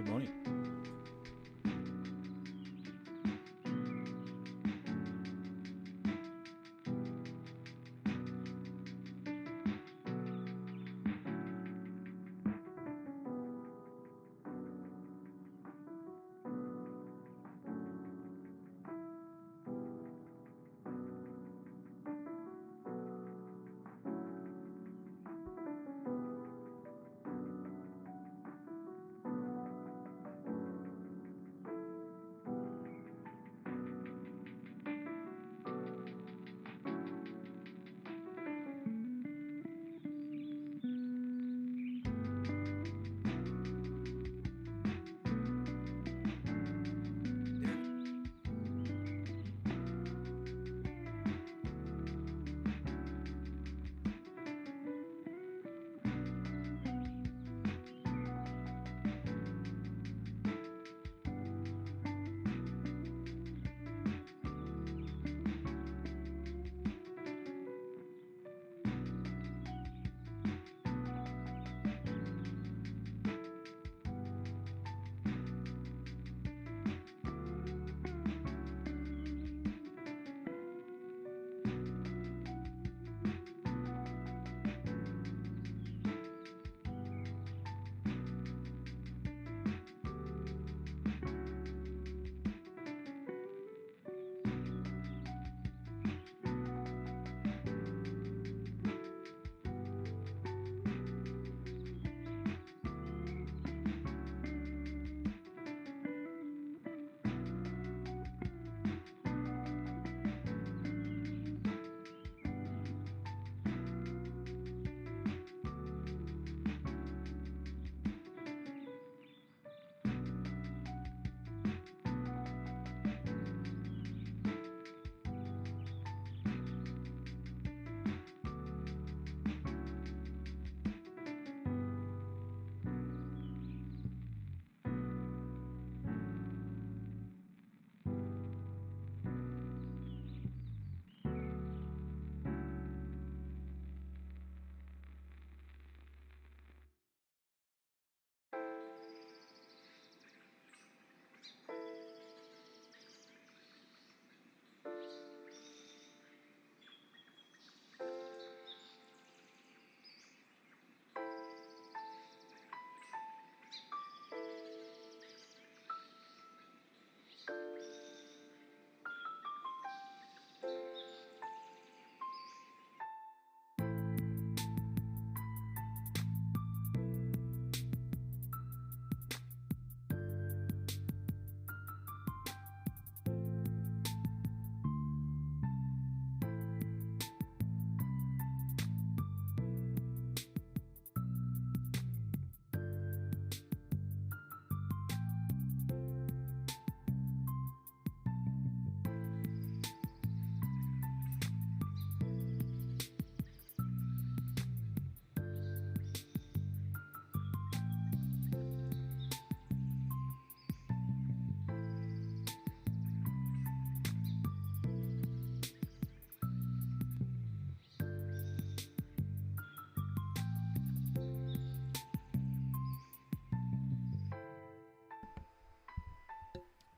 Good morning.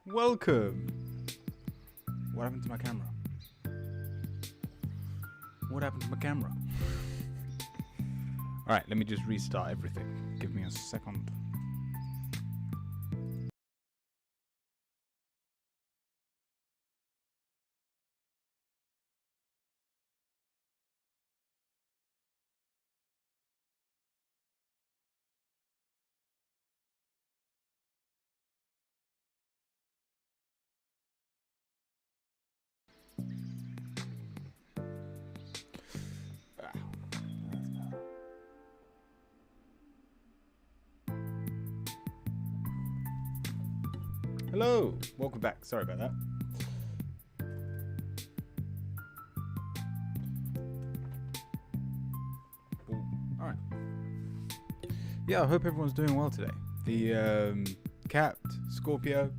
Welcome. What happened to my camera? What happened to my camera? Alright, let me just restart everything. Give me a second. Hello, welcome back. Sorry about that. All right. Yeah, I hope everyone's doing well today. The Capped, Scorpio,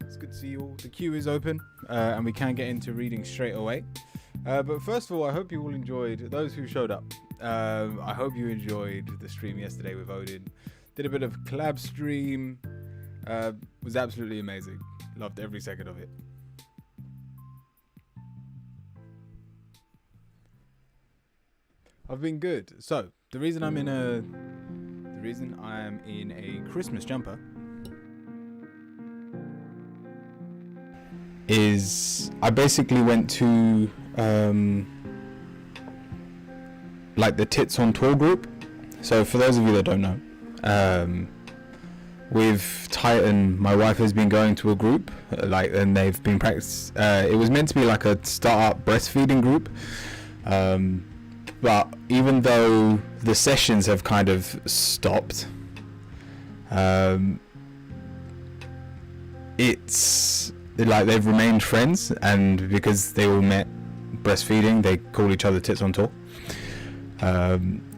it's good to see you all. The queue is open, and we can get into reading straight away. But first of all, I hope you all enjoyed, those who showed up. I hope you enjoyed the stream yesterday with Odin. Did a bit of collab stream. Was absolutely amazing. Loved every second of it. I've been good. So the reason I'm in a Christmas jumper is I basically went to like the Tits on Tour group. So for those of you that don't know, with Titan, my wife has been going to a group, and they've been practice. It was meant to be like a start-up breastfeeding group, but even though the sessions have kind of stopped, it's like they've remained friends, and because they all met breastfeeding, they call each other Tits on Tour.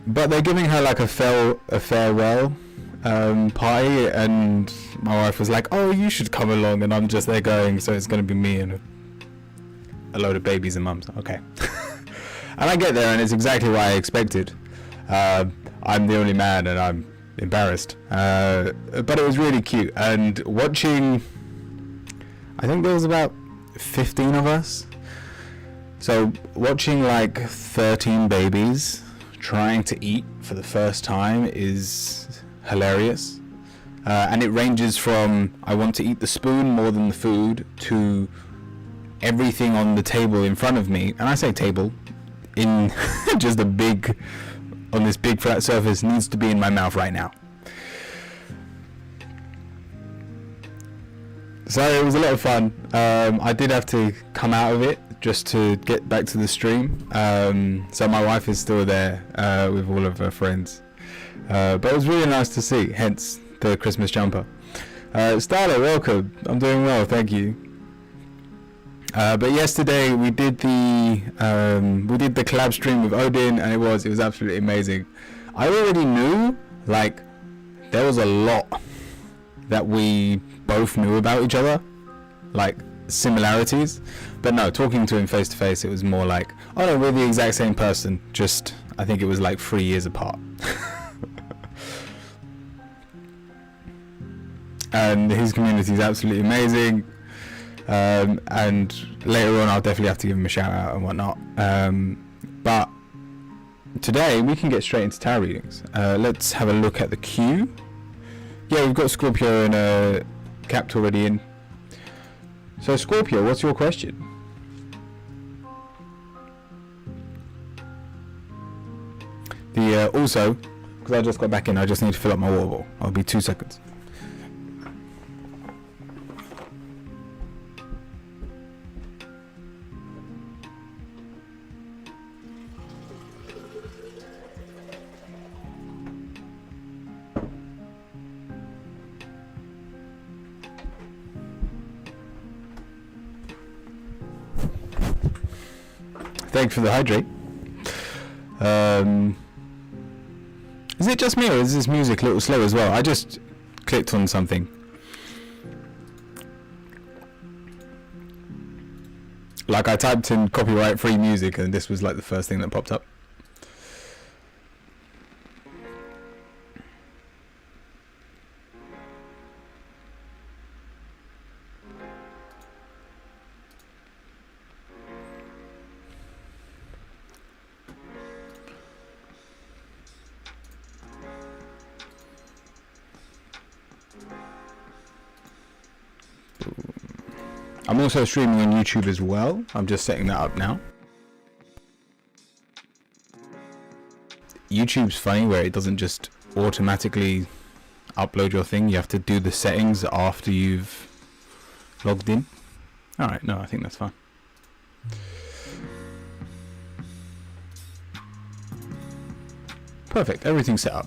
But they're giving her like a farewell party, and my wife was like, "Oh, you should come along," and I'm just there going, "So it's gonna be me and a load of babies and mums." Okay. And I get there, and it's exactly what I expected. I'm the only man, and I'm embarrassed. But it was really cute, and watching. I think there was about 15 of us. So watching like 13 babies trying to eat for the first time is hilarious. And it ranges from I want to eat the spoon more than the food to everything on the table in front of me. And I say table in just on this big flat surface needs to be in my mouth right now. So it was a lot of fun. I did have to come out of it just to get back to the stream. So my wife is still there with all of her friends. But it was really nice to see, hence the Christmas jumper. Starla, welcome. I'm doing well, thank you. But yesterday we did the collab stream with Odin, and it was absolutely amazing. I already knew there was a lot that we both knew about each other, like similarities, but no, talking to him face to face, it was more like, oh no, we're the exact same person, just I think it was like 3 years apart. And his community is absolutely amazing, and later on I'll definitely have to give him a shout out and whatnot, but today we can get straight into tarot readings. Let's have a look at the queue. Yeah, we've got Scorpio and Capt already in. So Scorpio, what's your question? Also, because I just got back in, I just need to fill up my water bottle. I'll be 2 seconds. Thanks for the hydrate. Is it just me, or is this music a little slow as well? I just clicked on something. Like I typed in copyright free music and this was like the first thing that popped up. I'm also streaming on YouTube as well. I'm just setting that up now. YouTube's funny where it doesn't just automatically upload your thing. You have to do the settings after you've logged in. Alright, no, I think that's fine. Perfect, everything's set up.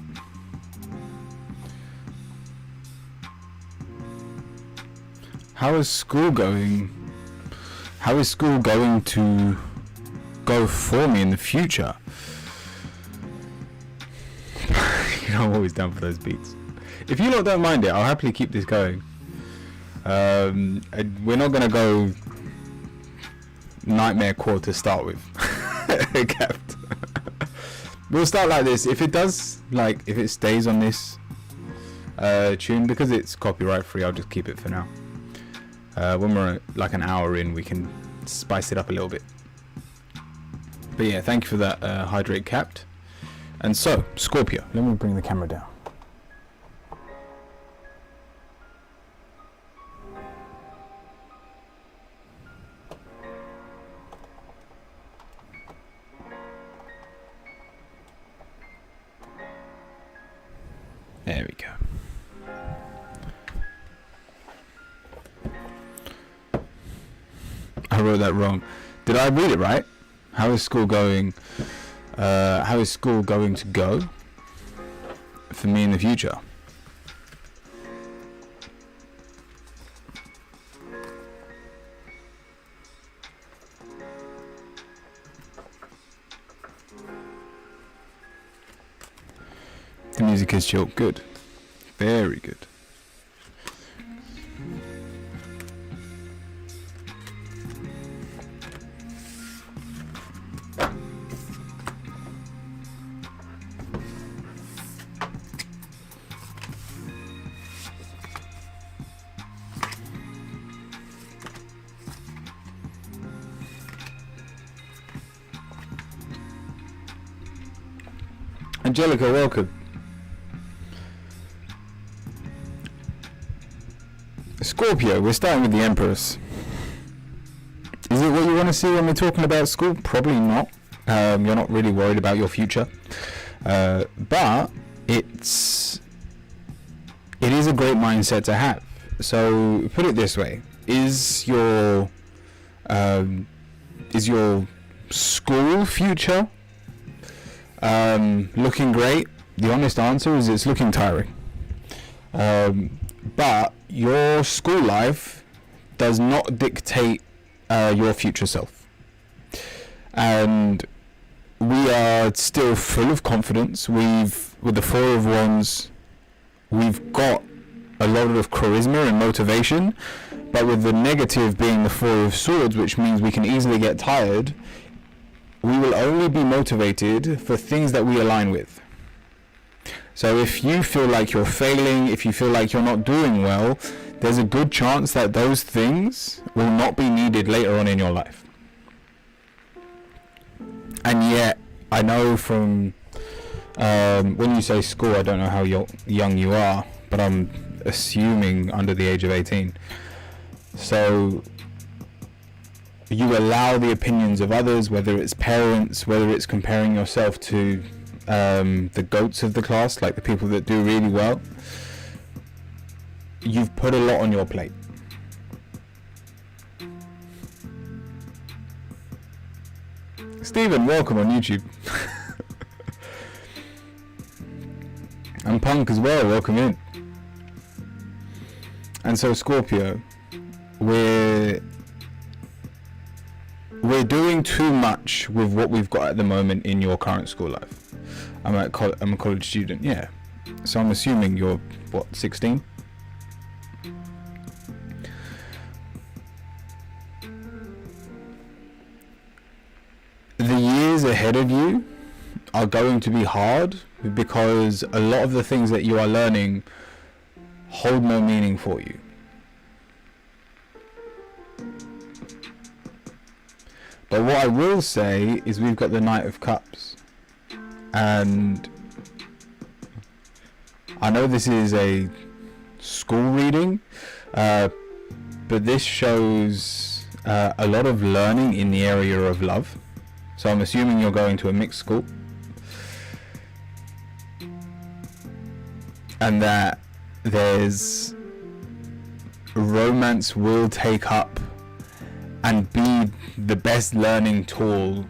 How is school going? How is school going to go for me in the future? You know, I'm always down for those beats. If you lot don't mind it, I'll happily keep this going. We're not gonna go Nightmare Core to start with. We'll start like this. If it does, if it stays on this tune. Because it's copyright free, I'll just keep it for now. When we're like an hour in, we can spice it up a little bit. But yeah, thank you for that, Hydrate Capped. And so, Scorpio, let me bring the camera down. There we go. I wrote that wrong. Did I read it right? How is school going? How is school going to go for me in the future? The music is chill. Good. Very good. Angelica, welcome. Scorpio, we're starting with the Empress. Is it what you want to see when we're talking about school? Probably not. You're not really worried about your future. But it is a great mindset to have. So put it this way. Is your school future looking great? The honest answer is it's looking tiring. But your school life does not dictate your future self. And we are still full of confidence. With the Four of Wands, we've got a lot of charisma and motivation. But with the negative being the Four of Swords, which means we can easily get tired, we will only be motivated for things that we align with. So if you feel like you're failing, if you feel like you're not doing well, there's a good chance that those things will not be needed later on in your life. And yet, I know from when you say school, I don't know how young you are, but I'm assuming under the age of 18. So you allow the opinions of others, whether it's parents, whether it's comparing yourself to the goats of the class, like the people that do really well. You've put a lot on your plate. Stephen, welcome on YouTube. And Punk as well, welcome in. And so Scorpio, we're doing too much with what we've got at the moment in your current school life. I'm a college student, yeah. So I'm assuming you're, 16? The years ahead of you are going to be hard because a lot of the things that you are learning hold no meaning for you. But what I will say is we've got the Knight of Cups. And I know this is a school reading, but this shows a lot of learning in the area of love. So I'm assuming you're going to a mixed school. And that there's romance will take up and be the best learning tool,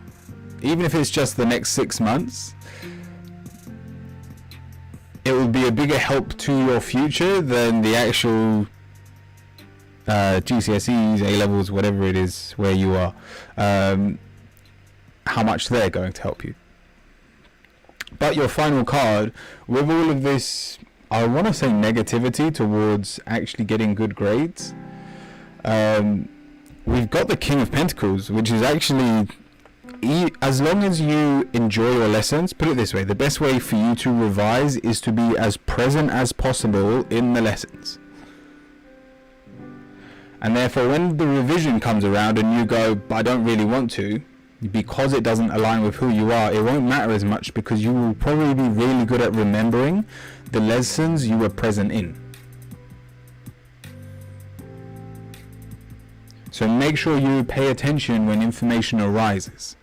even if it's just the next 6 months. It will be a bigger help to your future than the actual GCSEs, A-levels, whatever it is where you are, how much they're going to help you. But your final card, with all of this, I want to say negativity towards actually getting good grades, we've got the King of Pentacles, which is actually as long as you enjoy your lessons, put it this way, the best way for you to revise is to be as present as possible in the lessons. And therefore, when the revision comes around and you go, I don't really want to, because it doesn't align with who you are, it won't matter as much, because you will probably be really good at remembering the lessons you were present in. So make sure you pay attention when information arises.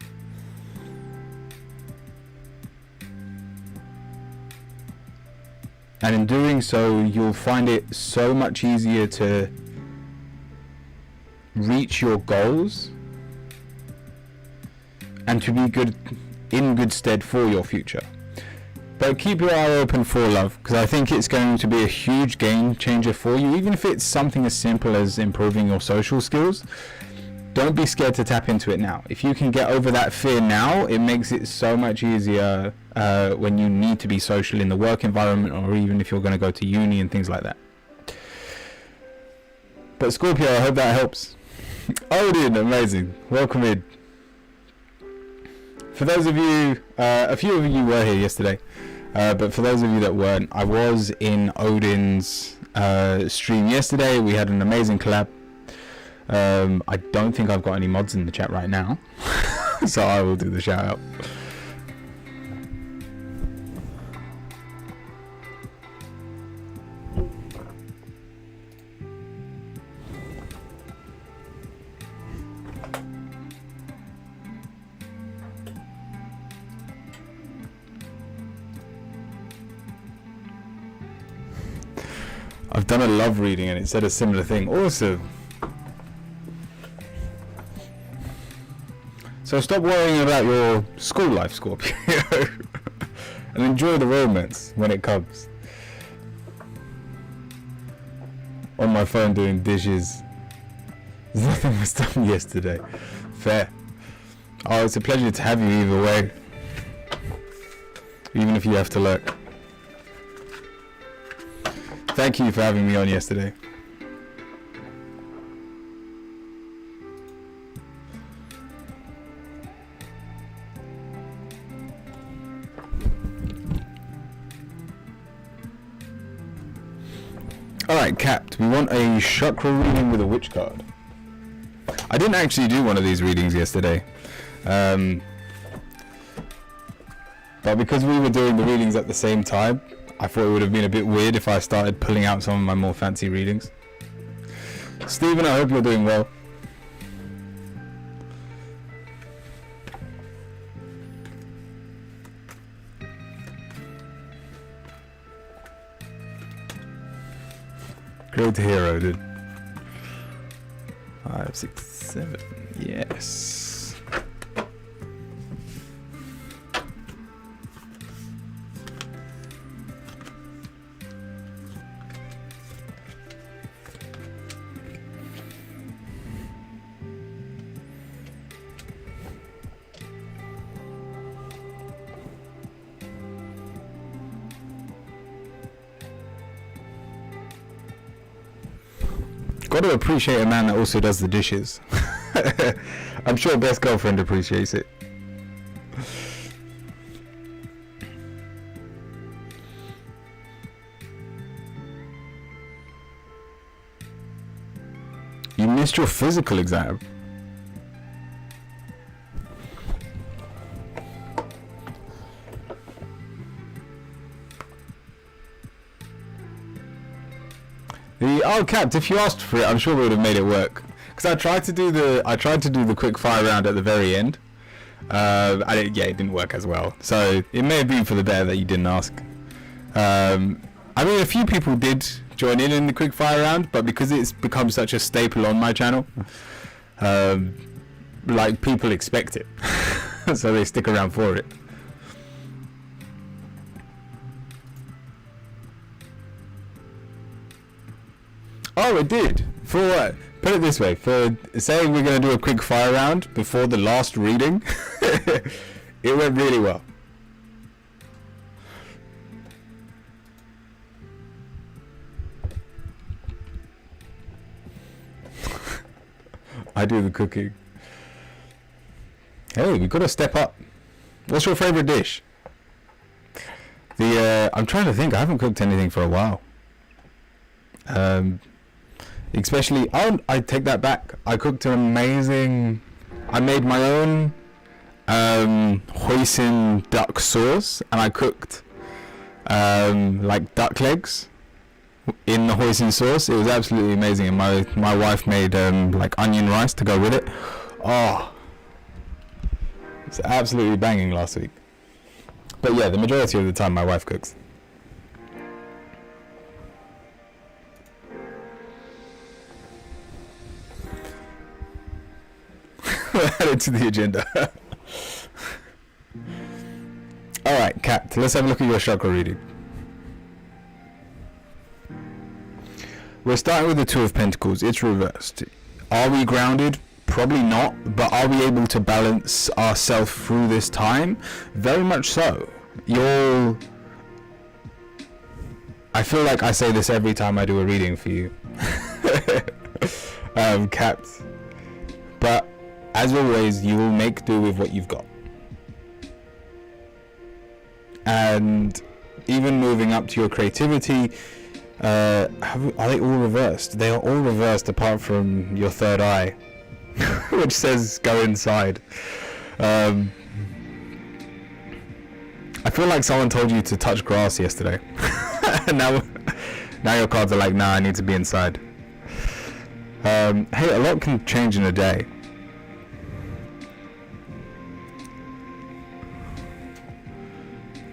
And in doing so, you'll find it so much easier to reach your goals and to be in good stead for your future. But keep your eye open for love, because I think it's going to be a huge game changer for you, even if it's something as simple as improving your social skills. Don't be scared to tap into it now. If you can get over that fear now, it makes it so much easier when you need to be social in the work environment, or even if you're going to go to uni and things like that. But Scorpio, I hope that helps. Odin, amazing. Welcome in. For those of you, a few of you were here yesterday, but for those of you that weren't, I was in Odin's stream yesterday. We had an amazing collab. I don't think I've got any mods in the chat right now, so I will do the shout out. I've done a love reading and it said a similar thing. Awesome. So stop worrying about your school life, Scorpio, and enjoy the romance when it comes. On my phone doing dishes. There's nothing was done yesterday. Fair. Oh, it's a pleasure to have you either way. Even if you have to lurk. Thank you for having me on yesterday. Alright, Capt, we want a chakra reading with a witch card. I didn't actually do one of these readings yesterday. But because we were doing the readings at the same time, I thought it would have been a bit weird if I started pulling out some of my more fancy readings. Stephen, I hope you're doing well. Great to hear, Odin. 5, 6, 7. Yes. Got to appreciate a man that also does the dishes. I'm sure Best Girlfriend appreciates it. You missed your physical exam. Oh, Capt, if you asked for it, I'm sure we would have made it work. Because I tried to do the quick fire round at the very end, and it didn't work as well. So it may have been for the better that you didn't ask. I mean, a few people did join in the quick fire round, but because it's become such a staple on my channel, like people expect it, so they stick around for it. Oh, it did. For what? Put it this way, for saying we're going to do a quick fire round before the last reading, it went really well. I do the cooking. Hey, we gotta step up. What's your favorite dish? I'm trying to think. I haven't cooked anything for a while. Especially, I take that back. I cooked an amazing. I made my own hoisin duck sauce, and I cooked like duck legs in the hoisin sauce. It was absolutely amazing, and my wife made like onion rice to go with it. Oh, it's absolutely banging last week. But yeah, the majority of the time my wife cooks. Add it to the agenda. Alright, Kat, let's have a look at your chakra reading. We're starting with the Two of Pentacles. It's reversed. Are we grounded? Probably not, but are we able to balance ourselves through this time? Very much so. I feel like I say this every time I do a reading for you. Kat. But as always, you will make do with what you've got. And even moving up to your creativity, are they all reversed? They are all reversed apart from your third eye, which says go inside. I feel like someone told you to touch grass yesterday. now your cards are like, nah, I need to be inside. Hey, a lot can change in a day.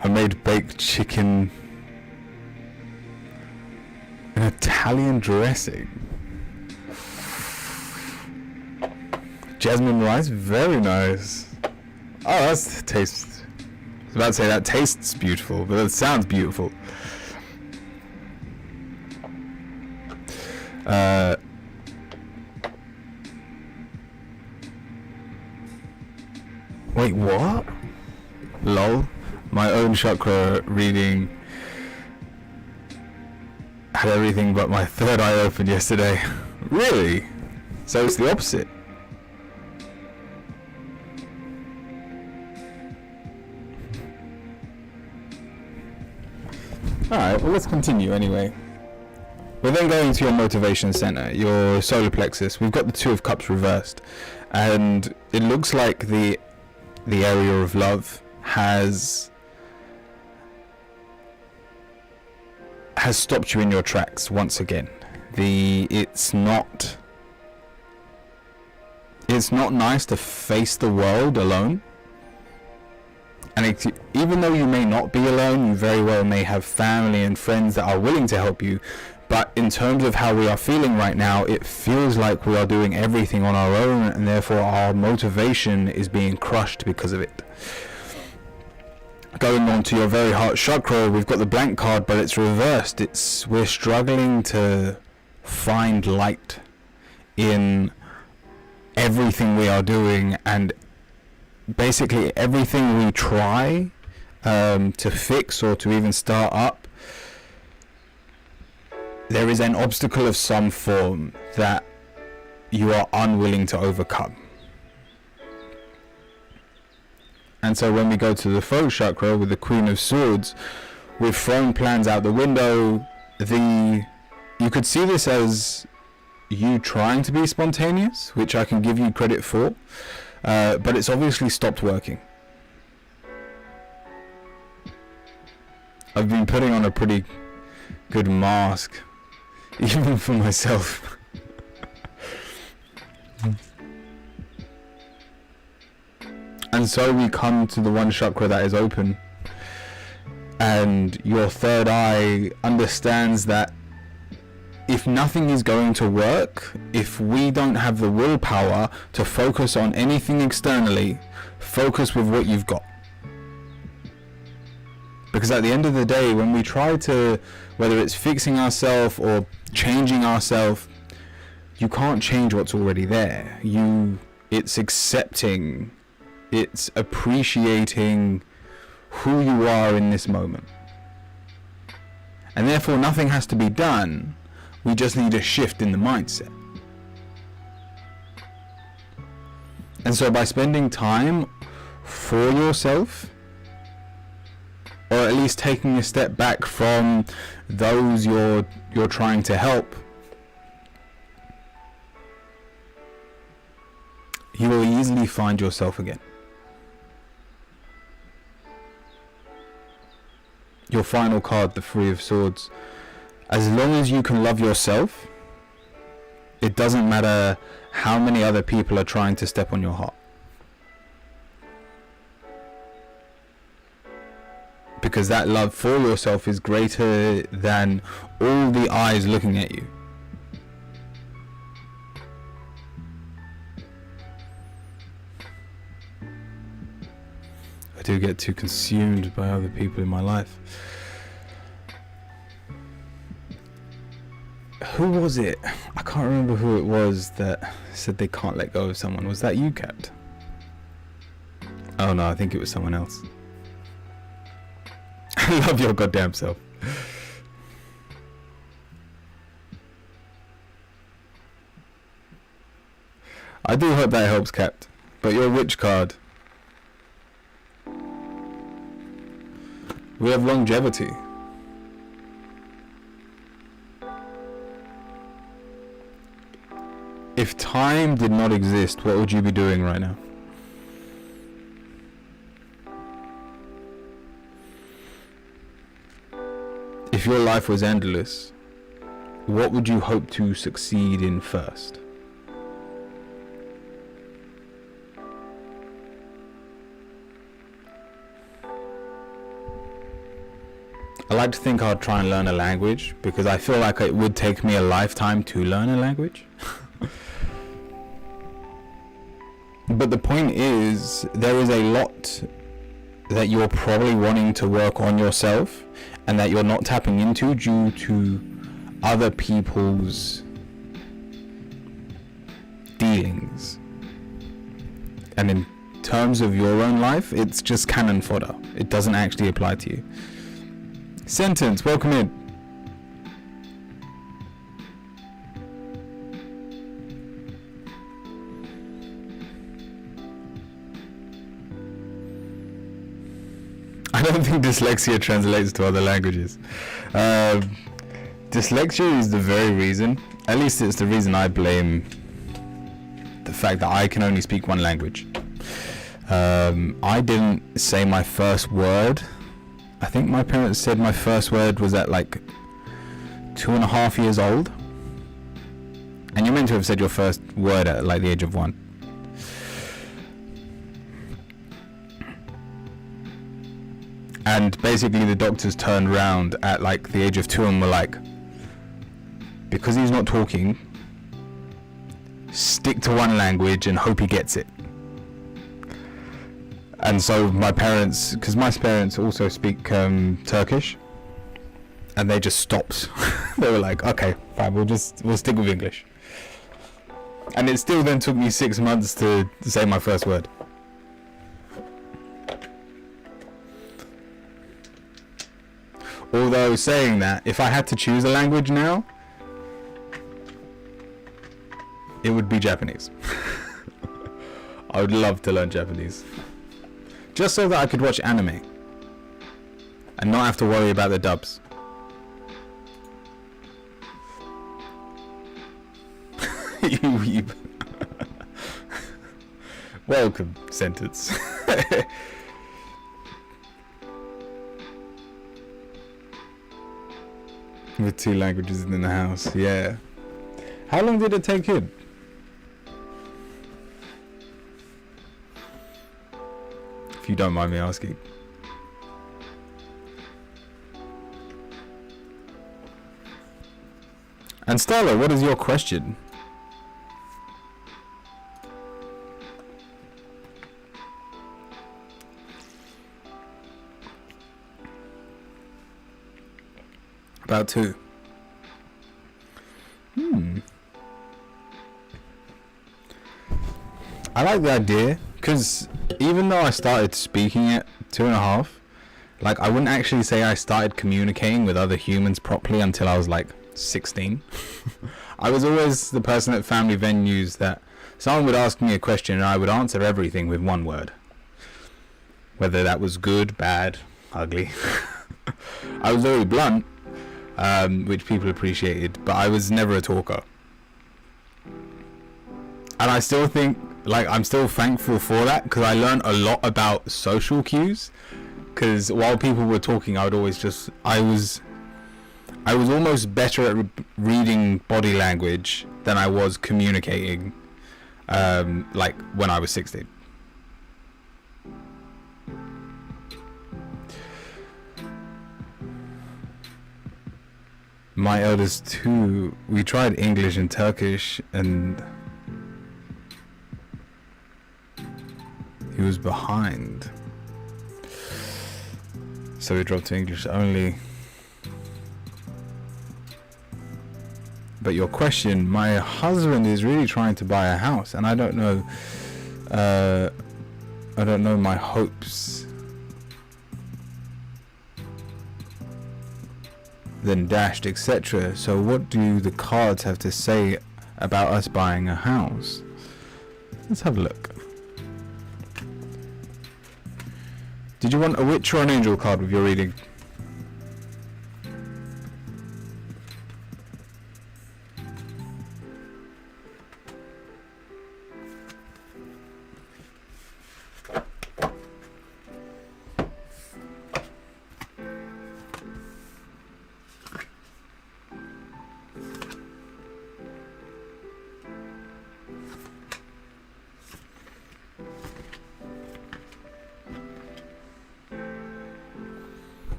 I made baked chicken in Italian dressing. Jasmine rice, very nice. Oh, that's tastes. I was about to say that tastes beautiful, but it sounds beautiful. Wait, what? Lol. My own chakra reading had everything but my third eye open yesterday. Really? So it's the opposite. Alright, well let's continue anyway. We're then going to your motivation center, your solar plexus. We've got the Two of Cups reversed, and it looks like the area of love has stopped you in your tracks once again. It's not nice to face the world alone. And even though you may not be alone, you very well may have family and friends that are willing to help you. But in terms of how we are feeling right now, it feels like we are doing everything on our own, and therefore our motivation is being crushed because of it. Going on to your very heart chakra, we've got the blank card, but it's reversed. We're struggling to find light in everything we are doing, and basically everything we try to fix or to even start up, there is an obstacle of some form that you are unwilling to overcome. And so when we go to the throat chakra with the Queen of Swords, we've thrown plans out the window. You could see this as you trying to be spontaneous, which I can give you credit for, but it's obviously stopped working. I've been putting on a pretty good mask, even for myself. And so we come to the one chakra that is open, and your third eye understands that if nothing is going to work, if we don't have the willpower to focus on anything externally, focus with what you've got. Because at the end of the day, when we try to, whether it's fixing ourselves or changing ourselves, you can't change what's already there. It's accepting, it's appreciating who you are in this moment. And therefore nothing has to be done. We just need a shift in the mindset. And so by spending time for yourself, or at least taking a step back from those you're trying to help, you will easily find yourself again. Your final card, the Three of Swords. As long as you can love yourself, it doesn't matter how many other people are trying to step on your heart. Because that love for yourself is greater than all the eyes looking at you. I do get too consumed by other people in my life. Who was it? I can't remember who it was that said they can't let go of someone. Was that you, Capt? Oh no, I think it was someone else. Love your goddamn self. I do hope that helps, Capt. But your witch card. We have longevity. If time did not exist, what would you be doing right now? If your life was endless, what would you hope to succeed in first? I like to think I'll try and learn a language, because I feel like it would take me a lifetime to learn a language. But the point is, there is a lot that you're probably wanting to work on yourself, and that you're not tapping into due to other people's dealings. And in terms of your own life, it's just cannon fodder. It doesn't actually apply to you. Sentence, welcome in. I don't think dyslexia translates to other languages. Dyslexia is the very reason, at least it's the reason I blame the fact that I can only speak one language. I didn't say my first word. I think my parents said my first word was at like 2.5 years old. And you're meant to have said your first word at like the age of 1. And basically the doctors turned around at like the age of 2 and were like, because he's not talking, stick to one language and hope he gets it. And so my parents, because my parents also speak Turkish, and they just stopped. They were like, okay, fine, we'll stick with English. And it still then took me 6 months to say my first word. Although saying that, if I had to choose a language now, it would be Japanese. I would love to learn Japanese. Just so that I could watch anime and not have to worry about the dubs. You weeb. Welcome, sentence. With 2 languages in the house, yeah. How long did it take him? If you don't mind me asking. And Starla, what is your question? About 2. I like the idea, because even though I started speaking at 2.5, like I wouldn't actually say I started communicating with other humans properly until I was like 16. I was always the person at family venues that someone would ask me a question and I would answer everything with one word. Whether that was good, bad, ugly. I was very blunt, which people appreciated, but I was never a talker. And I still think, like, I'm still thankful for that, because I learned a lot about social cues. Because while people were talking, I was almost better at reading body language than I was communicating, like when I was 16. My eldest too, we tried English and Turkish, and he was behind. So we dropped to English only. But your question, my husband is really trying to buy a house, and I don't know my hopes. Then dashed, etc. So what do the cards have to say about us buying a house? Let's have a look. Did you want a witch or an angel card with your reading?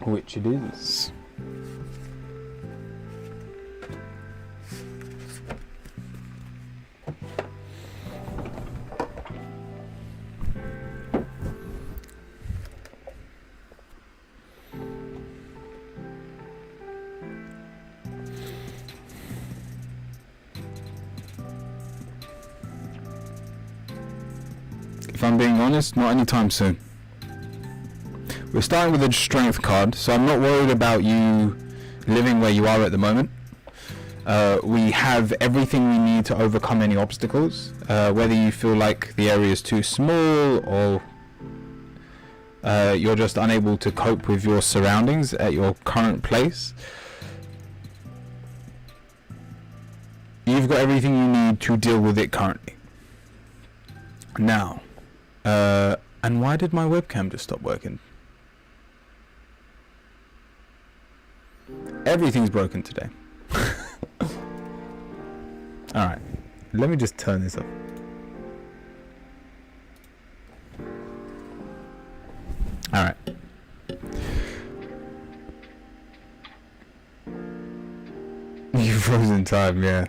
Which it is. If I'm being honest, not anytime soon. We're starting with a strength card, so I'm not worried about you living where you are at the moment. We have everything we need to overcome any obstacles, whether you feel like the area is too small or you're just unable to cope with your surroundings at your current place. You've got everything you need to deal with it currently. Now, and why did my webcam just stop working? Everything's broken today. Alright, let me just turn this up. Alright. You froze in time, yeah.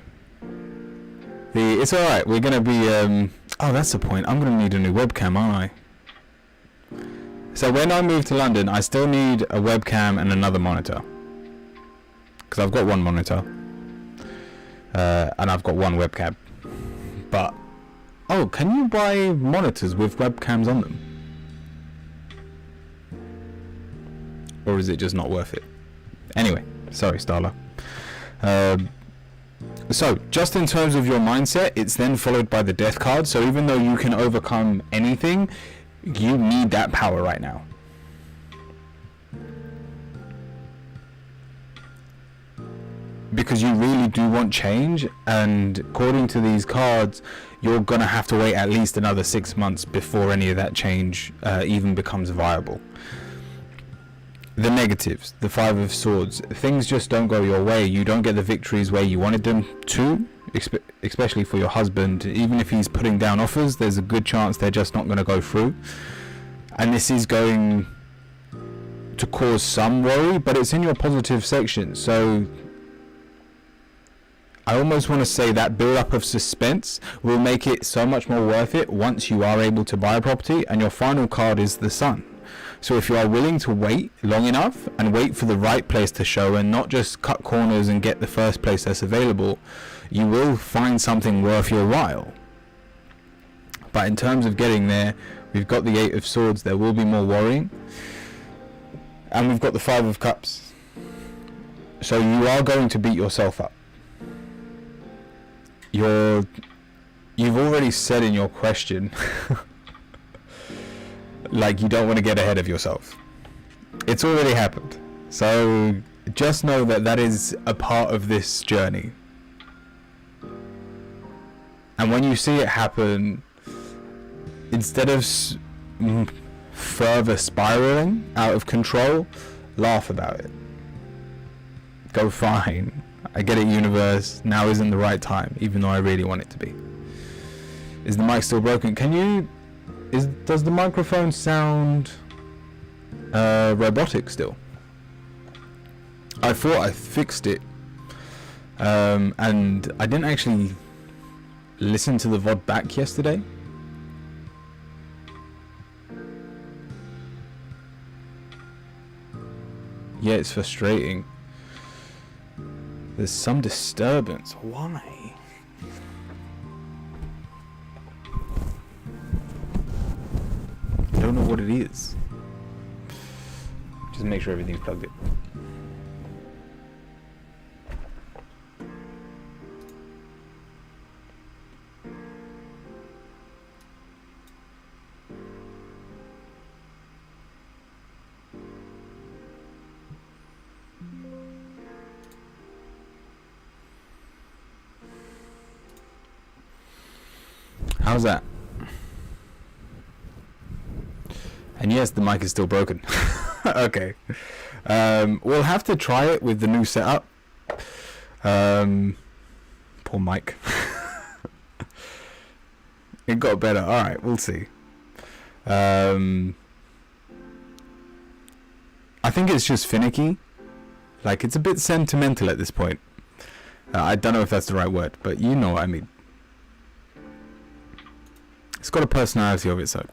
It's alright, we're gonna be, oh, that's the point. I'm gonna need a new webcam, aren't I? So when I move to London, I still need a webcam and another monitor. Because I've got one monitor and I've got one webcam, but can you buy monitors with webcams on them, or is it just not worth it? Anyway, sorry Starla. So just in terms of your mindset, it's then followed by the death card. So even though you can overcome anything, you need that power right now. Because you really do want change, and according to these cards, you're gonna have to wait at least another 6 months before any of that change even becomes viable. The negatives, the Five of Swords, things just don't go your way. You don't get the victories where you wanted them to, especially for your husband. Even if he's putting down offers, there's a good chance they're just not going to go through, and this is going to cause some worry, but it's in your positive section. So I almost want to say that build up of suspense will make it so much more worth it once you are able to buy a property. And your final card is the Sun. So if you are willing to wait long enough and wait for the right place to show, and not just cut corners and get the first place that's available, you will find something worth your while. But in terms of getting there, we've got the Eight of Swords. There will be more worrying, and we've got the Five of Cups. So you are going to beat yourself up. you've already said in your question, like, you don't want to get ahead of yourself. It's already happened. So just know that that is a part of this journey. And when you see it happen, instead of further spiraling out of control, laugh about it. Go, fine. I get it, universe. Now isn't the right time, even though I really want it to be. Is the mic still broken? Does the microphone sound robotic still? I thought I fixed it, and I didn't actually listen to the VOD back yesterday. Yeah, it's frustrating. There's some disturbance. Why? I don't know what it is. Just make sure everything's plugged in. How's that? And yes, the mic is still broken. Okay. We'll have to try it with the new setup. Poor Mike. It got better. Alright, we'll see. I think it's just finicky. Like, it's a bit sentimental at this point. I don't know if that's the right word, but you know what I mean. It's got a personality of its own.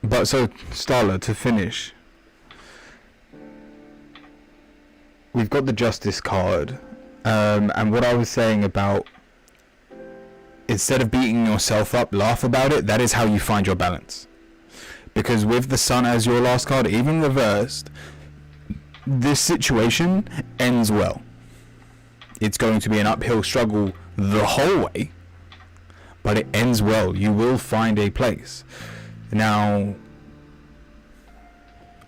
But so, Starla, to finish, we've got the Justice card, and what I was saying about, instead of beating yourself up, laugh about it. That is how you find your balance. Because with the Sun as your last card, even reversed, this situation ends well. It's going to be an uphill struggle the whole way, but it ends well. You will find a place. Now,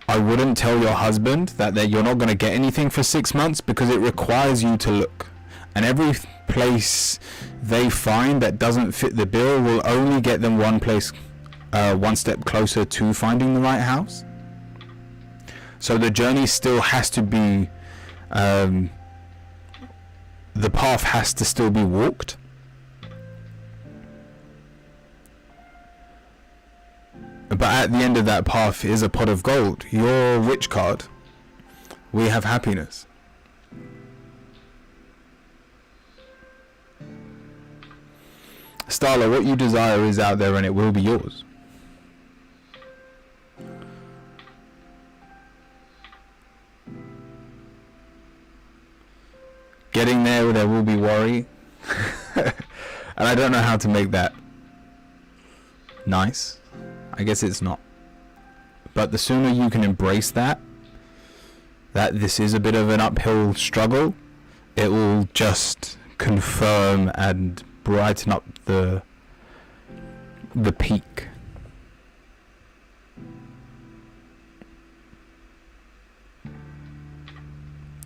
I wouldn't tell your husband that you're not going to get anything for 6 months, because it requires you to look. And every place they find that doesn't fit the bill will only get them one step closer to finding the right house. So the journey still has to be... the path has to still be walked. But at the end of that path is a pot of gold. Your witch card. We have happiness. Starla, what you desire is out there and it will be yours. Getting there will be worry. And I don't know how to make that nice. I guess it's not. But the sooner you can embrace that this is a bit of an uphill struggle, it will just confirm and brighten up the peak.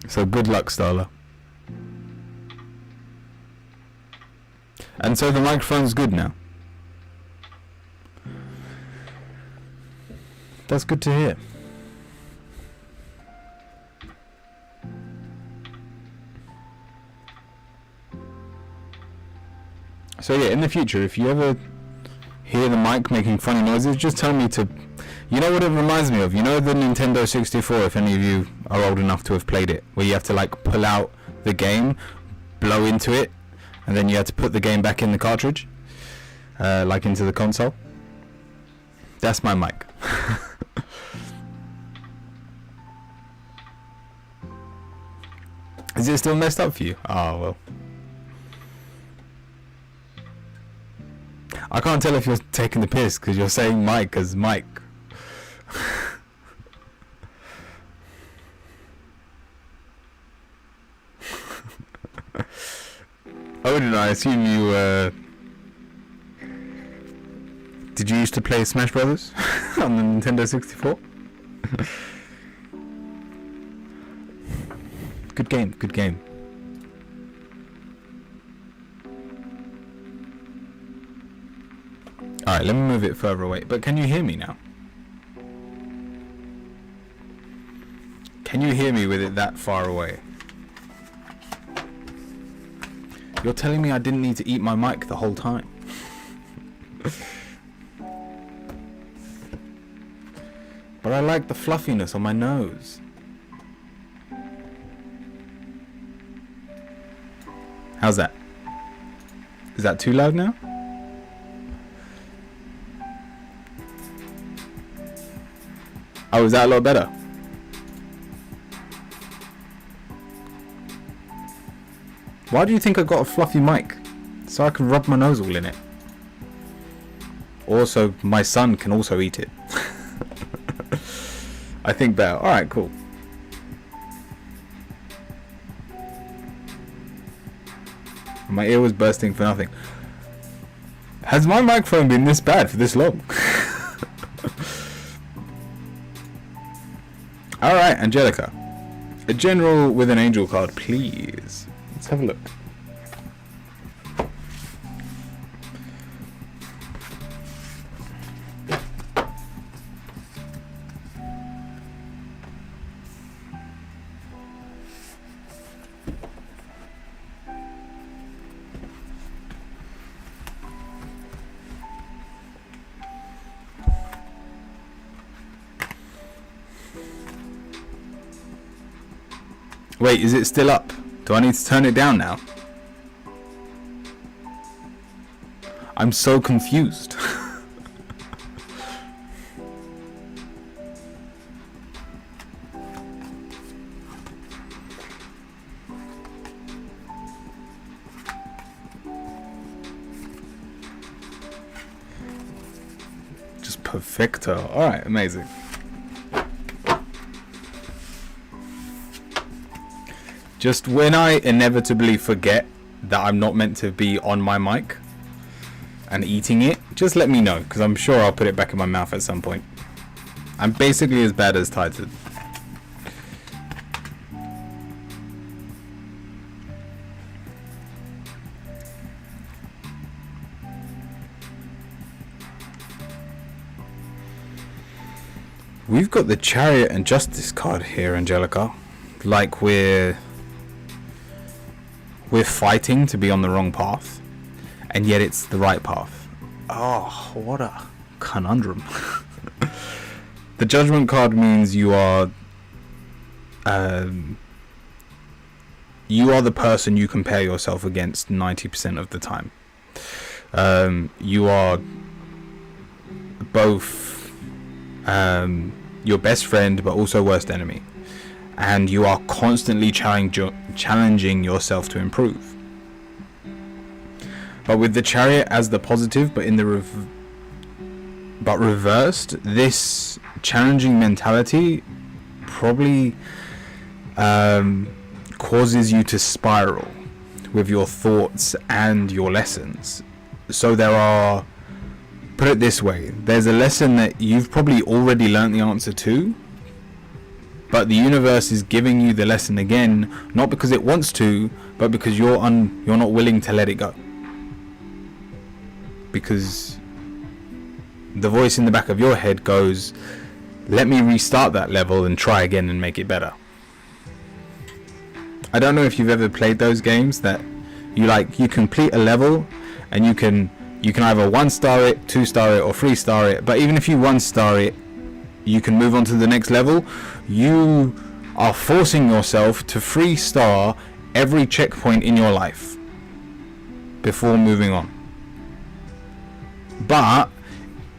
So good luck, Starla. And so the microphone's good now. That's good to hear. So yeah, in the future, if you ever hear the mic making funny noises, just tell me to... You know what it reminds me of? You know the Nintendo 64, if any of you are old enough to have played it, where you have to like pull out the game, blow into it, and then you have to put the game back in the cartridge, like into the console. That's my mic. Is it still messed up for you? Oh, well. I can't tell if you're taking the piss because you're saying Mike as Mike. I assume you, did you used to play Smash Brothers on the Nintendo 64? Good game, good game. Alright, let me move it further away. But can you hear me now? Can you hear me with it that far away? You're telling me I didn't need to eat my mic the whole time. But I like the fluffiness on my nose. How's that? Is that too loud now? Oh, is that a lot better? Why do you think I got a fluffy mic? So I can rub my nose all in it. Also, my son can also eat it. I think better. Alright, cool. My ear was bursting for nothing. Has my microphone been this bad for this long? Alright, Angelica. A general with an angel card, please. Let's have a look. Wait, is it still up? Do I need to turn it down now? I'm so confused. Just perfecto. Alright, amazing. Just when I inevitably forget that I'm not meant to be on my mic and eating it, just let me know, because I'm sure I'll put it back in my mouth at some point. I'm basically as bad as Titan. We've got the Chariot and Justice card here, Angelica. Like we're fighting to be on the wrong path, and yet it's the right path. Oh, what a conundrum. The Judgment card means you are the person you compare yourself against 90% of the time. You are both your best friend but also worst enemy, and you are constantly challenging yourself to improve. But with the Chariot as the positive, but in the reversed, this challenging mentality probably causes you to spiral with your thoughts and your lessons. So there are, put it this way, there's a lesson that you've probably already learnt the answer to, but the universe is giving you the lesson again, not because it wants to, but because you're not willing to let it go. Because the voice in the back of your head goes, let me restart that level and try again and make it better. I don't know if you've ever played those games that you complete a level and you can either 1-star it, 2-star it, or 3-star it, but even if you 1-star it, you can move on to the next level. You are forcing yourself to 3-star every checkpoint in your life before moving on. But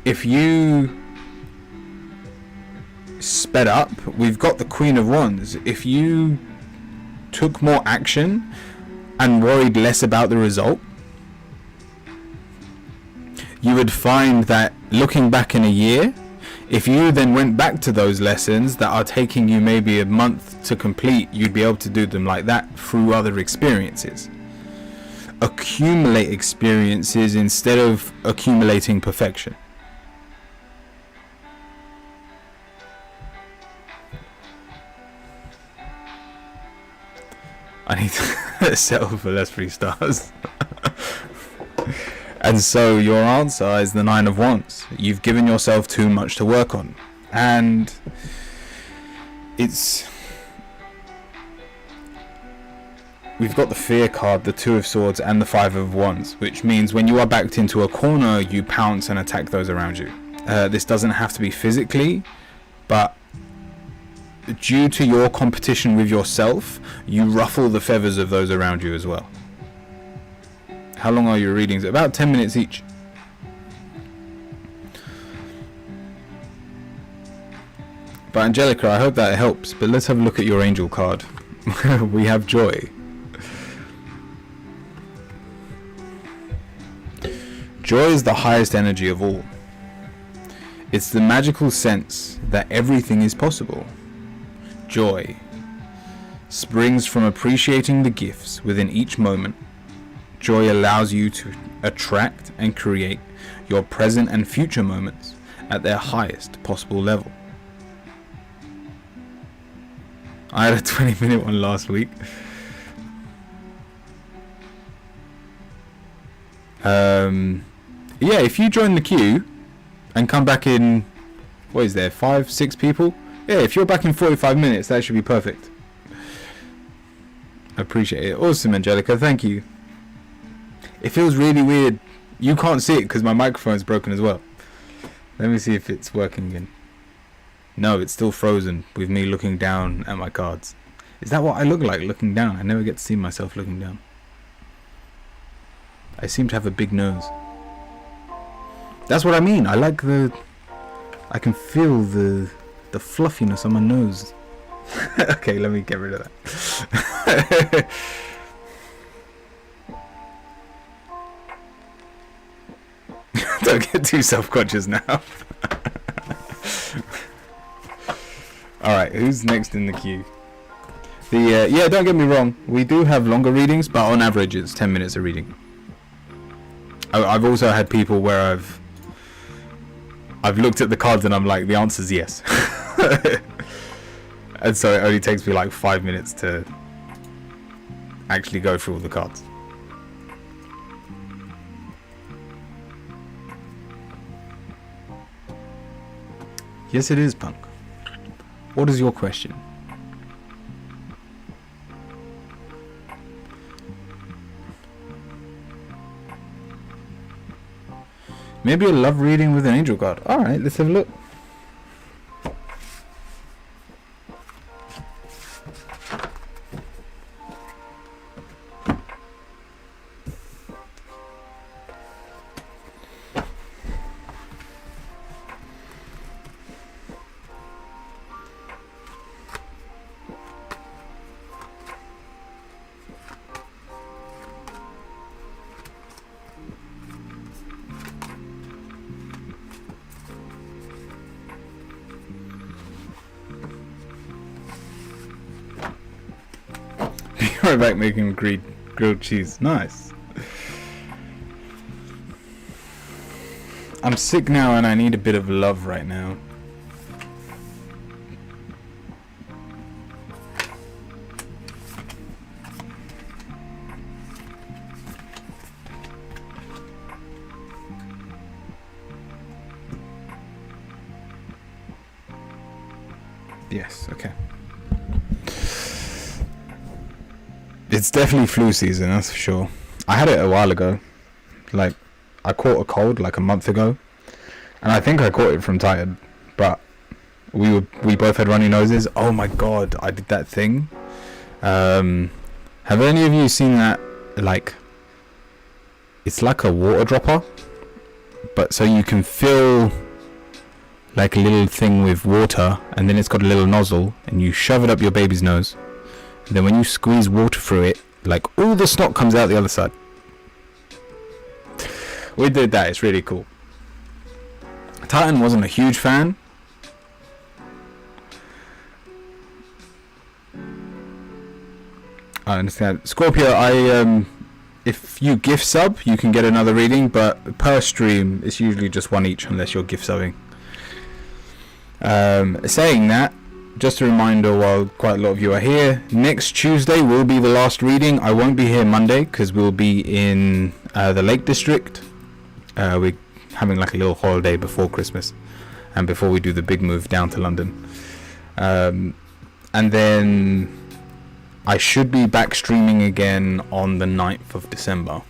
if you sped up, we've got the Queen of Wands. If you took more action and worried less about the result, you would find that looking back in a year, if you then went back to those lessons that are taking you maybe a month to complete, you'd be able to do them like that through other experiences. accumulate experiences instead of accumulating perfection. I need to settle for less 3 stars. And so your answer is the 9 of Wands. You've given yourself too much to work on. And we've got the Fear card, the 2 of Swords, and the 5 of Wands, which means when you are backed into a corner, you pounce and attack those around you. This doesn't have to be physically, but due to your competition with yourself, you ruffle the feathers of those around you as well. How long are your readings? About 10 minutes each. But Angelica, I hope that helps. But let's have a look at your angel card. We have Joy. Joy is the highest energy of all. It's the magical sense that everything is possible. Joy springs from appreciating the gifts within each moment. Joy allows you to attract and create your present and future moments at their highest possible level. I had a 20-minute one last week. Yeah, if you join the queue and come back in, what is there, 5-6 people? Yeah, if you're back in 45 minutes, that should be perfect. I appreciate it. Awesome, Angelica. Thank you. It feels really weird. You can't see it because my microphone's broken as well. Let me see if it's working again. No, it's still frozen with me looking down at my cards. Is that what I look like looking down? I never get to see myself looking down. I seem to have a big nose. That's what I mean. I like I can feel the fluffiness on my nose. Okay, let me get rid of that. Don't get too self-conscious now. Alright, who's next in the queue? Yeah, don't get me wrong. We do have longer readings, but on average it's 10 minutes a reading. I've also had people where I've looked at the cards and I'm like, the answer's yes. And so it only takes me like 5 minutes to actually go through all the cards. Yes, it is, Punk. What is your question? Maybe a love reading with an angel card. Alright, let's have a look. Right back making grilled cheese. Nice. I'm sick now and I need a bit of love right now. Yes, okay. It's definitely flu season, that's for sure. I had it a while ago. Like, I caught a cold like a month ago. And I think I caught it from tired. But we both had runny noses. Oh my god, I did that thing. Have any of you seen that, like, it's like a water dropper, but so you can fill like a little thing with water, and then it's got a little nozzle, and you shove it up your baby's nose. Then when you squeeze water through it, like all the snot comes out the other side. We did that. It's really cool. Titan wasn't a huge fan. I understand. Scorpio, if you gift sub, you can get another reading, but per stream, it's usually just one each unless you're gift subbing. Saying that, just a reminder while quite a lot of you are here, next Tuesday will be the last reading. I won't be here Monday because we'll be in the Lake District. We're having like a little holiday before Christmas and before we do the big move down to London. And then I should be back streaming again on the 9th of December.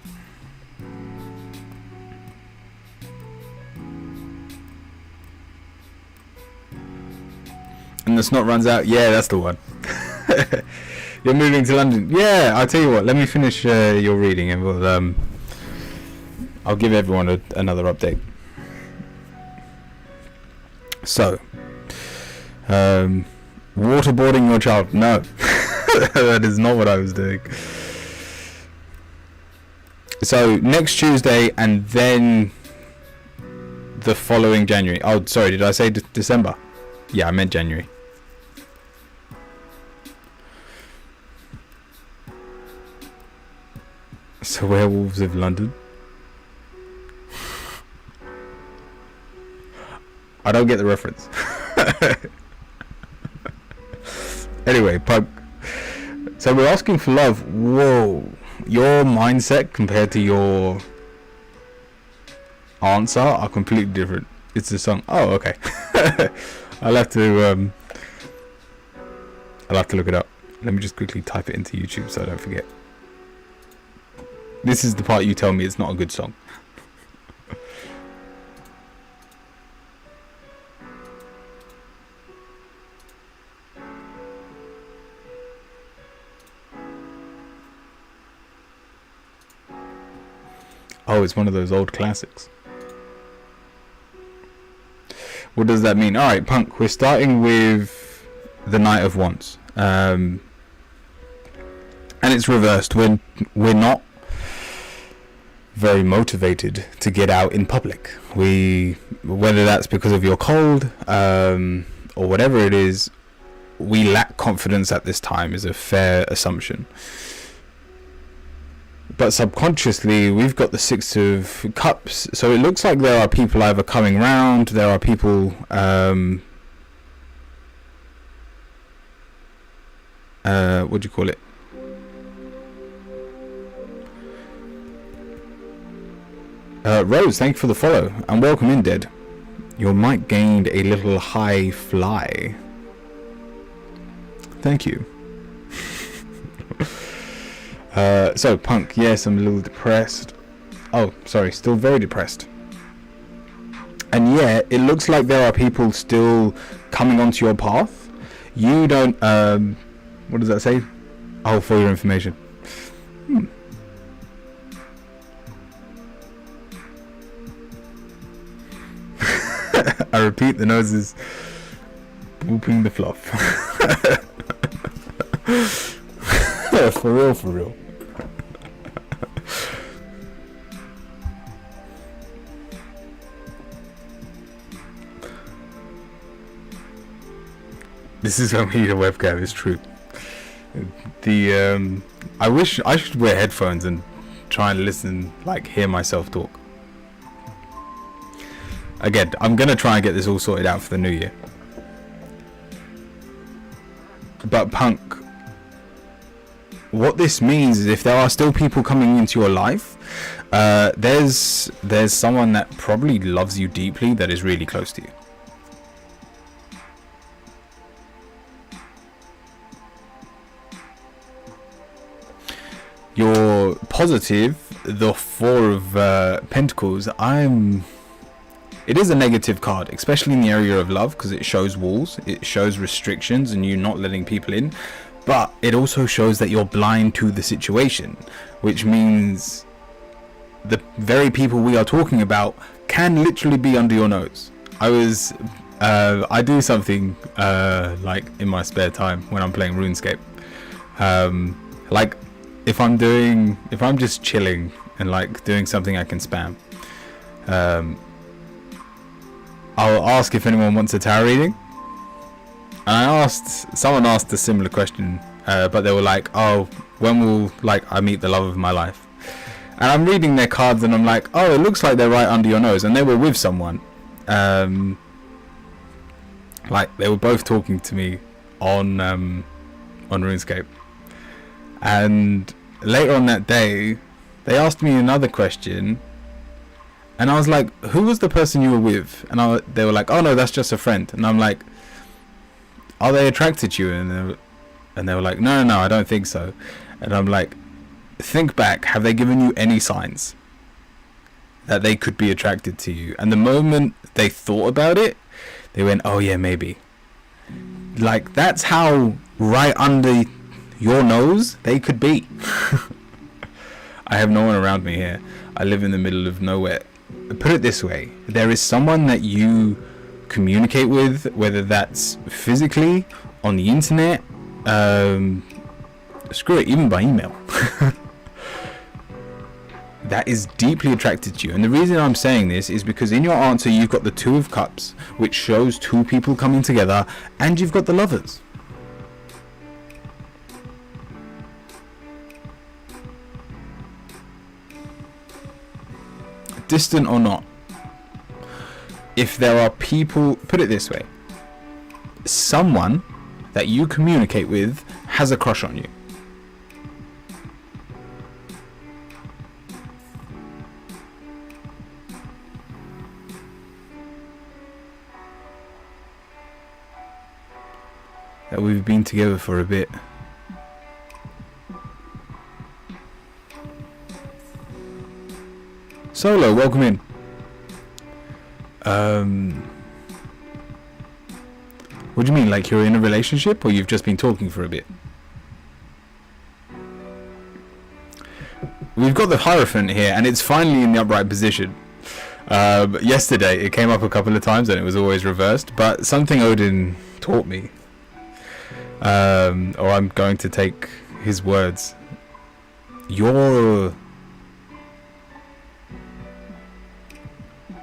And the snot runs out. Yeah, that's the one. You're moving to London. Yeah, I'll tell you what. Let me finish your reading, and we'll I'll give everyone another update. So, waterboarding your child? No, that is not what I was doing. So next Tuesday, and then the following January. Oh, sorry, did I say December? Yeah, I meant January. So Werewolves of London. I don't get the reference. Anyway, Pug. So we're asking for love. Whoa. Your mindset compared to your answer are completely different. It's a song. Oh, okay. I'll have to look it up. Let me just quickly type it into YouTube so I don't forget. This is the part you tell me it's not a good song. Oh, it's one of those old classics. What does that mean? Alright, Punk, we're starting with the Knight of Wands. And it's reversed. We're not very motivated to get out in public. Whether that's because of your cold, or whatever it is, we lack confidence at this time is a fair assumption. But subconsciously, we've got the Six of Cups, so it looks like there are people either coming round, there are people what do you call it? Rose, thank you for the follow, and welcome in, Dead. Your mic gained a little high fly. Thank you. So, Punk, yes, I'm a little depressed. Oh, sorry, still very depressed. And yeah, it looks like there are people still coming onto your path. You don't, what does that say? Oh, for your information. I repeat, the nose is whooping the fluff. For real, for real. This is when we need a webcam, it's true. I wish I should wear headphones and try and listen, like hear myself talk. Again, I'm gonna try and get this all sorted out for the new year. But Punk, what this means is if there are still people coming into your life, there's someone that probably loves you deeply that is really close to you. You're positive, the Four of Pentacles. It is a negative card, especially in the area of love, because it shows walls, it shows restrictions and you not letting people in. But it also shows that you're blind to the situation, which means the very people we are talking about can literally be under your nose. I do something like in my spare time when I'm playing RuneScape. Like if I'm just chilling and like doing something I can spam. I'll ask if anyone wants a tarot reading. And someone asked a similar question, but they were like, "Oh, when will I meet the love of my life?" And I'm reading their cards and I'm like, oh, it looks like they're right under your nose. And they were with someone. Like, they were both talking to me on RuneScape. And later on that day, they asked me another question. And I was like, who was the person you were with? And they were like, oh, no, that's just a friend. And I'm like, are they attracted to you? And they were like, no, I don't think so. And I'm like, think back, have they given you any signs that they could be attracted to you? And the moment they thought about it, they went, oh yeah, maybe. Like, that's how right under your nose they could be. I have no one around me here. I live in the middle of nowhere. Put it this way, there is someone that you communicate with, whether that's physically, on the internet, screw it, even by email. That is deeply attracted to you. And the reason I'm saying this is because in your answer you've got the Two of Cups, which shows two people coming together, and you've got the Lovers. Distant or not, if there are people, put it this way, someone that you communicate with has a crush on you. That we've been together for a bit. Solo, welcome in. What do you mean, like you're in a relationship or you've just been talking for a bit? We've got the Hierophant here and it's finally in the upright position. Yesterday it came up a couple of times and it was always reversed, but something Odin taught me, or I'm going to take his words.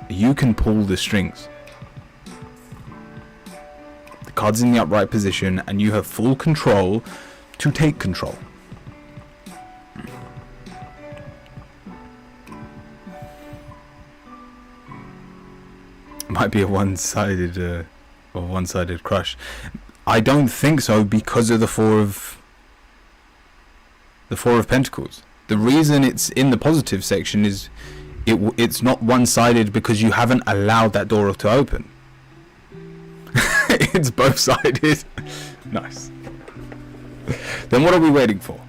You can pull the strings. The card's in the upright position and you have full control to take control. Might be a one-sided crush. I don't think so, because of the Four of Pentacles. The reason it's in the positive section is it's not one-sided because you haven't allowed that door to open. It's both-sided. Nice. Then what are we waiting for?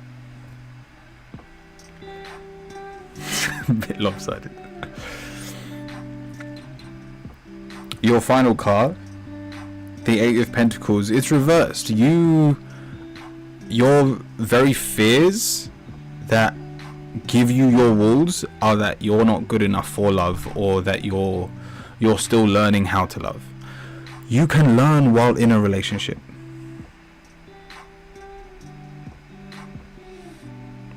A bit lopsided. Your final card, the Eight of Pentacles, it's reversed. Your very fears that give you your walls are that you're not good enough for love, or that you're still learning how to love. You can learn while in a relationship.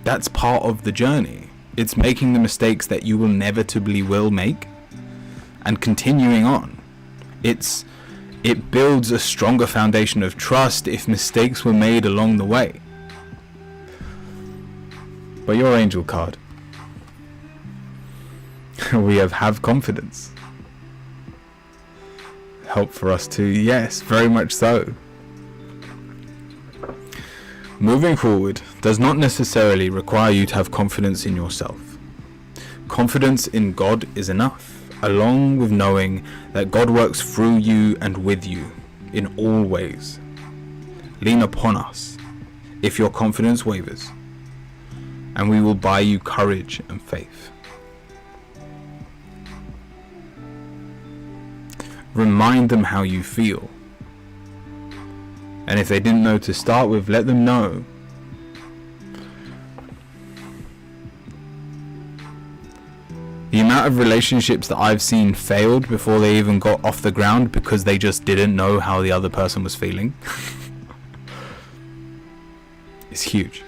That's part of the journey. It's making the mistakes that you inevitably will make and continuing on. It builds a stronger foundation of trust if mistakes were made along the way. But your angel card, we have confidence. Help for us to, yes, very much so. Moving forward does not necessarily require you to have confidence in yourself. Confidence in God is enough, along with knowing that God works through you and with you in all ways. Lean upon us if your confidence wavers, and we will buy you courage and faith. Remind them how you feel. And if they didn't know to start with, let them know. The amount of relationships that I've seen failed before they even got off the ground because they just didn't know how the other person was feeling is huge.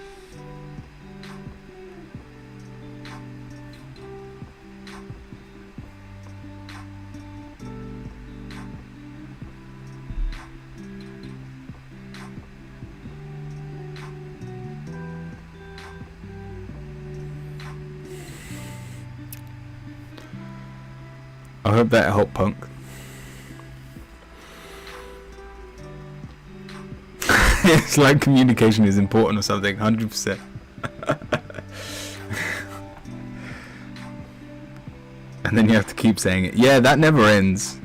I hope that helped, Punk. It's like communication is important or something, 100%. And then you have to keep saying it. Yeah, that never ends.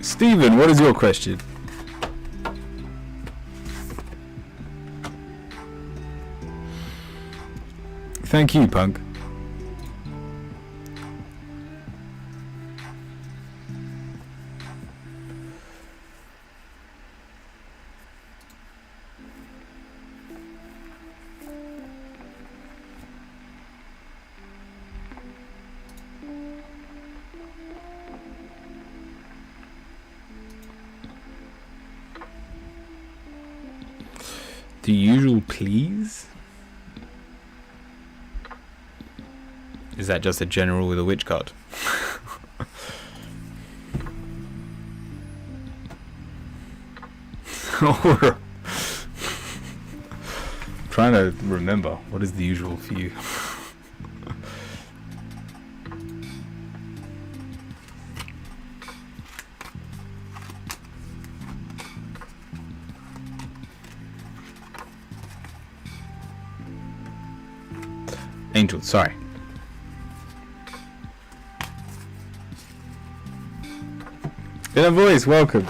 Stephen, what is your question? Thank you, Punk. The usual please? Is that just a general with a witch card? Trying to remember what is the usual for you. Angel, sorry. Inner voice, welcome.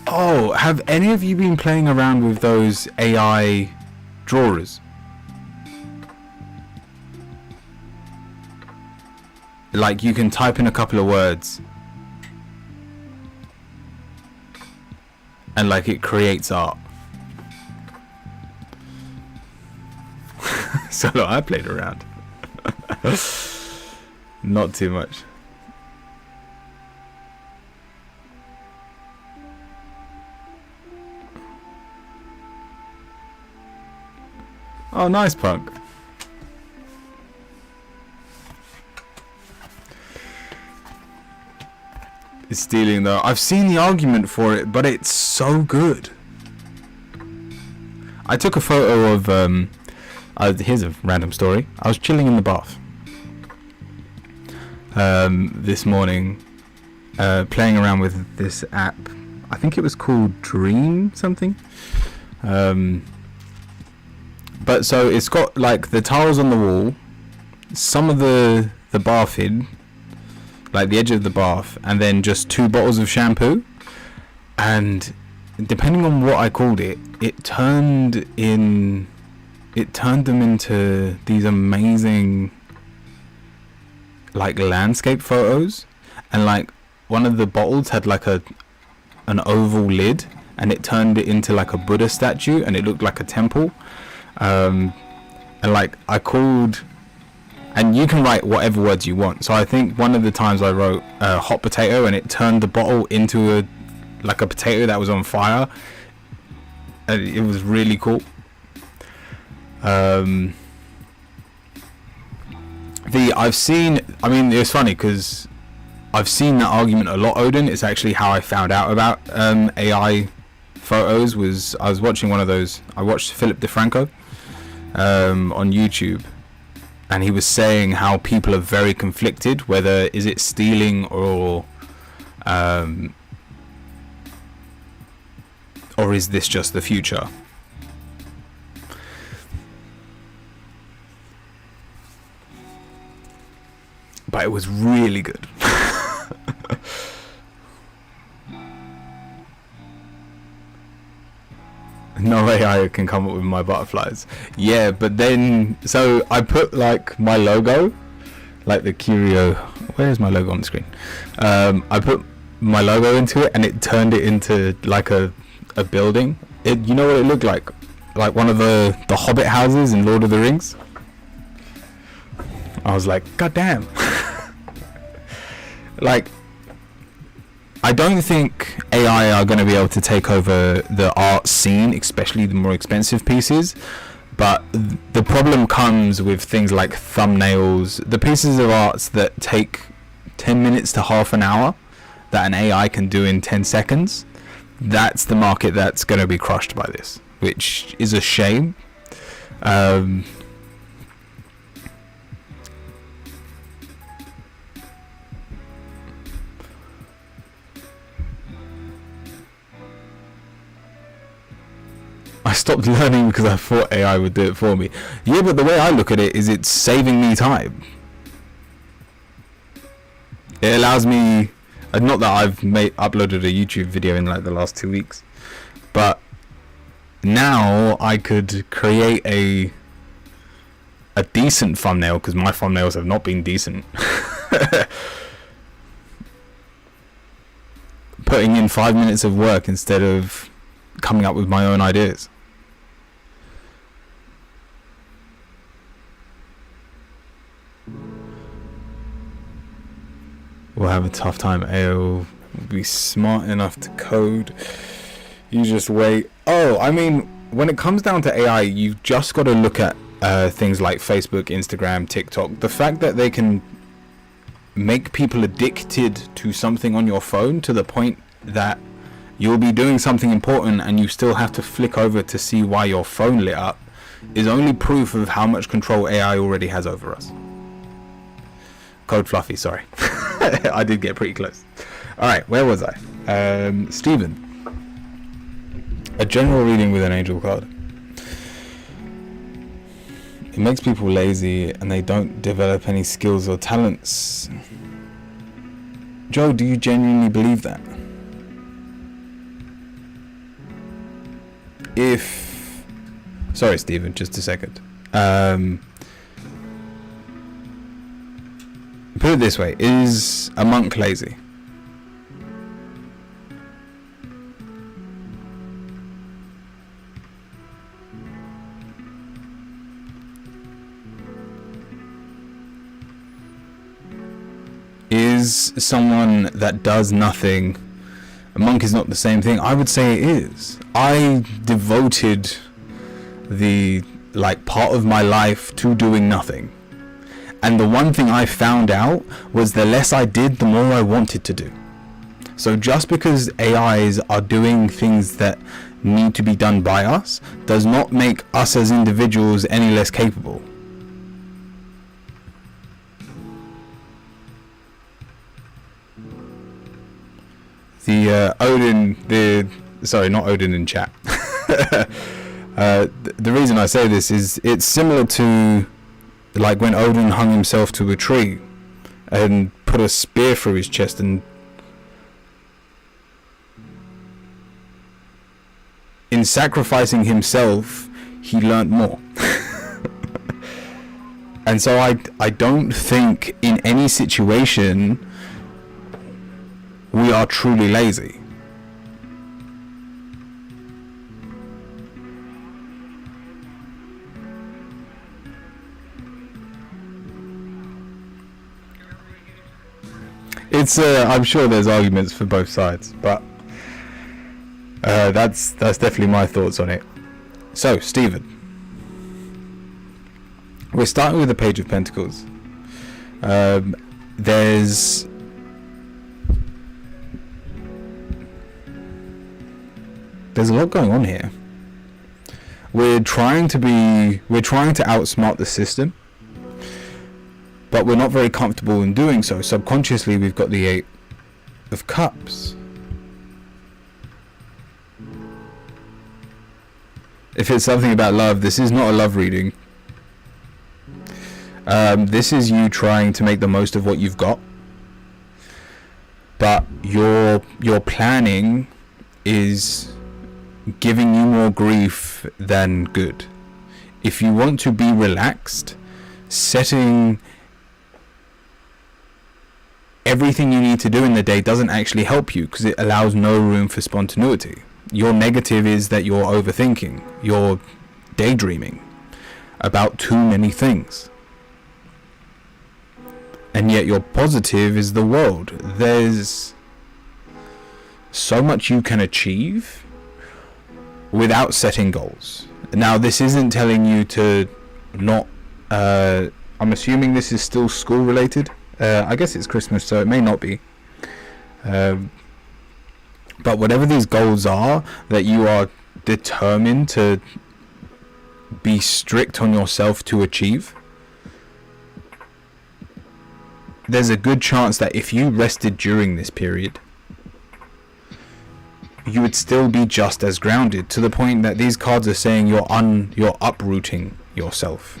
Oh, have any of you been playing around with those AI drawers? Like you can type in a couple of words and like it creates art. So look, I played around. Not too much. Oh, nice, Punk. It's stealing though. I've seen the argument for it, but it's so good. I took a photo of here's a random story. I was chilling in the bath this morning, playing around with this app. I think it was called Dream something. But so it's got like the tiles on the wall, some of the bath in, like the edge of the bath, and then just 2 bottles of shampoo. And depending on what I called it, it turned them into these amazing like landscape photos. And like one of the bottles had like an oval lid, and it turned it into like a Buddha statue, and it looked like a temple. And like I called, and you can write whatever words you want. So I think one of the times I wrote hot potato, and it turned the bottle into a potato that was on fire. And it was really cool. It's funny because I've seen that argument a lot, Odin. It's actually how I found out about AI photos. I was watching one of those. I watched Philip DeFranco on YouTube, and he was saying how people are very conflicted, whether is it stealing or is this just the future. But it was really good. No AI can come up with my butterflies. Yeah, but then so I put like my logo, like the Curio. Where's my logo on the screen? I put my logo into it, and it turned it into like a building. You know what it looked like? like one of the Hobbit houses in Lord of the Rings. I was like, God damn. Like, I don't think AI are going to be able to take over the art scene, especially the more expensive pieces. But the problem comes with things like thumbnails, the pieces of arts that take 10 minutes to half an hour that an AI can do in 10 seconds. That's the market that's going to be crushed by this, which is a shame. I stopped learning because I thought AI would do it for me. Yeah, but the way I look at it is it's saving me time. It allows me, not that I've uploaded a YouTube video in like the last 2 weeks, but now I could create a decent thumbnail, because my thumbnails have not been decent. Putting in 5 minutes of work instead of coming up with my own ideas. We'll have a tough time. AO will be smart enough to code. You just wait. Oh, I mean, when it comes down to AI, you've just got to look at things like Facebook, Instagram, TikTok. The fact that they can make people addicted to something on your phone to the point that you'll be doing something important and you still have to flick over to see why your phone lit up is only proof of how much control AI already has over us. Code Fluffy, sorry. I did get pretty close. Alright, where was I? Stephen. A general reading with an angel card. It makes people lazy and they don't develop any skills or talents. Joe, do you genuinely believe that? Sorry, Stephen, just a second. Put it this way, is a monk lazy? Is someone that does nothing, a monk is not the same thing? I would say it is. I devoted the part of my life to doing nothing. And the one thing I found out was the less I did, the more I wanted to do. So just because AIs are doing things that need to be done by us does not make us as individuals any less capable. Sorry, not Odin in chat. The reason I say this is it's similar to like when Odin hung himself to a tree and put a spear through his chest, and in sacrificing himself he learnt more. And so I don't think in any situation we are truly lazy. It's I'm sure there's arguments for both sides, but that's definitely my thoughts on it. So, Stephen, we're starting with the Page of Pentacles. There's a lot going on here. We're trying to outsmart the system, but we're not very comfortable in doing so. Subconsciously, we've got the 8 of Cups. If it's something about love, this is not a love reading. This is you trying to make the most of what you've got, but your planning is giving you more grief than good. If you want to be relaxed, setting everything you need to do in the day doesn't actually help you, because it allows no room for spontaneity. Your negative is that you're overthinking. Your daydreaming about too many things. And yet your positive is the world. There's so much you can achieve without setting goals. Now, this isn't telling you to not... I'm assuming this is still school related. I guess it's Christmas, so it may not be. But whatever these goals are that you are determined to be strict on yourself to achieve, there's a good chance that if you rested during this period, you would still be just as grounded, to the point that these cards are saying you're uprooting yourself.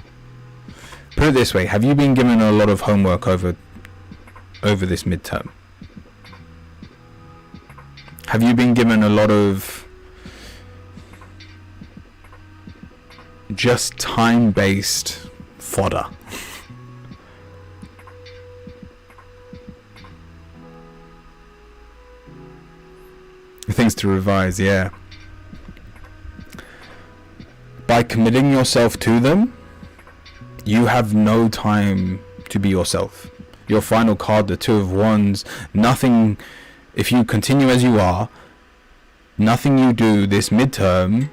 Put it this way, have you been given a lot of homework over this midterm? Have you been given a lot of just time-based fodder? Things to revise, yeah. By committing yourself to them, you have no time to be yourself. Your final card, the Two of Wands, nothing, if you continue as you are, nothing you do this midterm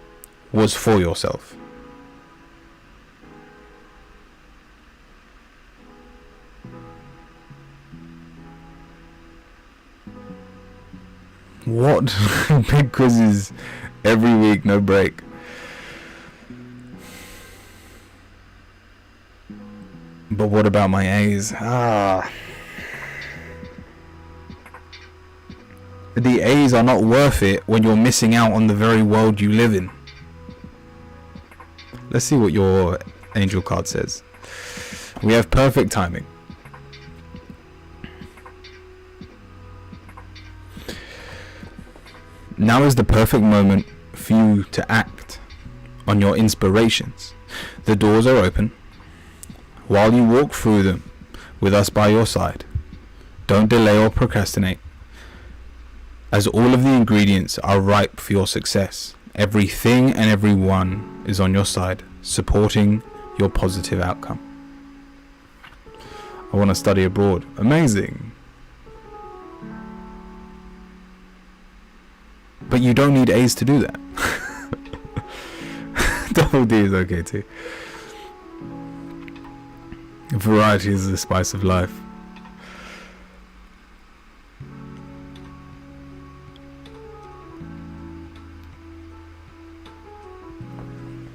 was for yourself. What? Big quizzes every week, no break. But what about my A's? The A's are not worth it when you're missing out on the very world you live in. Let's see what your angel card says. We have perfect timing. Now is the perfect moment for you to act on your inspirations. The doors are open. While you walk through them, with us by your side, don't delay or procrastinate, as all of the ingredients are ripe for your success. Everything and everyone is on your side, supporting your positive outcome. I want to study abroad. Amazing. But you don't need A's to do that. Double D is okay too. Variety is the spice of life.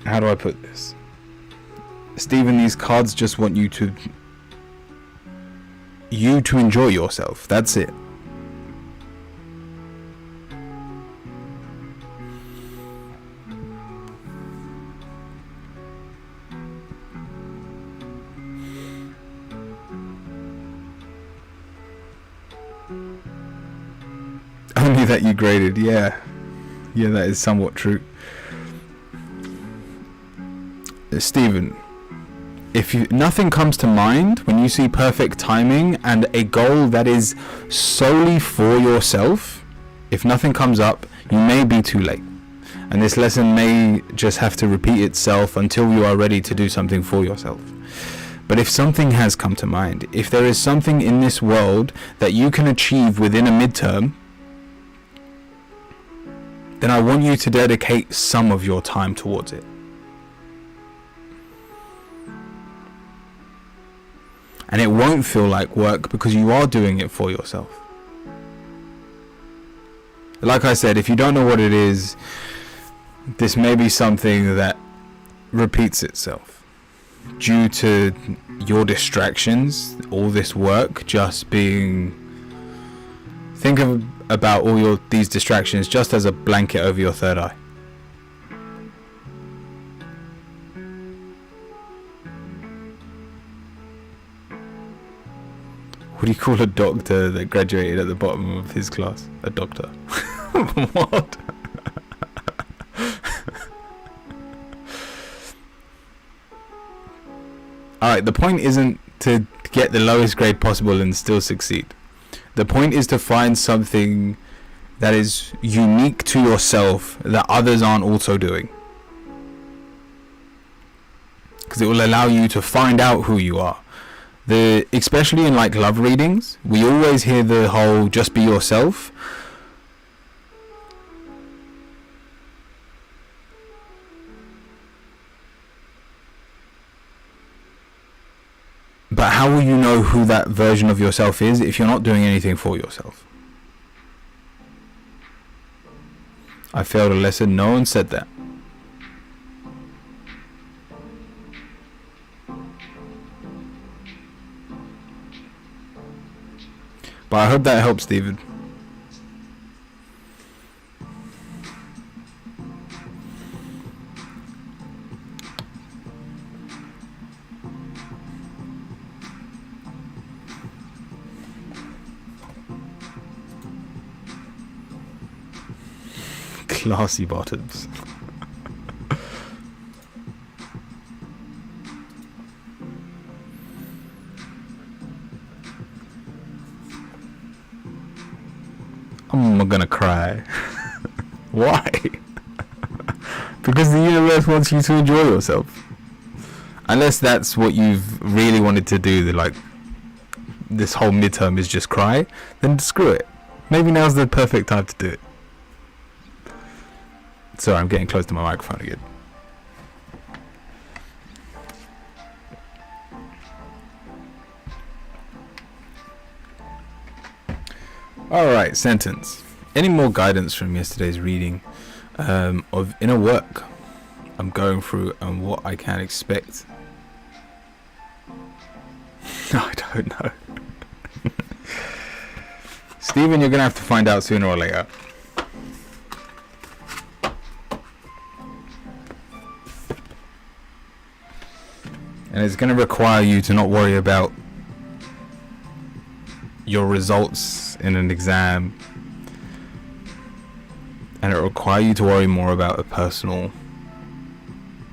How do I put this? Stephen, these cards just want you to enjoy yourself. That's it. Only that you graded, yeah, that is somewhat true. Stephen, if nothing comes to mind when you see perfect timing and a goal that is solely for yourself, if nothing comes up, you may be too late, and this lesson may just have to repeat itself until you are ready to do something for yourself. But if something has come to mind, if there is something in this world that you can achieve within a midterm, then I want you to dedicate some of your time towards it. And it won't feel like work because you are doing it for yourself. Like I said, if you don't know what it is, this may be something that repeats itself due to your distractions, all this work just being... Think about all these distractions just as a blanket over your third eye. What do you call a doctor that graduated at the bottom of his class? A doctor. What? Alright, the point isn't to get the lowest grade possible and still succeed. The point is to find something that is unique to yourself that others aren't also doing. because it will allow you to find out who you are. Especially in like love readings, we always hear the whole just be yourself. But how will you know who that version of yourself is if you're not doing anything for yourself? I failed a lesson. No one said that. But I hope that helps, David. Classy bottoms. I'm gonna cry. Why? Because the universe wants you to enjoy yourself. Unless that's what you've really wanted to do, like this whole midterm is just cry, then screw it. Maybe now's the perfect time to do it. Sorry, I'm getting close to my microphone again. Alright, sentence. Any more guidance from yesterday's reading of inner work I'm going through and what I can expect? I don't know. Stephen, you're going to have to find out sooner or later. And it's going to require you to not worry about your results in an exam, and it will require you to worry more about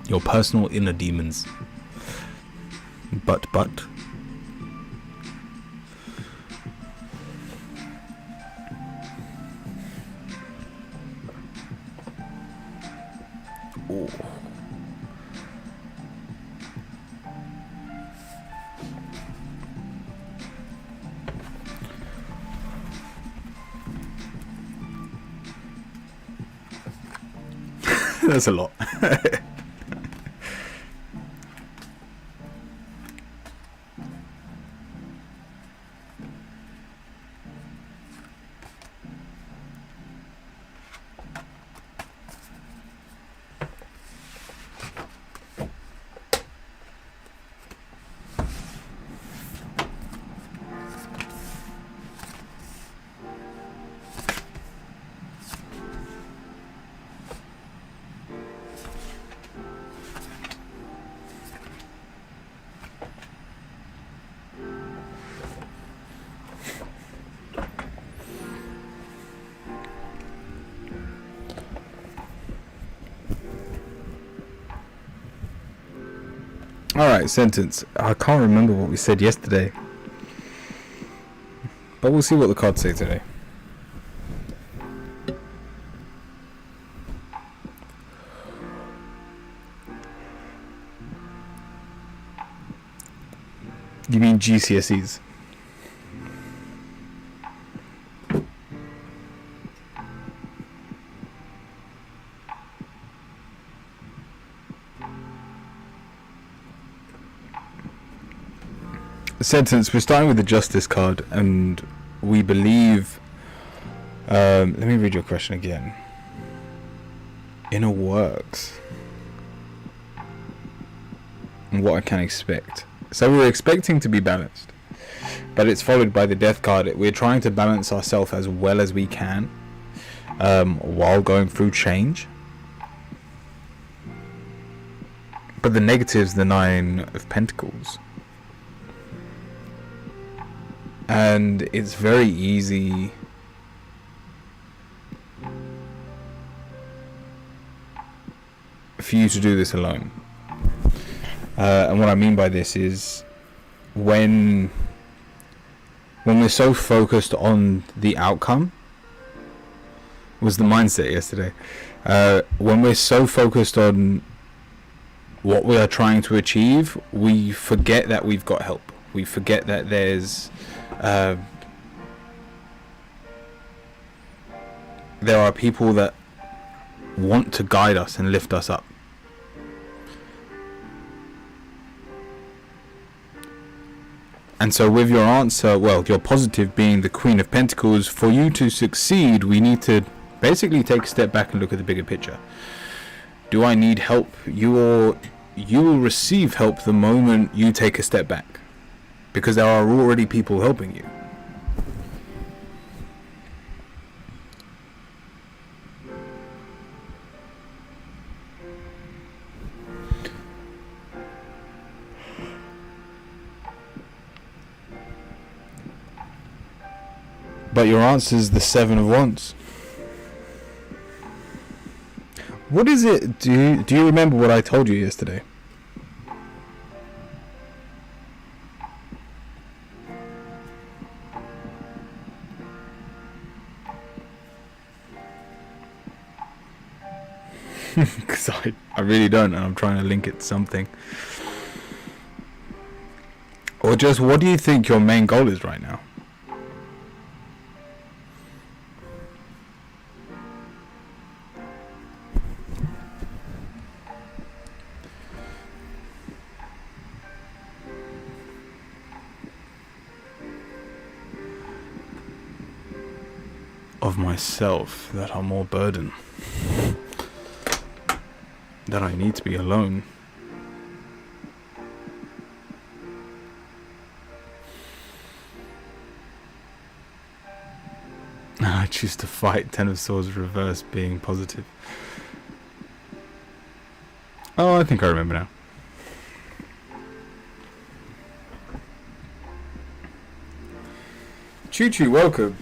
your personal inner demons. But ooh. That's a lot. Alright, sentence. I can't remember what we said yesterday, but we'll see what the cards say today. You mean GCSEs? Sentence. We're starting with the Justice card, and we believe. Let me read your question again. Inner works. And what I can expect. So we're expecting to be balanced, but it's followed by the Death card. We're trying to balance ourselves as well as we can, while going through change. But the negative's the Nine of Pentacles. And it's very easy for you to do this alone. And what I mean by this is when we're so focused on the outcome, was the mindset yesterday. When we're so focused on what we are trying to achieve, we forget that we've got help. We forget that there are people that want to guide us and lift us up. And so with your answer, well, your positive being the Queen of Pentacles, for you to succeed, we need to basically take a step back and look at the bigger picture. Do I need help? You will receive help the moment you take a step back, because there are already people helping you. But your answer is the Seven of Wands. What is it? Do you remember what I told you yesterday? Because I really don't, and I'm trying to link it to something. Or just, what do you think your main goal is right now? Of myself that are more burden, that I need to be alone. I choose to fight. Ten of Swords reverse being positive. Oh, I think I remember now. Choo Choo, welcome.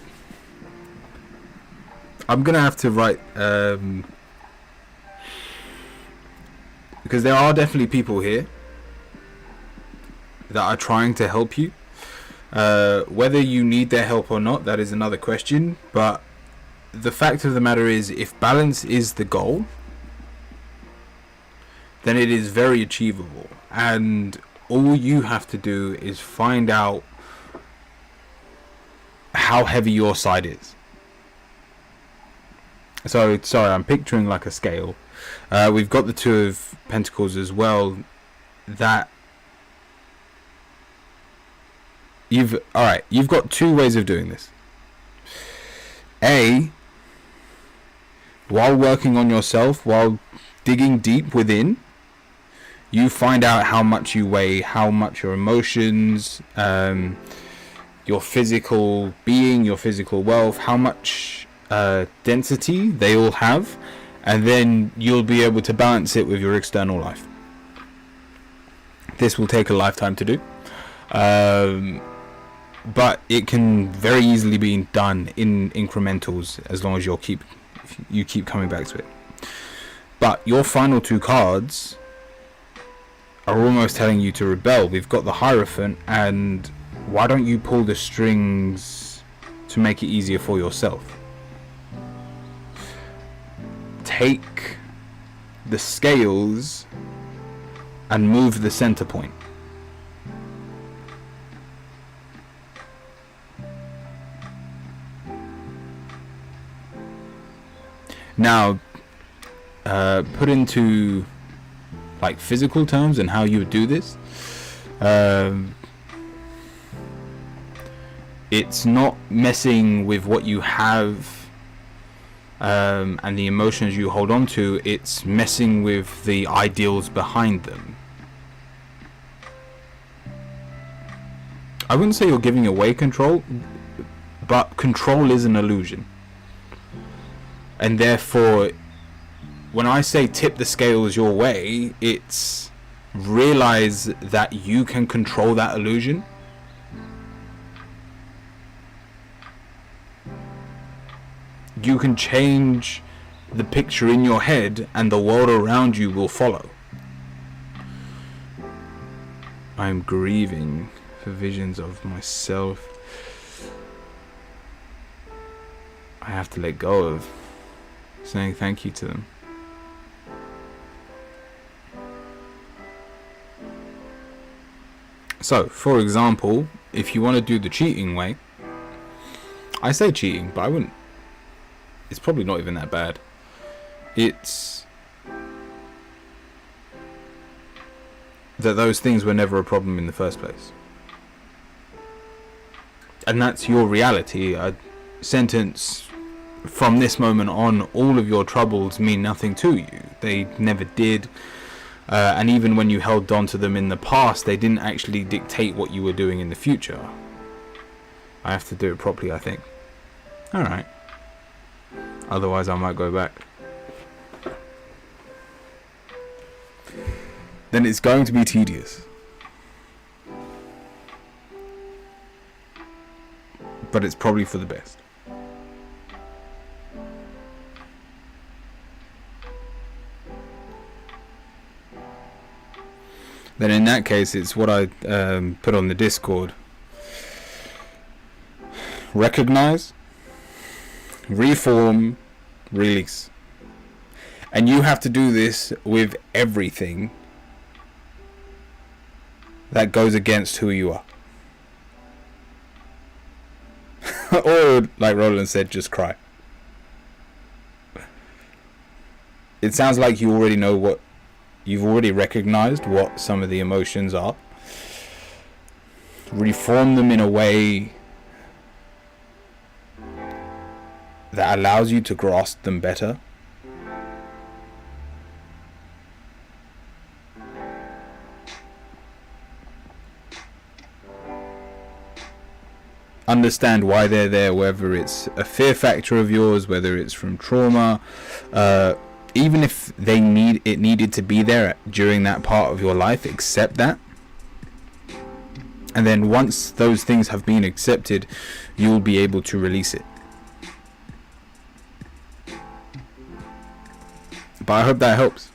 I'm gonna have to write because there are definitely people here that are trying to help you. Whether you need their help or not, that is another question. But the fact of the matter is, if balance is the goal, then it is very achievable. And all you have to do is find out how heavy your side is. So, sorry, I'm picturing like a scale. We've got the Two of Pentacles as well. That you've got two ways of doing this. A, while working on yourself, while digging deep within, you find out how much you weigh, how much your emotions, your physical being, your physical wealth, how much density they all have, and then you'll be able to balance it with your external life. This will take a lifetime to do, but it can very easily be done in incrementals as long as you keep coming back to it. But your final two cards are almost telling you to rebel. We've got the Hierophant, and why don't you pull the strings to make it easier for yourself? Take the scales and move the center point. Now, put into like physical terms and how you would do this. It's not messing with what you have and the emotions you hold on to. It's messing with the ideals behind them. I wouldn't say you're giving away control, but control is an illusion. And therefore, when I say tip the scales your way, it's realize that you can control that illusion. You can change the picture in your head, and the world around you will follow. I am grieving for visions of myself I have to let go of, saying thank you to them. So, for example, if you want to do the cheating way, I say cheating, but I wouldn't. It's probably not even that bad. It's that those things were never a problem in the first place. And that's your reality. A sentence from this moment on, all of your troubles mean nothing to you. They never did. And even when you held on to them in the past, they didn't actually dictate what you were doing in the future. I have to do it properly, I think. Alright. Otherwise I might go back. Then it's going to be tedious. But it's probably for the best. Then in that case, it's what I put on the Discord. Recognize, reform, release. And you have to do this with everything that goes against who you are. Or, like Roland said, just cry. It sounds like you already know what, you've already recognized what some of the emotions are. Reform them in a way that allows you to grasp them better. Understand why they're there, whether it's a fear factor of yours, whether it's from trauma, even if it needed to be there during that part of your life, accept that. And then once those things have been accepted, you'll be able to release it. But I hope that helps.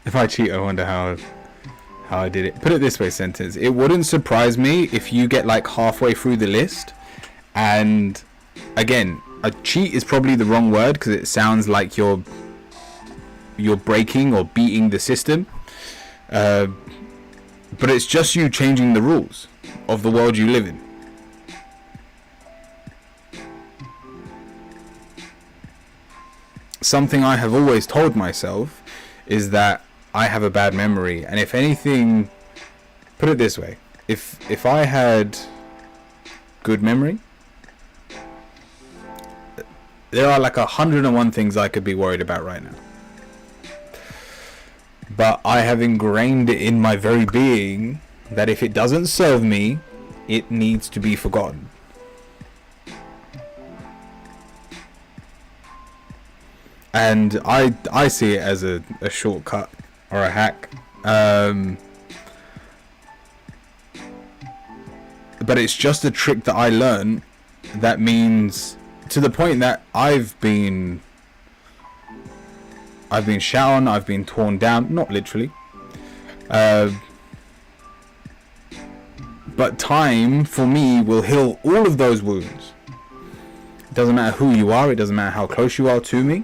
If I cheat, I wonder how I did it. Put it this way, sentence. It wouldn't surprise me if you get like halfway through the list, and again, a cheat is probably the wrong word because it sounds like you're breaking or beating the system. But it's just you changing the rules of the world you live in. Something I have always told myself is that I have a bad memory, and if anything, put it this way, if I had good memory, there are like 101 things I could be worried about right now. But I have ingrained it in my very being that if it doesn't serve me, it needs to be forgotten. And I see it as a shortcut or a hack. But it's just a trick that I learned that means, to the point that I've been shot on, I've been torn down, not literally. But time for me will heal all of those wounds. It doesn't matter who you are, it doesn't matter how close you are to me.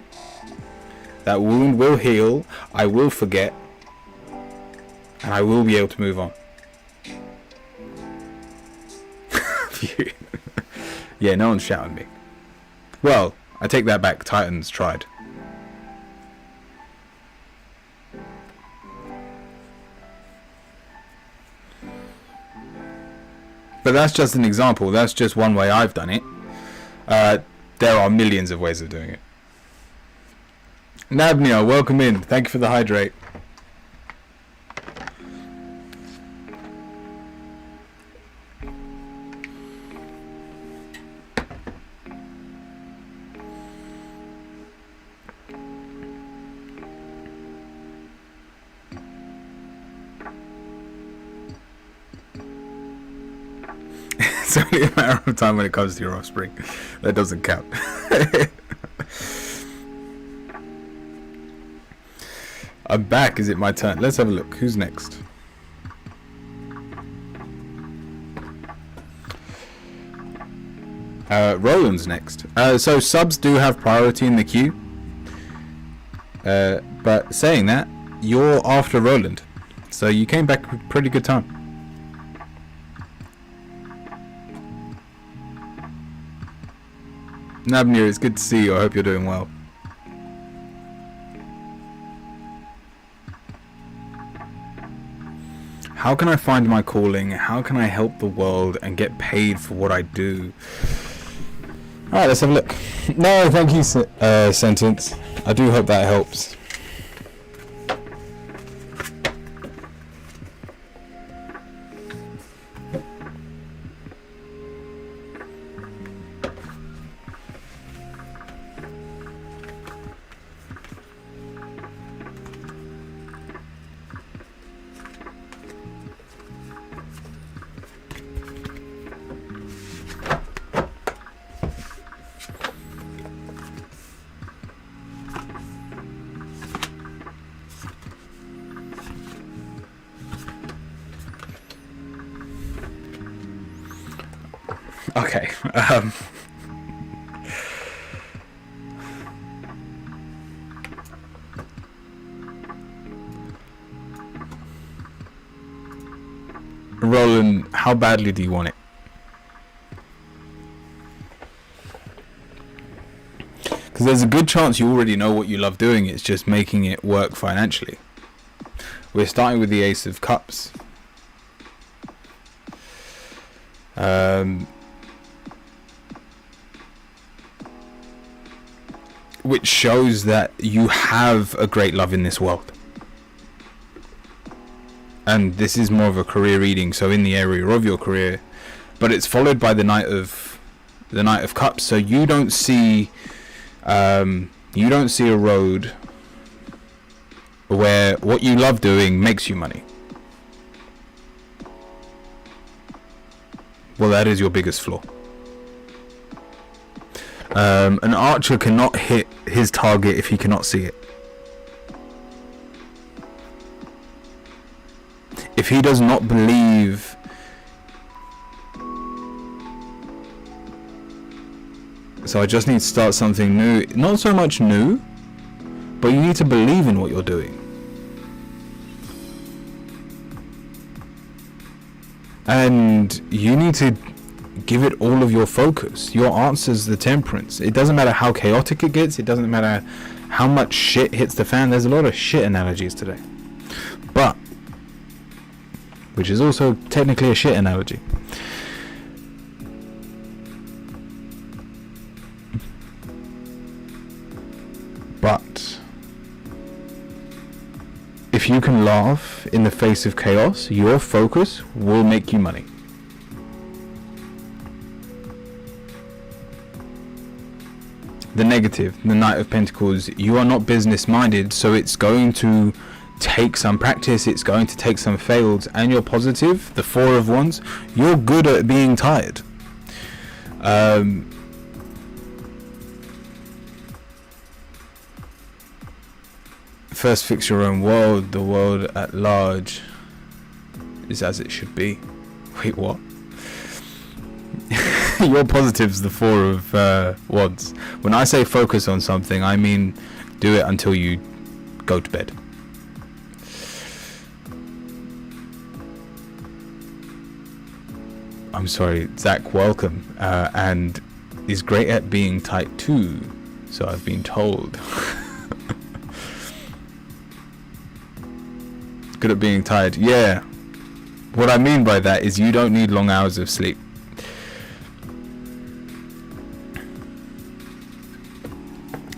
That wound will heal, I will forget, and I will be able to move on. Yeah, no one's shouting me. Well, I take that back, Titans tried. But that's just an example, that's just one way I've done it. There are millions of ways of doing it. Nabnia, welcome in. Thank you for the hydrate. It's only a matter of time when it comes to your offspring. That doesn't count. I'm back. Is it my turn? Let's have a look. Who's next? Roland's next. So subs do have priority in the queue. But saying that, you're after Roland. So you came back with pretty good time. Nabnir, it's good to see you. I hope you're doing well. How can I find my calling? How can I help the world and get paid for what I do? Alright, let's have a look. No, thank you, Sentence. I do hope that helps. Okay. Roland, how badly do you want it? Because there's a good chance you already know what you love doing. It's just making it work financially. We're starting with the Ace of Cups. Which shows that you have a great love in this world. And this is more of a career reading, so in the area of your career, but it's followed by the Knight of Cups. So you don't see a road where what you love doing makes you money. Well, that is your biggest flaw. An archer cannot hit his target if he cannot see it. If he does not believe so I just need to start something new. Not so much new, but you need to believe in what you're doing. And you need to give it all of your focus. Your answer's the Temperance. It doesn't matter how chaotic it gets. It doesn't matter how much shit hits the fan. There's a lot of shit analogies today. But, which is also technically a shit analogy. But, if you can laugh in the face of chaos, your focus will make you money. The negative, the Knight of Pentacles, you are not business minded, so it's going to take some practice, it's going to take some fails. And you're positive, the Four of Wands, you're good at being tired. First fix your own world, the world at large is as it should be. Wait, what? Your positive's the Four of Wands. When I say focus on something, I mean do it until you go to bed. I'm sorry, Zach, welcome. And is great at being tight too, so I've been told. Good at being tired. Yeah. What I mean by that is you don't need long hours of sleep.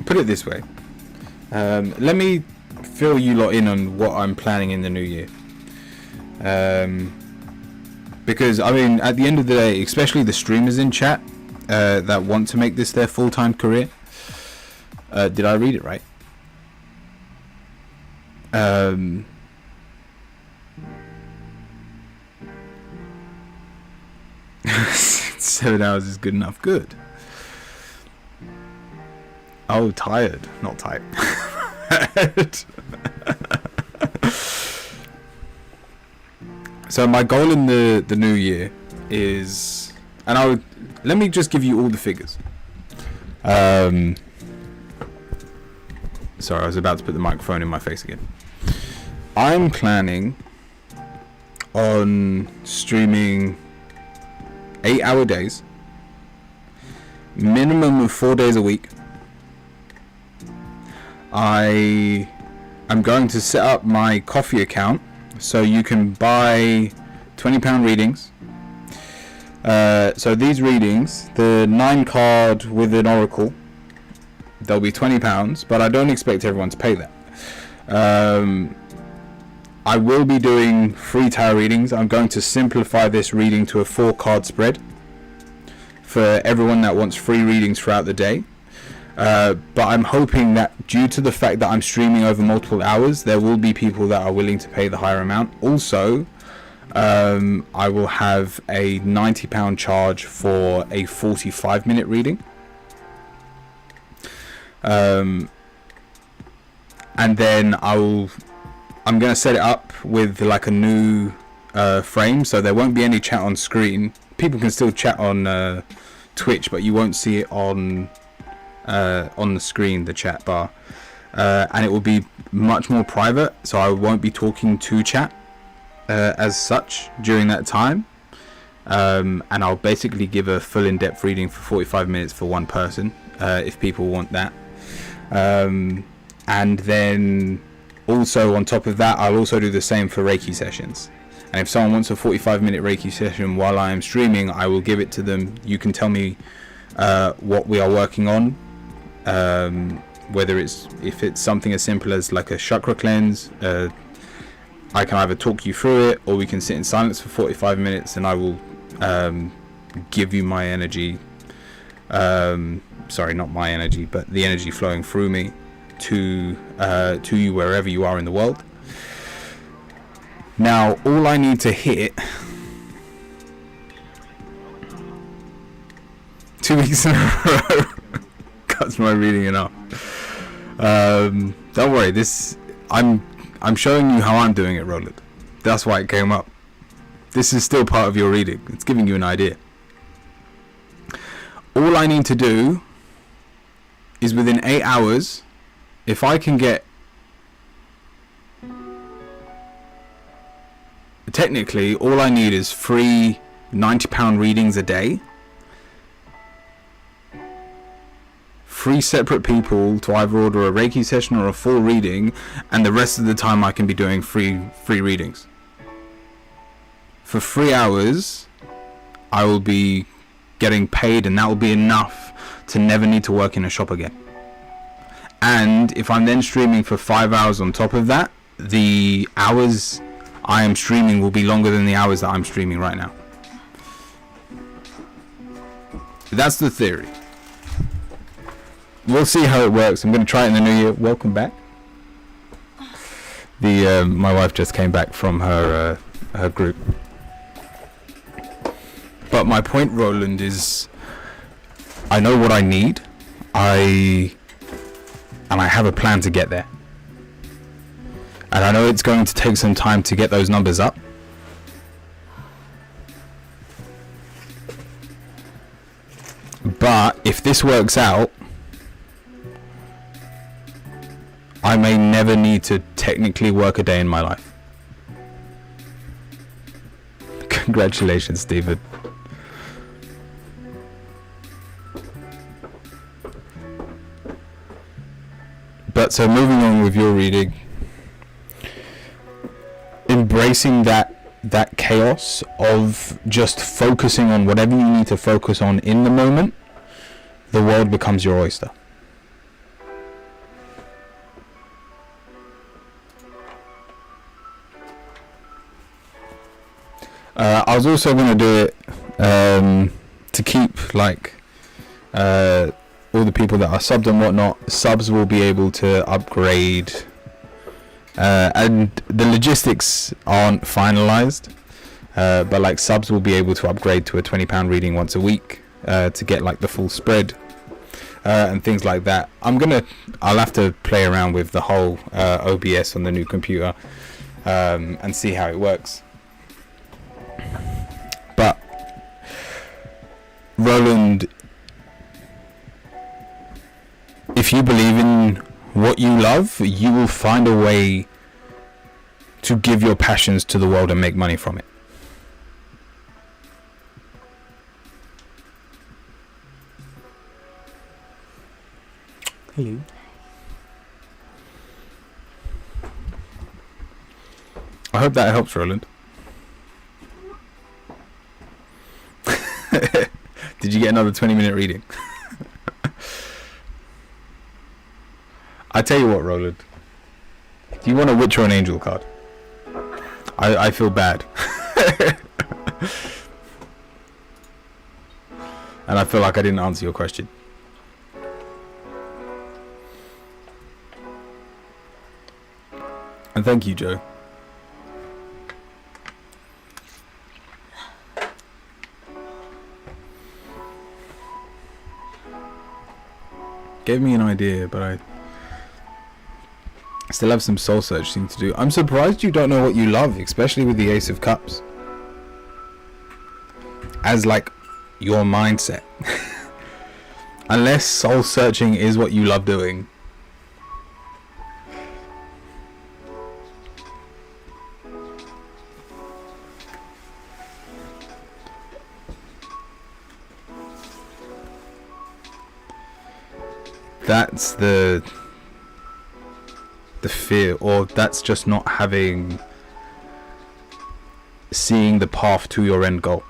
Put it this way. Let me fill you lot in on what I'm planning in the new year. Because, I mean, at the end of the day, especially the streamers in chat that want to make this their full-time career. Did I read it right? 7 hours is good enough. Good. Oh, tired, not tight. So my goal in the new year is, and let me just give you all the figures. Sorry, I was about to put the microphone in my face again. I'm planning on streaming 8-hour days, minimum of 4 days a week. I am going to set up my Ko-fi account so you can buy £20 readings. So these readings, the 9 card with an oracle, they'll be £20, but I don't expect everyone to pay that. I will be doing free tarot readings. I'm going to simplify this reading to a 4-card spread for everyone that wants free readings throughout the day. But I'm hoping that due to the fact that I'm streaming over multiple hours, there will be people that are willing to pay the higher amount. Also, I will have a £90 charge for a 45-minute reading. And then I'm going to set it up with like a new frame, so there won't be any chat on screen. People can still chat on Twitch, but you won't see it on the screen, the chat bar, and it will be much more private, so I won't be talking to chat as such during that time, and I'll basically give a full in-depth reading for 45 minutes for one person, if people want that. And then also on top of that, I'll also do the same for Reiki sessions. And if someone wants a 45-minute Reiki session while I am streaming, I will give it to them. You can tell me what we are working on, if it's something as simple as like a chakra cleanse. I can either talk you through it, or we can sit in silence for 45 minutes and I will give you my energy. Sorry, not my energy, but the energy flowing through me to you wherever you are in the world. Now, all I need to hit 2 weeks in a row cuts my reading enough. Don't worry, I'm showing you how I'm doing it, Roland. That's why it came up. This is still part of your reading. It's giving you an idea. All I need to do is within 8 hours, if I can get, technically all I need is free £90 readings a day, 3 separate people to either order a Reiki session or a full reading, and the rest of the time I can be doing free readings. For 3 hours I will be getting paid, and that will be enough to never need to work in a shop again. And if I'm then streaming for 5 hours on top of that, the hours I am streaming will be longer than the hours that I'm streaming right now. That's the theory. We'll see how it works. I'm going to try it in the new year. Welcome back. My wife just came back from her group. But my point, Roland, is I know what I need. And I have a plan to get there. And I know it's going to take some time to get those numbers up. But if this works out, I may never need to technically work a day in my life. Congratulations, Stephen. But so moving on with your reading, embracing that chaos of just focusing on whatever you need to focus on in the moment, the world becomes your oyster. I was also going to do it to keep like all the people that are subbed and whatnot. Subs will be able to upgrade, and the logistics aren't finalized, but like subs will be able to upgrade to a £20 reading once a week to get like the full spread and things like that. I'll have to play around with the whole OBS on the new computer and see how it works. But Roland, if you believe in what you love, you will find a way to give your passions to the world and make money from it. Hello. I hope that helps, Roland. Did you get another 20-minute reading? I tell you what, Roland. Do you want a witch or an angel card? I feel bad. And I feel like I didn't answer your question. And thank you, Joe. Gave me an idea, but I still have some soul searching to do. I'm surprised you don't know what you love, especially with the Ace of Cups. As like your mindset. Unless soul searching is what you love doing. That's the fear, or that's just not seeing the path to your end goal.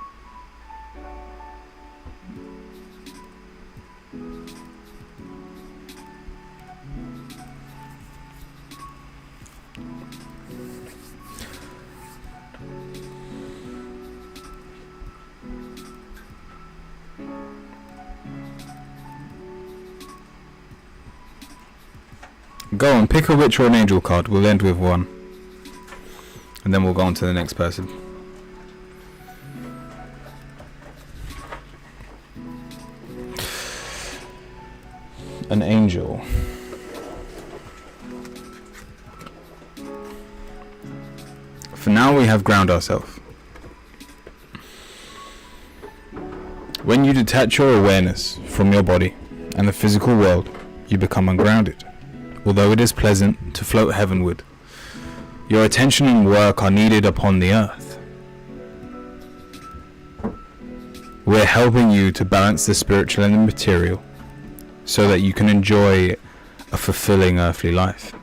Go on, pick a witch or an angel card. We'll end with one. And then we'll go on to the next person. An angel. For now, we have ground ourselves. When you detach your awareness from your body and the physical world, you become ungrounded. Although it is pleasant to float heavenward, your attention and work are needed upon the earth. We're helping you to balance the spiritual and the material so that you can enjoy a fulfilling earthly life.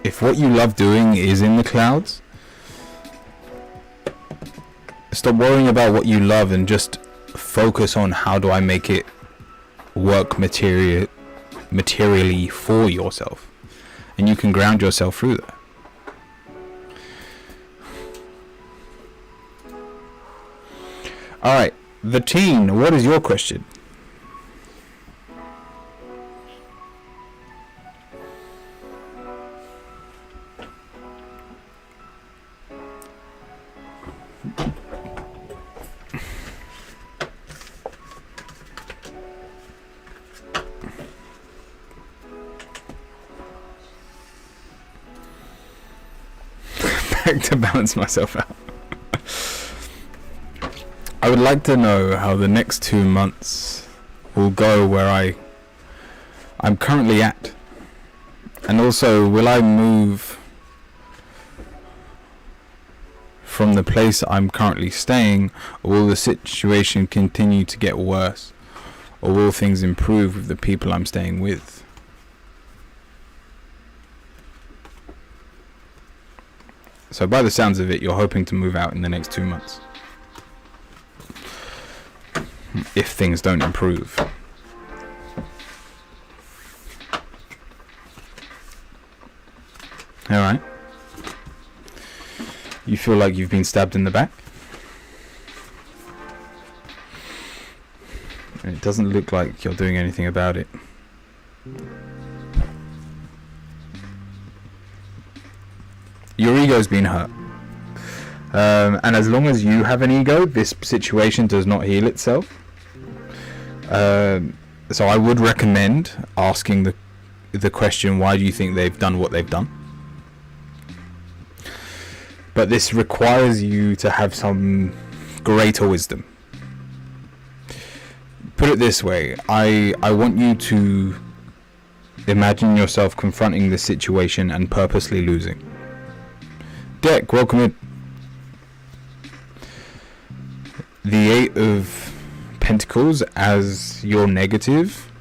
If what you love doing is in the clouds, stop worrying about what you love and just focus on how do I make it work materially for yourself, and you can ground yourself through that. Alright, the teen, what is your question? To balance myself out. I would like to know how the next 2 months will go where I'm currently at, and also will I move from the place I'm currently staying, or will the situation continue to get worse, or will things improve with the people I'm staying with? So by the sounds of it, you're hoping to move out in the next 2 months. If things don't improve. Alright. You feel like you've been stabbed in the back? It doesn't look like you're doing anything about it. Your ego's been hurt. And as long as you have an ego, this situation does not heal itself. So I would recommend asking the question, why do you think they've done what they've done? But this requires you to have some greater wisdom. Put it this way, I want you to imagine yourself confronting this situation and purposely losing. Deck, welcome in. The Eight of Pentacles as your negative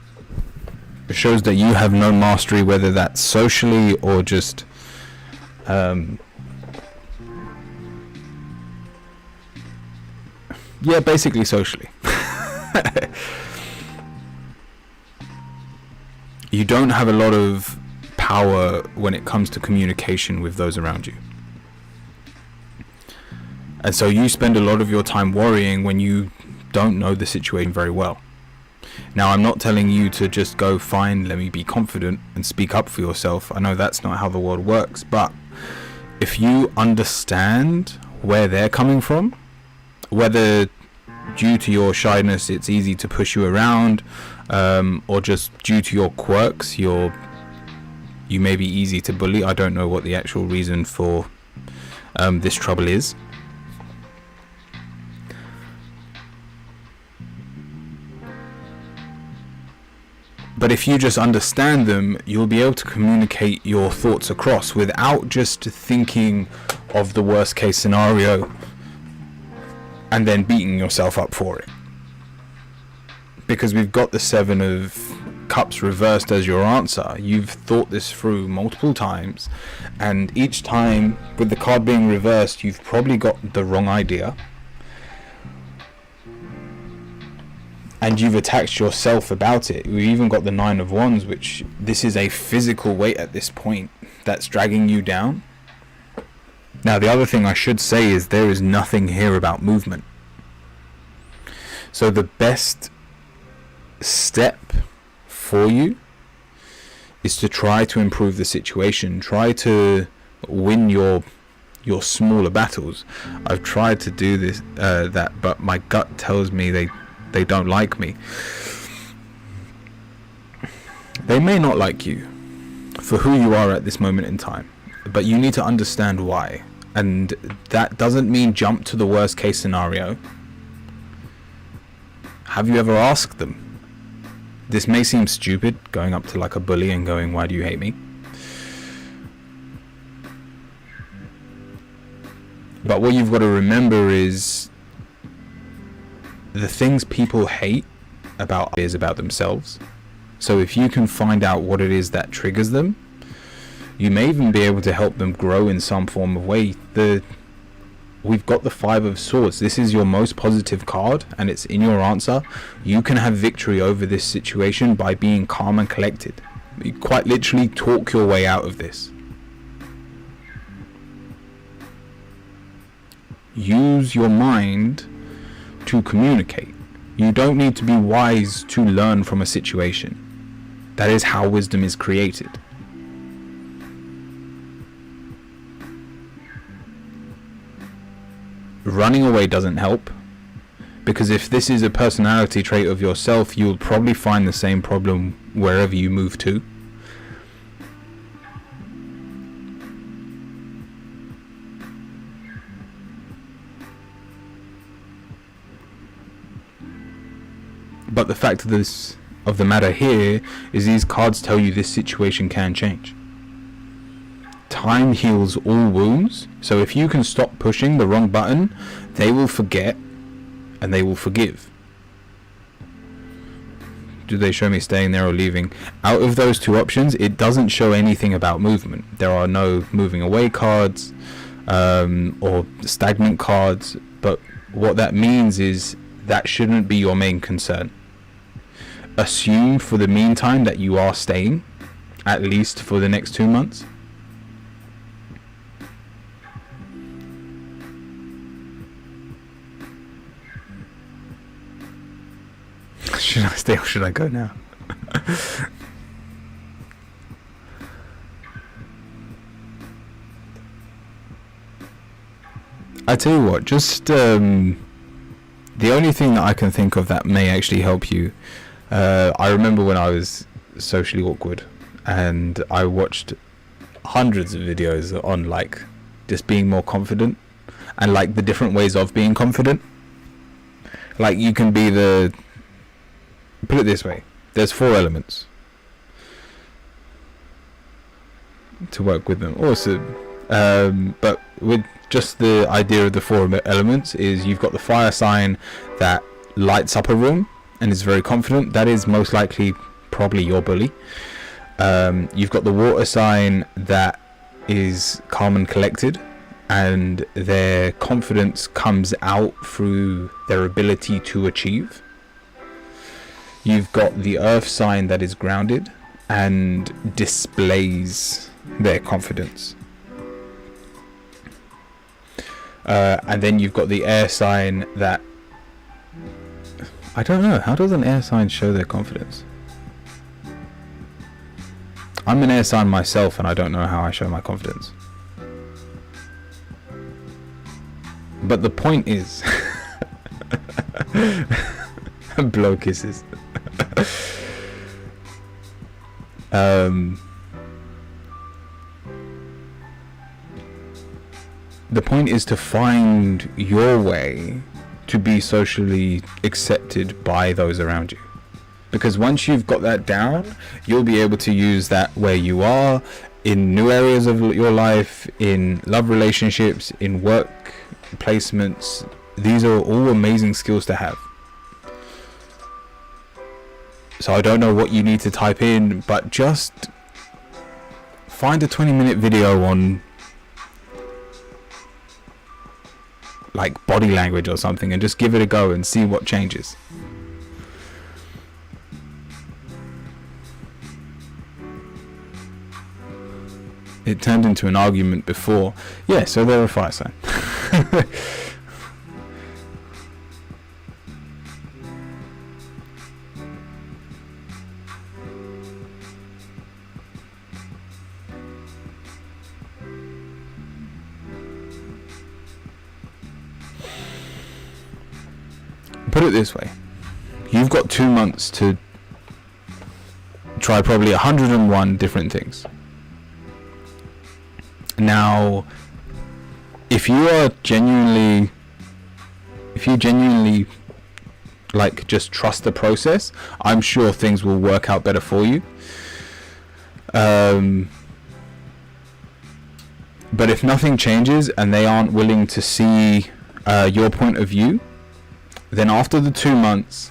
shows that you have no mastery, whether that's socially or just yeah, basically socially. You don't have a lot of power when it comes to communication with those around you. And so you spend a lot of your time worrying when you don't know the situation very well. Now, I'm not telling you to just go, fine, let me be confident and speak up for yourself. I know that's not how the world works, but if you understand where they're coming from, whether due to your shyness it's easy to push you around, or just due to your quirks, you may be easy to bully. I don't know what the actual reason for this trouble is. But if you just understand them, you'll be able to communicate your thoughts across without just thinking of the worst case scenario and then beating yourself up for it. Because we've got the Seven of Cups reversed as your answer. You've thought this through multiple times, and each time with the card being reversed, you've probably got the wrong idea. And you've attacked yourself about it. We've even got the Nine of Wands, which this is a physical weight at this point that's dragging you down. Now, the other thing I should say is there is nothing here about movement. So the best step for you is to try to improve the situation. Try to win your smaller battles. I've tried to do this, but my gut tells me they don't like me. They may not like you for who you are at this moment in time, but you need to understand why. And that doesn't mean jump to the worst case scenario. Have you ever asked them? This may seem stupid, going up to like a bully and going, why do you hate me? But what you've got to remember is the things people hate about is about themselves. So if you can find out what it is that triggers them, you may even be able to help them grow in some form of way. We've got the Five of Swords. This is your most positive card, and it's in your answer. You can have victory over this situation by being calm and collected. You quite literally talk your way out of this. Use your mind to communicate. You don't need to be wise to learn from a situation. That is how wisdom is created. Running away doesn't help, because if this is a personality trait of yourself, you'll probably find the same problem wherever you move to. But the fact of the matter here is these cards tell you this situation can change. Time heals all wounds, so if you can stop pushing the wrong button, they will forget and they will forgive. Do they show me staying there or leaving? Out of those two options, it doesn't show anything about movement. There are no moving away cards or stagnant cards, but what that means is that shouldn't be your main concern. Assume for the meantime that you are staying, at least for the next 2 months. Should I stay or should I go now? I tell you what, just the only thing that I can think of that may actually help you, I remember when I was socially awkward and I watched hundreds of videos on like just being more confident, and like the different ways of being confident. Like you can be put it this way, there's 4 elements to work with them also, but with just the idea of the 4 elements is you've got the fire sign that lights up a room and is very confident. That is most likely probably your bully. You've got the water sign that is calm and collected, and their confidence comes out through their ability to achieve. You've got the earth sign that is grounded and displays their confidence. And then you've got the air sign that, I don't know, how does an air sign show their confidence? I'm an air sign myself and I don't know how I show my confidence. But the point is blow kisses. The point is to find your way to be socially accepted by those around you. Because once you've got that down, you'll be able to use that where you are, in new areas of your life, in love relationships, in work placements. These are all amazing skills to have. So I don't know what you need to type in, but just find a 20-minute video on like body language or something and just give it a go and see what changes. It turned into an argument before. Yeah, so they're a fire sign. Put it this way. You've got 2 months to try probably 101 different things. Now, if you genuinely like just trust the process, I'm sure things will work out better for you. But if nothing changes and they aren't willing to see your point of view, then after the 2 months,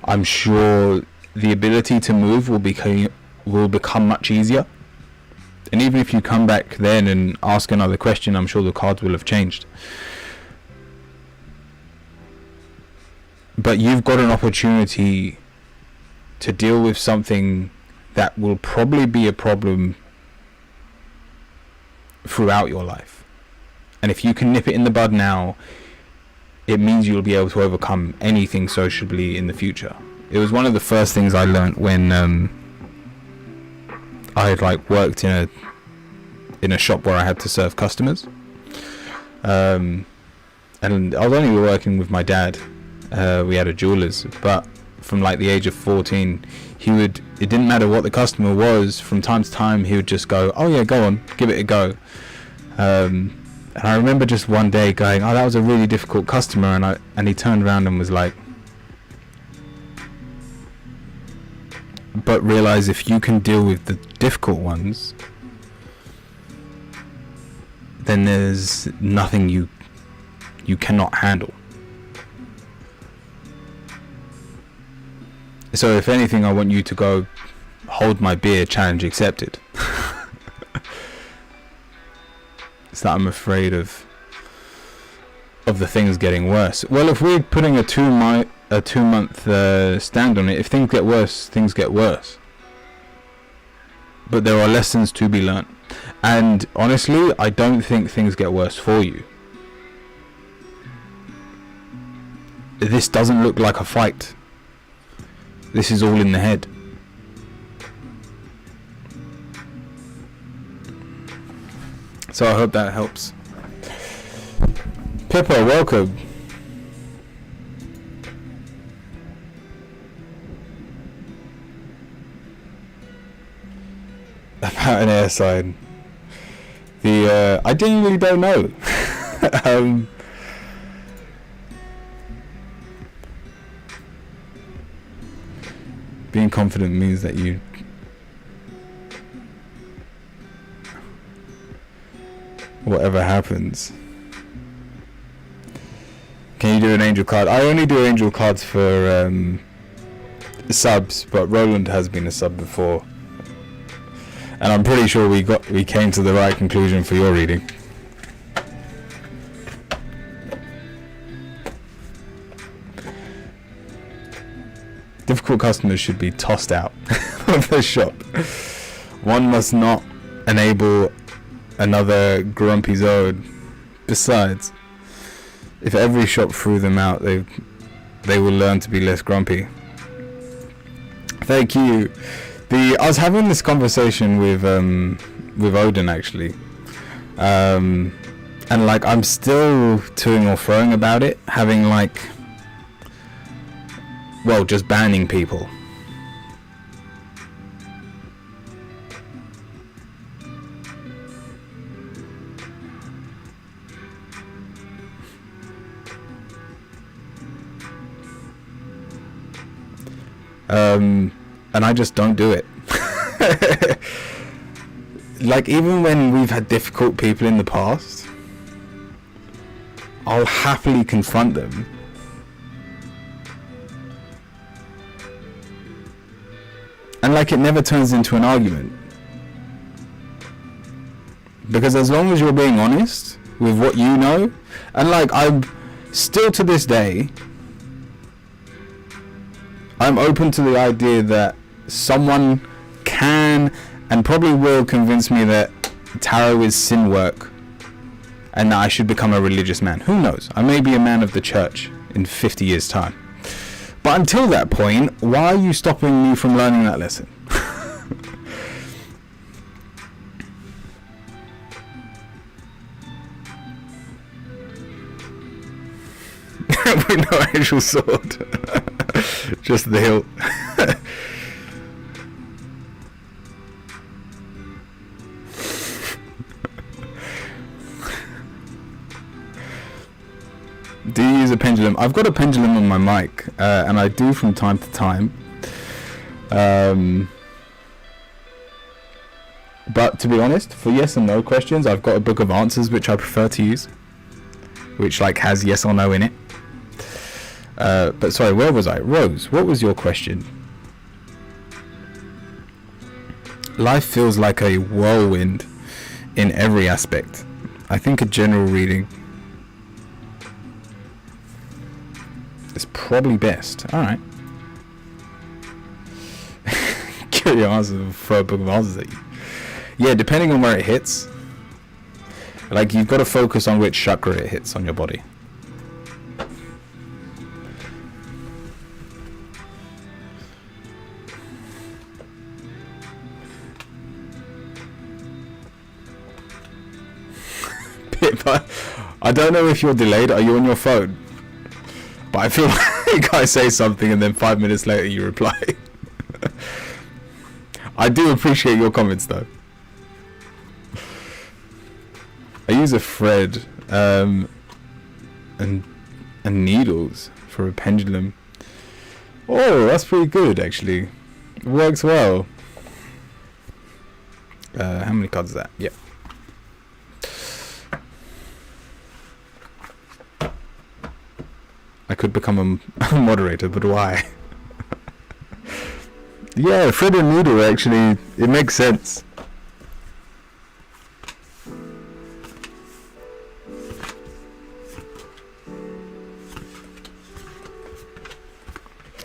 I'm sure the ability to move will become much easier. And even if you come back then and ask another question, I'm sure the cards will have changed. But you've got an opportunity to deal with something that will probably be a problem throughout your life. And if you can nip it in the bud now, it means you'll be able to overcome anything sociably in the future. It was one of the first things I learned when I had like worked in a shop where I had to serve customers, and I was only working with my dad. We had a jeweler's, but from like the age of 14, it didn't matter what the customer was, from time to time he would just go, oh yeah, go on, give it a go. And I remember just one day going, oh, that was a really difficult customer, and he turned around and was like, but realize if you can deal with the difficult ones, then there's nothing you cannot handle. So if anything, I want you to go, hold my beer, challenge accepted. It's that I'm afraid of the things getting worse. Well, if we're putting a 2 month stand on it, if things get worse, things get worse. But there are lessons to be learnt. And honestly, I don't think things get worse for you. This doesn't look like a fight. This is all in the head. So I hope that helps. Pippa, welcome. About an air sign. I genuinely don't know. Being confident means that you whatever happens. Can you do an angel card? I only do angel cards for subs, but Roland has been a sub before, and I'm pretty sure we came to the right conclusion for your reading. Difficult customers should be tossed out of the shop. One must not enable another grumpy zone. Besides, if every shop threw them out, they will learn to be less grumpy. Thank you. I was having this conversation with Odin actually, and like I'm still toing or froing about it, having like, well, just banning people. And I just don't do it. Like, even when we've had difficult people in the past, I'll happily confront them. And like, it never turns into an argument. Because as long as you're being honest with what you know, and like, I'm still to this day, I'm open to the idea that someone can and probably will convince me that tarot is sin work and that I should become a religious man. Who knows? I may be a man of the church in 50 years' time. But until that point, why are you stopping me from learning that lesson? With no actual sword. Just the hilt. Do you use a pendulum? I've got a pendulum on my mic, and I do from time to time. But to be honest, for yes and no questions, I've got a book of answers which I prefer to use, which like has yes or no in it. But sorry, where was I? Rose, what was your question? Life feels like a whirlwind in every aspect. I think a general reading is probably best. Alright. Get your answers, throw a book of answers at you. Yeah, depending on where it hits. Like, you've got to focus on which chakra it hits on your body. I don't know if you're delayed. Are you on your phone? But I feel like I say something and then 5 minutes later you reply. I do appreciate your comments though. I use a thread and needles for a pendulum. Oh, that's pretty good actually. It works well. How many cards is that? Yep. I could become a moderator, but why? Yeah, thread and needle actually, it makes sense.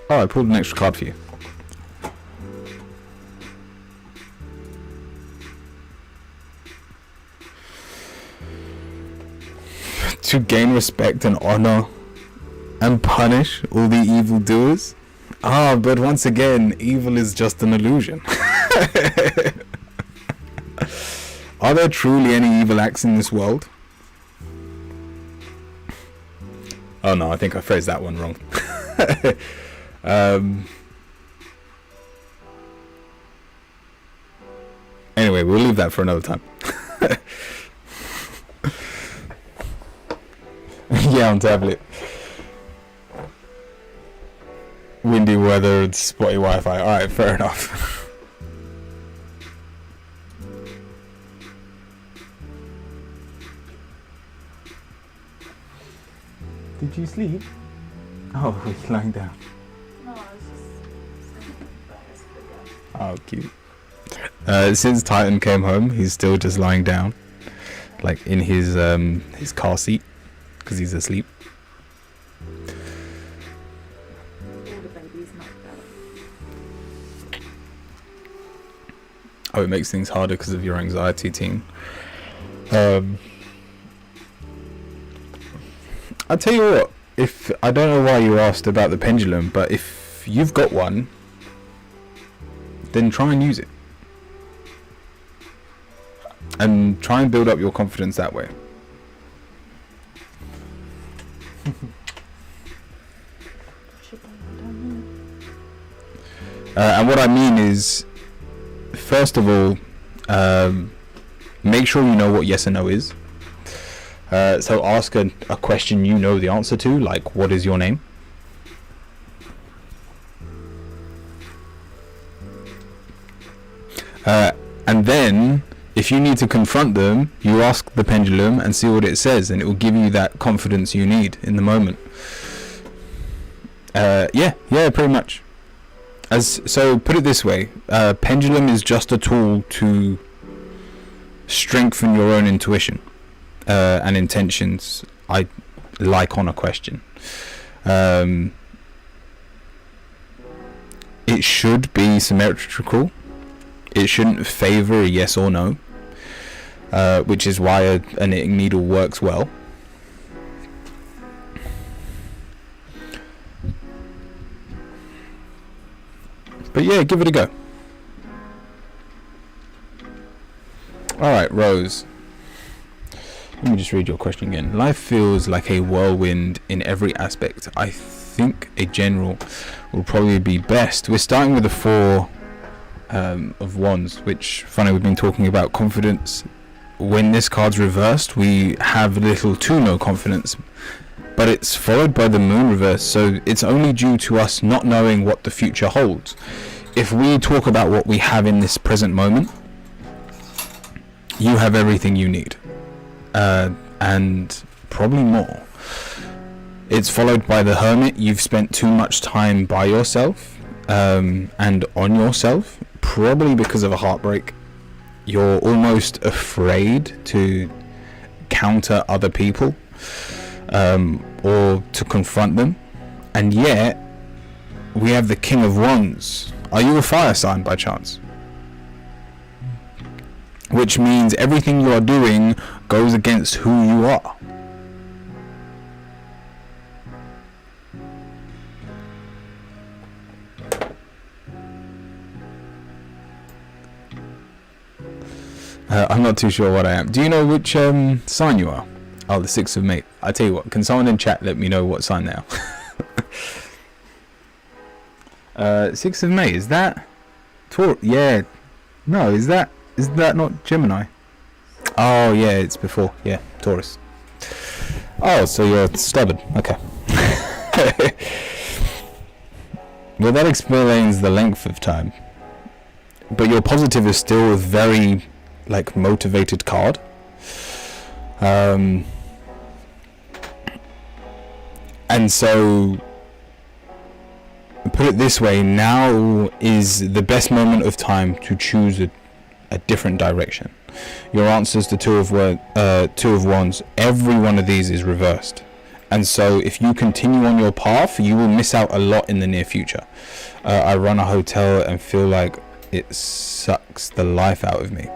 Oh, I pulled an extra card for you. To gain respect and honor and punish all the evildoers. But once again, evil is just an illusion. Are there truly any evil acts in this world? Oh no, I think I phrased that one wrong. Anyway, we'll leave that for another time. Yeah, on tablet. Windy weather and spotty Wi-Fi. Alright, fair enough. Did you sleep? Oh, he's lying down. No, I was just Oh, cute. Since Titan came home, he's still just lying down, like in his car seat, because he's asleep. all the babies knocked out. Oh, it makes things harder because of your anxiety, team. I'll tell you what, if I don't know why you asked about the pendulum, but if you've got one, then try and use it. And try and build up your confidence that way. And what I mean is, first of all, make sure you know what yes and no is. So ask a question you know the answer to, like, what is your name? And then, if you need to confront them, you ask the pendulum and see what it says, and it will give you that confidence you need in the moment. Yeah, pretty much. So put it this way, pendulum is just a tool to strengthen your own intuition and intentions, like on a question. It should be symmetrical. It shouldn't favor a yes or no, which is why a knitting needle works well. But yeah, give it a go. Alright, Rose. Let me just read your question again. Life feels like a whirlwind in every aspect. I think a general will probably be best. We're starting with the Four of Wands, which, funny, we've been talking about confidence. When this card's reversed, we have little to no confidence, but it's followed by the Moon reverse, so it's only due to us not knowing what the future holds. If we talk about what we have in this present moment, you have everything you need, and probably more. It's followed by the Hermit. You've spent too much time by yourself and on yourself, probably because of a heartbreak. You're almost afraid to counter other people or to confront them. And yet we have the King of Wands. Are you a fire sign by chance? Which means everything you are doing goes against who you are. I'm not too sure what I am. Do you know which sign you are? Oh, the 6th of May. I tell you what, can someone in chat let me know what sign now? 6th of May, is that Taurus? Yeah. No, is that not Gemini? Oh yeah, it's before. Yeah, Taurus. Oh, so you're stubborn. Okay. Well, that explains the length of time. But your positive is still a very, like, motivated card. And so, put it this way, now is the best moment of time to choose a different direction. Your answers to Two of Wands, every one of these is reversed. And so if you continue on your path, you will miss out a lot in the near future. I run a hotel and feel like it sucks the life out of me.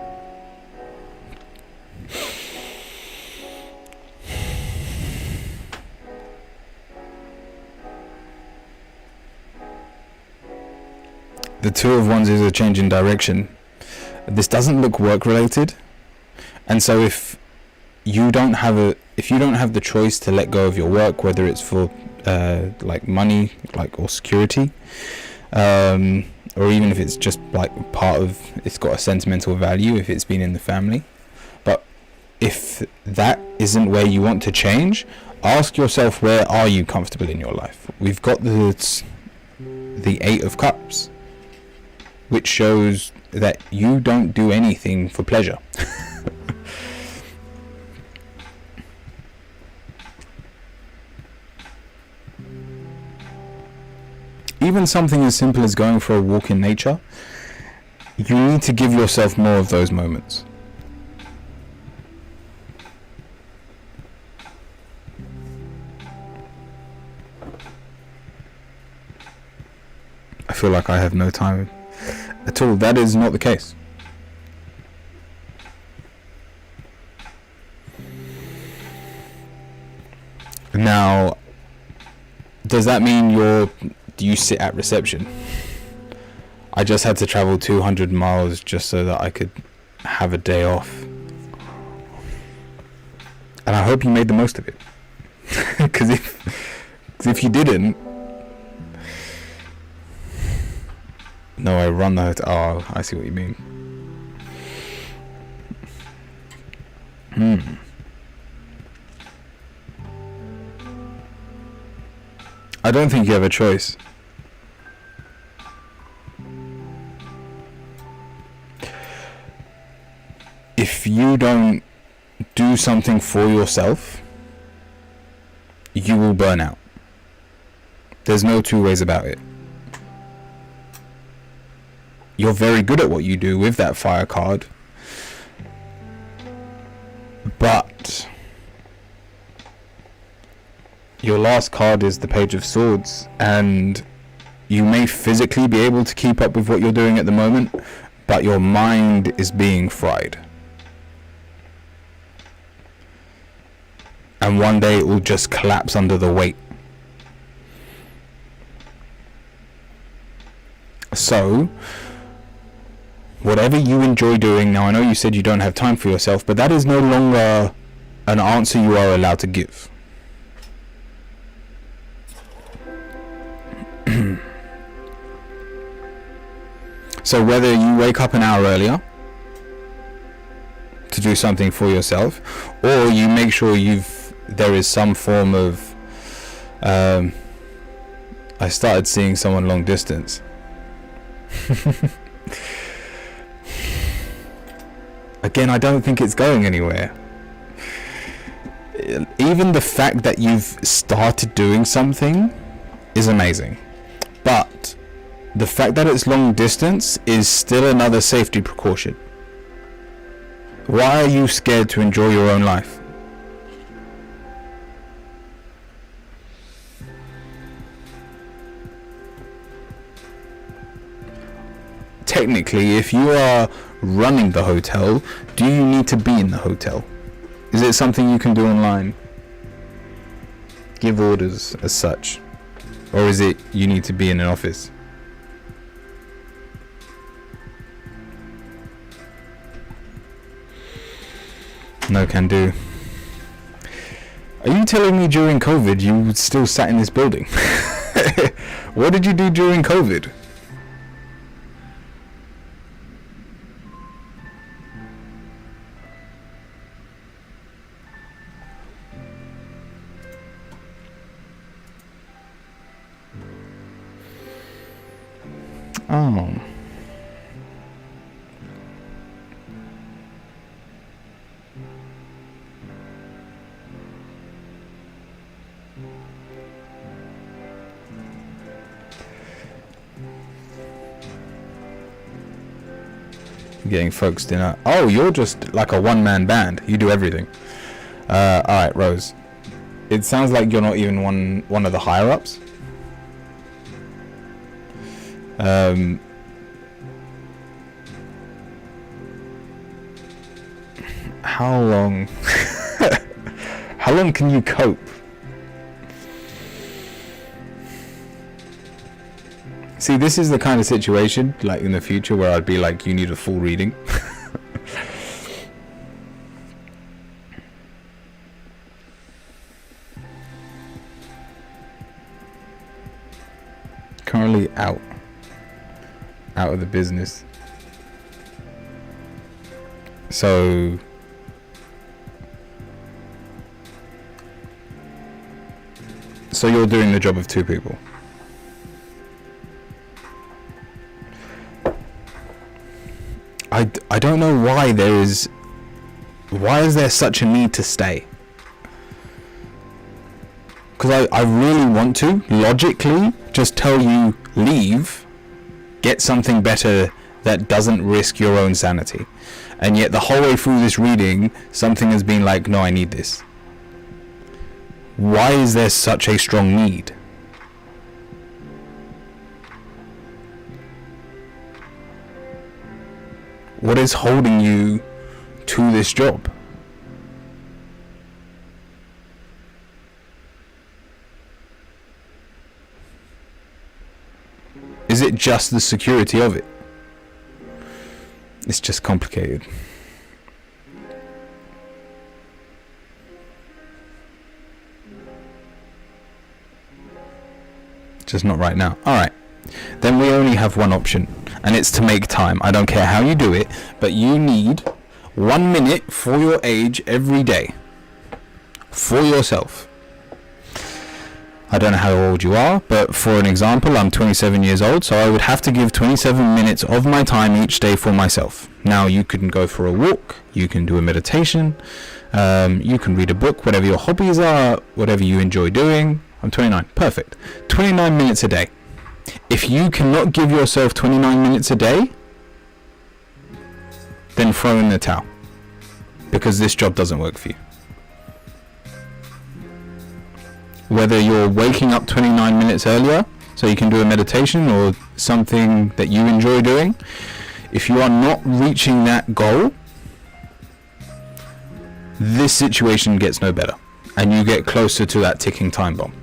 The Two of Wands is a change in direction. This doesn't look work related, and so if you don't have the choice to let go of your work, whether it's for like money, like, or security, or even if it's just like part of, it's got a sentimental value if it's been in the family, but if that isn't where you want to change, ask yourself, where are you comfortable in your life? We've got the Eight of Cups, which shows that you don't do anything for pleasure. Even something as simple as going for a walk in nature, you need to give yourself more of those moments. I feel like I have no time at all. That is not the case. Now, does that mean you sit at reception? I just had to travel 200 miles just so that I could have a day off. And I hope you made the most of it. Because if you didn't... No, I run the hotel. Oh, I see what you mean. I don't think you have a choice. If you don't do something for yourself, you will burn out. There's no two ways about it. You're very good at what you do with that fire card, but your last card is the Page of Swords, and you may physically be able to keep up with what you're doing at the moment, but your mind is being fried. And one day it will just collapse under the weight. So, whatever you enjoy doing, now I know you said you don't have time for yourself, but that is no longer an answer you are allowed to give. So whether you wake up an hour earlier to do something for yourself, or you make sure there is some form of I started seeing someone long distance. Again, I don't think it's going anywhere. Even the fact that you've started doing something is amazing, but the fact that it's long distance is still another safety precaution. Why are you scared to enjoy your own life? Technically, if you are running the hotel, do you need to be in the hotel? Is it something you can do online? Give orders as such? Or is it you need to be in an office? No can do. Are you telling me during COVID you still sat in this building? What did you do during COVID? Oh. Getting folks dinner. Oh, you're just like a one-man band. You do everything. Alright, Rose. It sounds like you're not even one of the higher-ups. How long? How long can you cope? See, this is the kind of situation, like in the future, where I'd be like, you need a full reading. Currently out of the business. So So you're doing the job of two people. I don't know why is there such a need to stay? Because I really want to logically just tell you leave, get something better that doesn't risk your own sanity, and yet the whole way through this reading something has been like, no, I need this. Why is there such a strong need? What is holding you to this job? Is it just the security of it? It's just complicated. Just not right now. Alright. Then we only have one option, and it's to make time. I don't care how you do it, but you need 1 minute for your age every day. For yourself. I don't know how old you are, but for an example, I'm 27 years old, so I would have to give 27 minutes of my time each day for myself. Now, you can go for a walk, you can do a meditation, you can read a book, whatever your hobbies are, whatever you enjoy doing. I'm 29. Perfect. 29 minutes a day. If you cannot give yourself 29 minutes a day, then throw in the towel, because this job doesn't work for you. Whether you're waking up 29 minutes earlier so you can do a meditation or something that you enjoy doing, if you are not reaching that goal, this situation gets no better and you get closer to that ticking time bomb.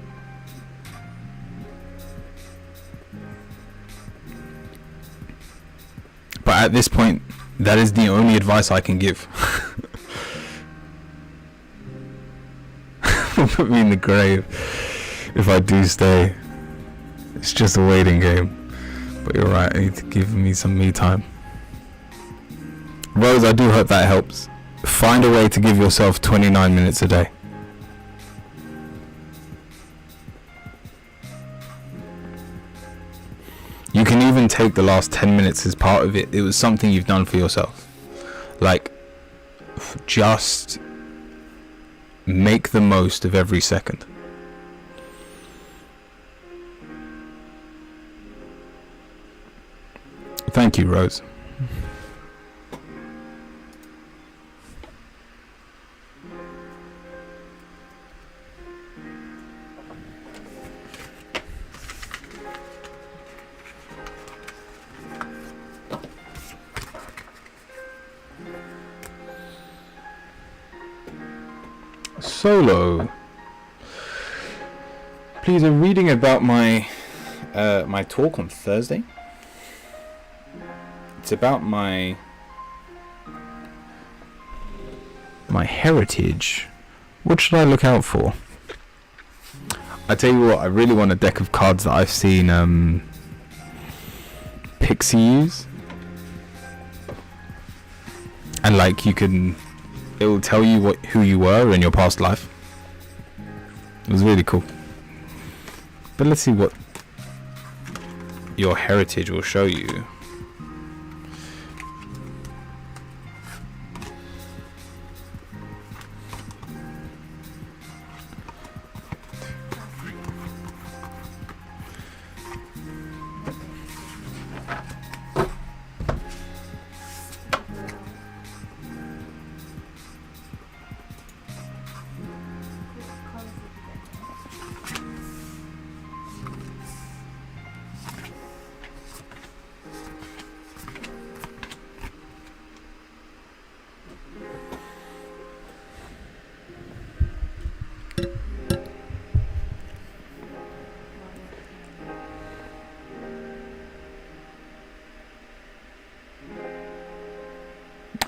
But at this point, that is the only advice I can give. Put me in the grave if I do stay. It's just a waiting game. But you're right, I need to give me some me time. Rose, I do hope that helps. Find a way to give yourself 29 minutes a day. You can even take the last 10 minutes as part of it. It was something you've done for yourself. Like, just make the most of every second. Thank you, Rose. Solo. Please, I'm reading about my my talk on Thursday. It's about my heritage. What should I look out for? I tell you what, I really want a deck of cards that I've seen Pixie use, and like it will tell you who you were in your past life. It was really cool. But let's see what your heritage will show you.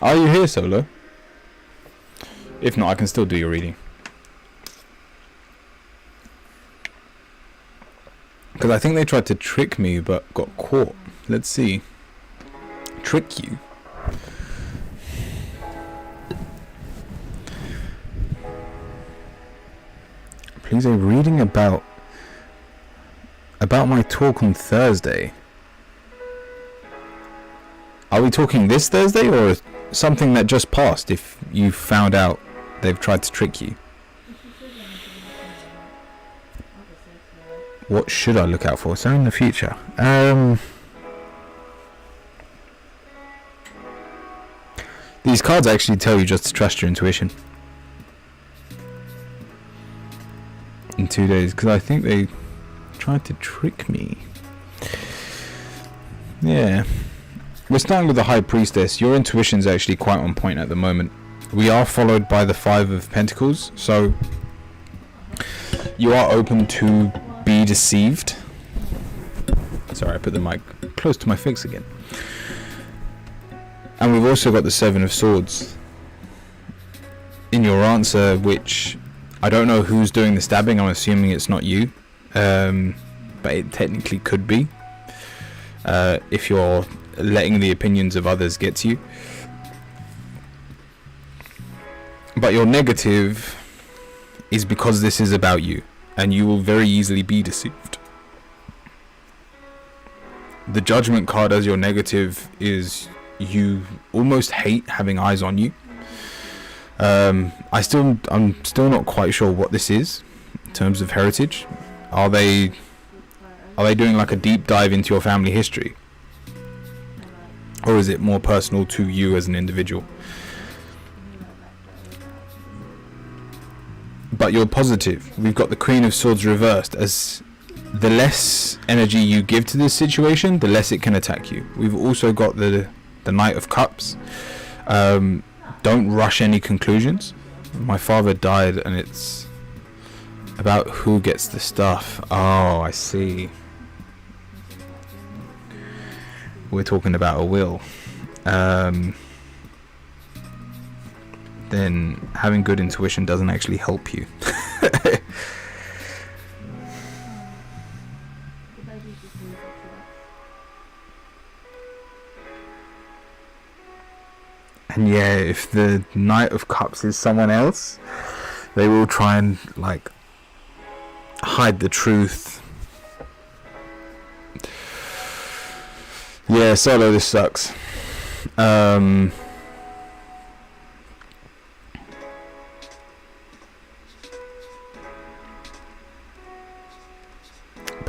Are you here, Solo? If not, I can still do your reading. Because I think they tried to trick me but got caught. Let's see. Trick you? Please, a reading about About my talk on Thursday. Are we talking this Thursday or something that just passed if you found out they've tried to trick you? What should I look out for? So in the future. These cards actually tell you just to trust your intuition. In 2 days, because I think they tried to trick me. Yeah. We're starting with the High Priestess. Your intuition's actually quite on point at the moment. We are followed by the Five of Pentacles, so you are open to be deceived. Sorry, I put the mic close to my face again. And we've also got the Seven of Swords in your answer, which I don't know who's doing the stabbing. I'm assuming it's not you, but it technically could be if you're letting the opinions of others get to you. But your negative is because this is about you, and you will very easily be deceived. The Judgment card as your negative is you almost hate having eyes on you. I'm still not quite sure what this is in terms of heritage. Are they doing like a deep dive into your family history? Or is it more personal to you as an individual? But you're positive. We've got the Queen of Swords reversed. As the less energy you give to this situation, the less it can attack you. We've also got the Knight of Cups. Don't rush any conclusions. My father died and it's about who gets the stuff. Oh, I see. We're talking about a will. Then having good intuition doesn't actually help you. And yeah, if the Knight of Cups is someone else, they will try and like hide the truth. Yeah, Solo, this sucks. Put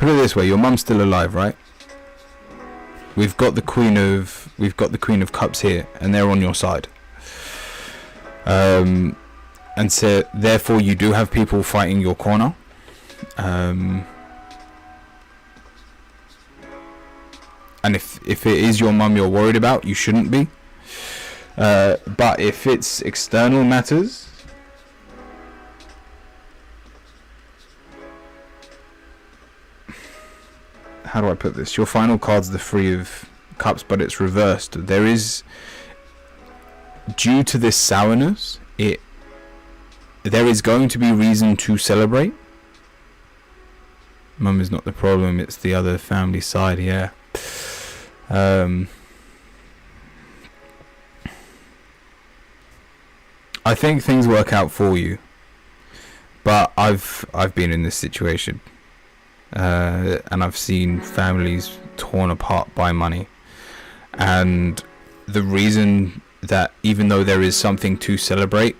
it this way, your mum's still alive, right? We've got the Queen of Cups here, and they're on your side. And so therefore you do have people fighting your corner. And if it is your mum you're worried about, you shouldn't be. But if it's external matters, how do I put this? Your final card's the Three of Cups, but it's reversed. There is, due to this sourness, there is going to be reason to celebrate. Mum is not the problem, it's the other family side, yeah. I think things work out for you, but I've been in this situation. And I've seen families torn apart by money, and the reason that even though there is something to celebrate,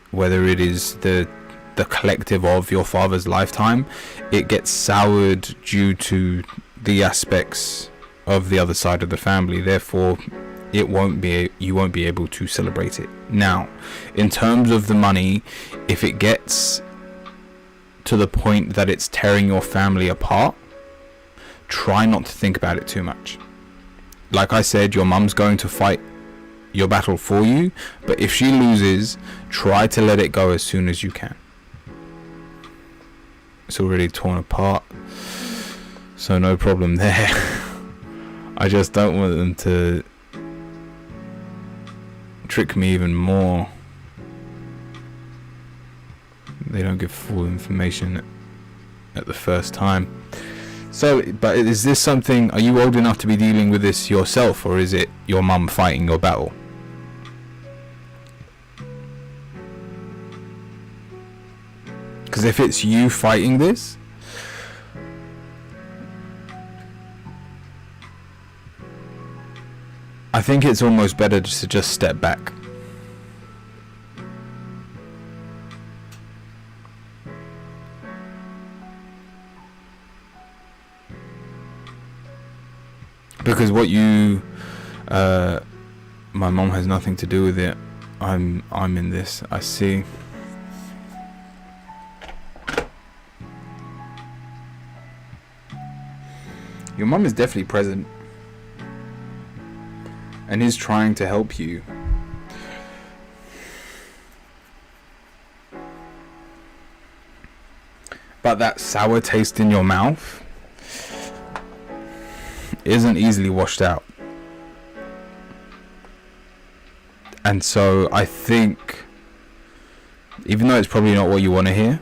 whether it is the collective of your father's lifetime, it gets soured due to the aspects of the other side of the family. Therefore you won't be able to celebrate it. Now, in terms of the money, if it gets to the point that it's tearing your family apart, try not to think about it too much. Like I said, your mum's going to fight your battle for you, but if she loses, try to let it go as soon as you can. It's already torn apart, so no problem there. I just don't want them to trick me even more. They don't give full information at the first time. So, but is this something, are you old enough to be dealing with this yourself, or is it your mum fighting your battle? Because if it's you fighting this, I think it's almost better just to just step back. Because what you, my mom has nothing to do with it. I'm in this. I see. Your mom is definitely present and is trying to help you. But that sour taste in your mouth isn't easily washed out. And so I think, even though it's probably not what you want to hear,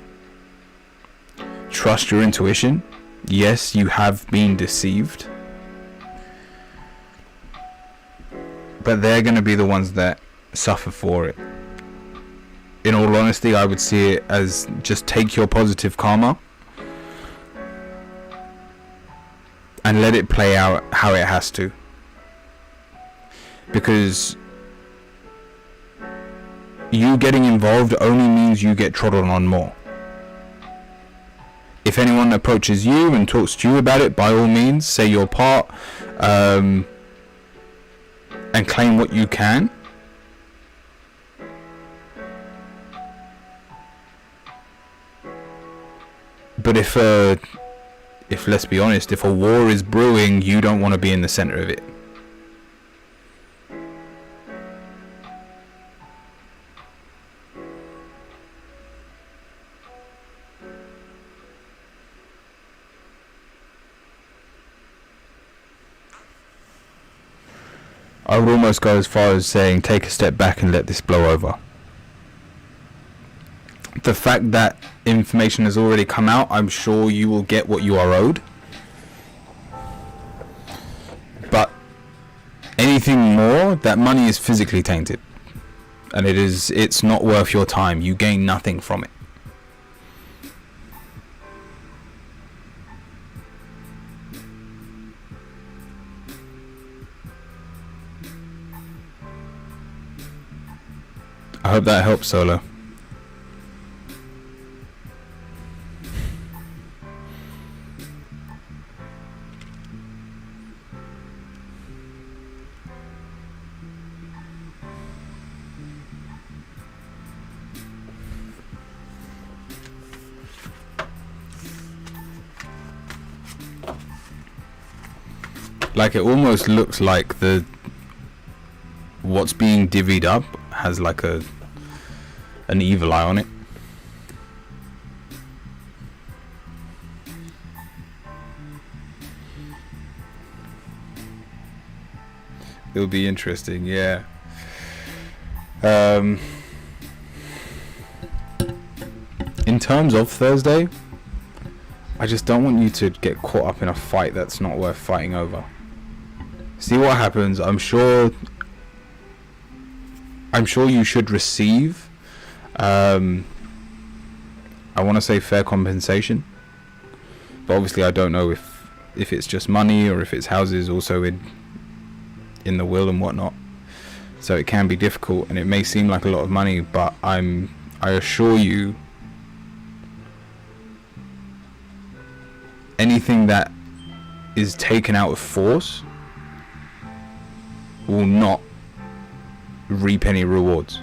trust your intuition. Yes, you have been deceived, but they're going to be the ones that suffer for it. In all honesty, I would see it as just take your positive karma and let it play out how it has to. Because you getting involved only means you get trodden on more. If anyone approaches you and talks to you about it, by all means, say your part, and claim what you can. But if let's be honest, if a war is brewing, you don't want to be in the center of it. I would almost go as far as saying take a step back and let this blow over. The fact that information has already come out, I'm sure you will get what you are owed. But anything more, that money is physically tainted. And it's not worth your time. You gain nothing from it. I hope that helps, Solo. Like, it almost looks like what's being divvied up has like an evil eye on it. It'll be interesting, yeah. In terms of Thursday, I just don't want you to get caught up in a fight that's not worth fighting over. See what happens. I'm sure you should receive, I want to say fair compensation, but obviously I don't know if it's just money or if it's houses also in the will and whatnot. So it can be difficult and it may seem like a lot of money, but I assure you, anything that is taken out of force will not reap any rewards.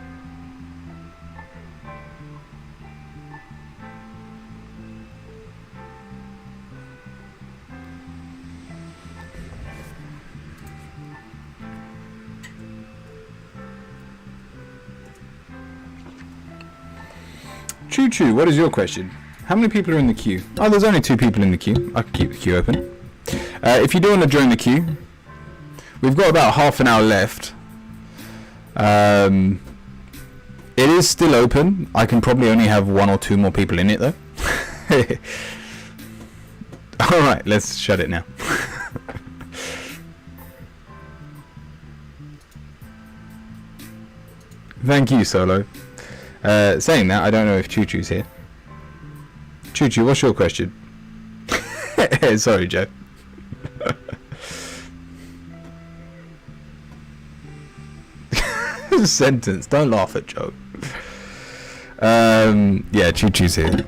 Choo Choo, what is your question? How many people are in the queue? Oh, there's only 2 people in the queue. I can keep the queue open. If you do want to join the queue, we've got about half an hour left. It is still open. I can probably only have 1 or 2 more people in it though. Alright, let's shut it now. Thank you, Solo. Saying that, I don't know if Choo Choo's here. Choo Choo, what's your question? Sorry, Joe. sentence. Don't laugh at Joe. Yeah, Choo Choo's here.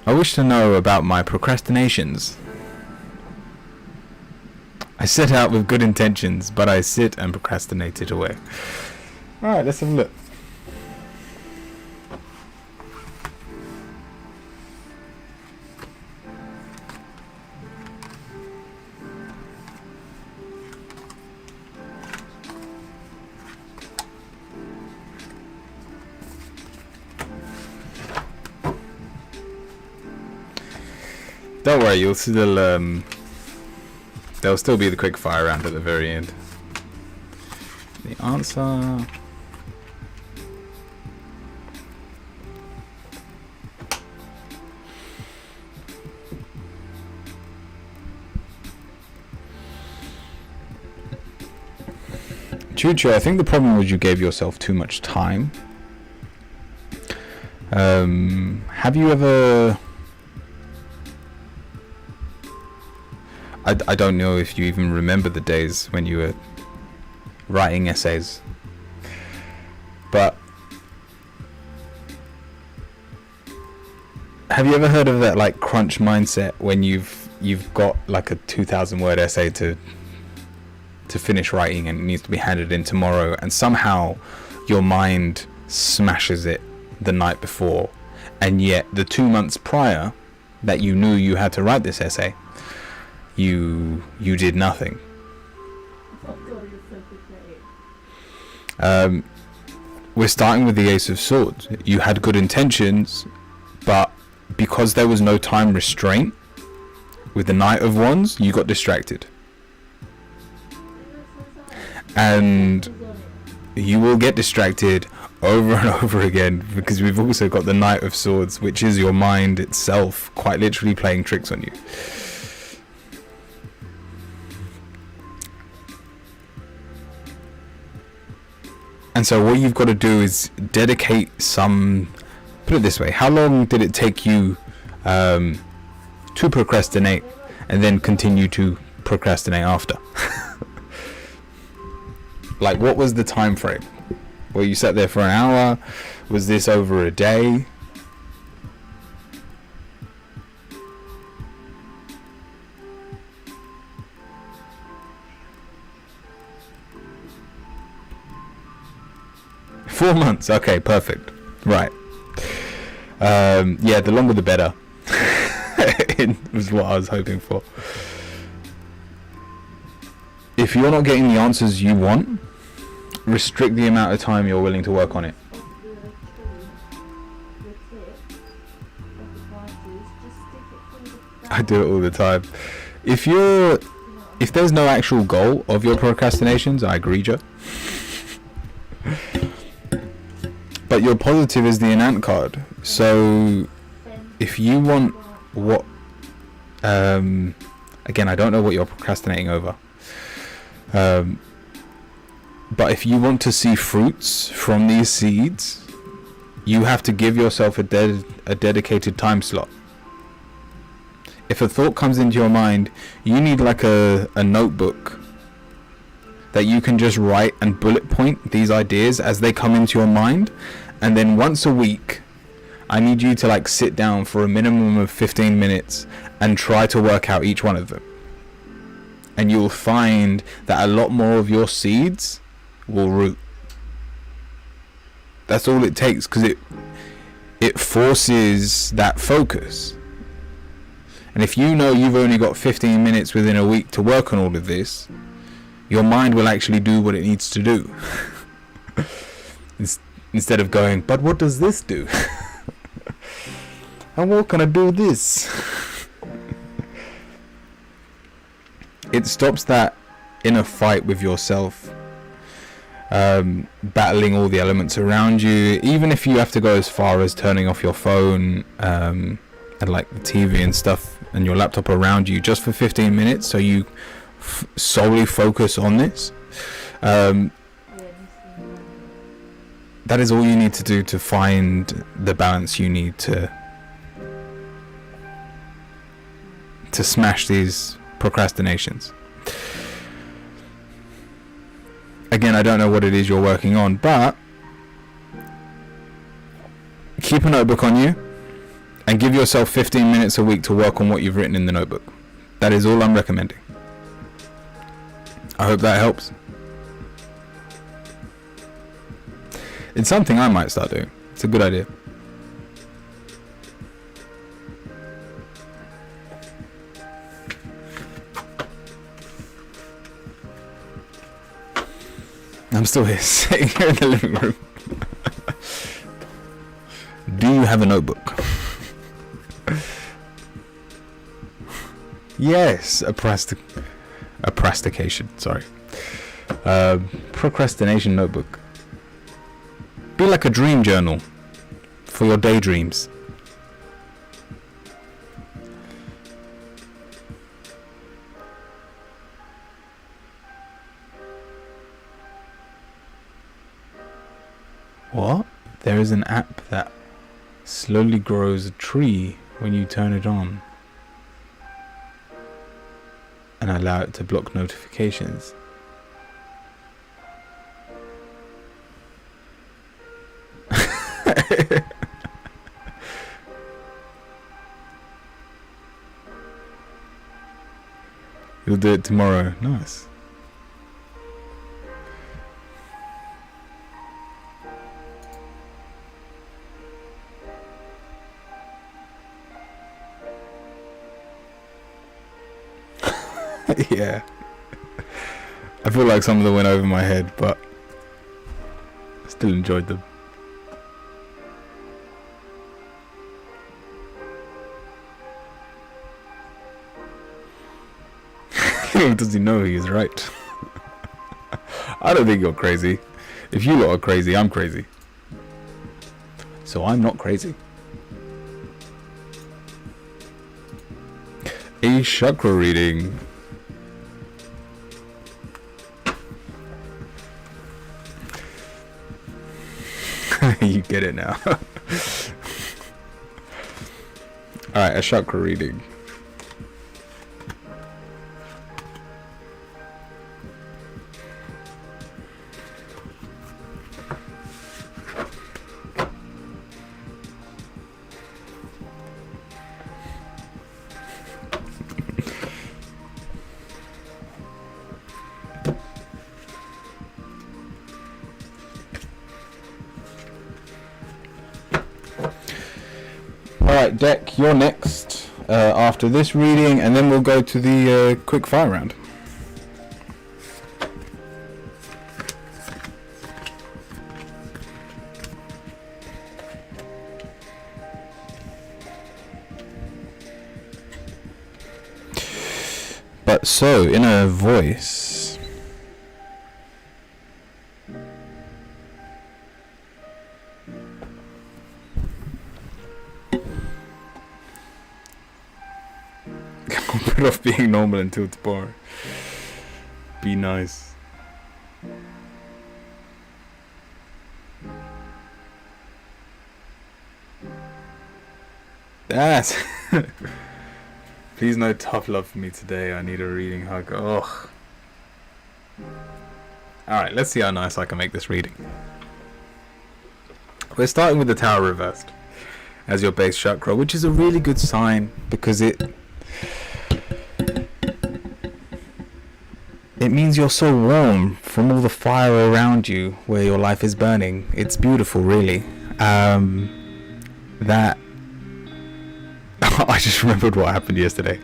I wish to know about my procrastinations. I set out with good intentions, but I sit and procrastinate it away. Alright, let's have a look. Don't worry, you'll still there'll still be the quick fire round at the very end. The answer. Choo Choo, I think the problem was you gave yourself too much time. Have you ever... I don't know if you even remember the days when you were writing essays, but have you ever heard of that like crunch mindset when you've got like a 2,000 word essay to finish writing and it needs to be handed in tomorrow, and somehow your mind smashes it the night before, and yet the 2 months prior that you knew you had to write this essay, you did nothing. We're starting with the Ace of Swords. You had good intentions, but because there was no time restraint with the Knight of Wands, you got distracted. And you will get distracted over and over again, because we've also got the Knight of Swords, which is your mind itself quite literally playing tricks on you. And so what you've got to do is dedicate some, put it this way, how long did it take you to procrastinate and then continue to procrastinate after? Like, what was the time frame? Well, you sat there for an hour? Was this over a day? Four months. Okay, perfect. Right. Yeah, the longer the better. It was what I was hoping for. If you're not getting the answers you want, restrict the amount of time you're willing to work on it. I do it all the time. If there's no actual goal of your procrastinations, I agree, Joe. But your positive is the Enant card. So if you want what again, I don't know what you're procrastinating over. But if you want to see fruits from these seeds, you have to give yourself a dedicated time slot. If a thought comes into your mind, you need like a notebook that you can just write and bullet point these ideas as they come into your mind. And then once a week, I need you to like sit down for a minimum of 15 minutes and try to work out each one of them. And you'll find that a lot more of your seeds will root. That's all it takes, because it forces that focus. And if you know you've only got 15 minutes within a week to work on all of this, your mind will actually do what it needs to do. Instead of going, but what does this do? And what can I do this? It stops that inner fight with yourself, battling all the elements around you. Even if you have to go as far as turning off your phone and like the TV and stuff and your laptop around you just for 15 minutes, so you solely focus on this. That is all you need to do to find the balance you need to to smash these procrastinations. Again, I don't know what it is you're working on, but keep a notebook on you and give yourself 15 minutes a week to work on what you've written in the notebook. That is all I'm recommending. I hope that helps. It's something I might start doing. It's a good idea. I'm still here, sitting here in the living room. Do you have a notebook? Yes, procrastination notebook. Be like a dream journal for your daydreams. What? There is an app that slowly grows a tree when you turn it on and allow it to block notifications. You'll do it tomorrow. Nice. Yeah. I feel like some of them went over my head, but I still enjoyed them. Does he know he's right? I don't think you're crazy. If you lot are crazy, I'm crazy. So I'm not crazy. A chakra reading. You get it now. Alright, a chakra reading. Alright, Deck, you're next after this reading, and then we'll go to the quick fire round. But so, in a voice, put off being normal until tomorrow. Be nice. That's please no tough love for me today. I need a reading hug. Ugh. Alright, let's see how nice I can make this reading. We're starting with the Tower reversed as your base chakra, which is a really good sign because it means you're so warm from all the fire around you where your life is burning. It's beautiful, really. That I just remembered what happened yesterday.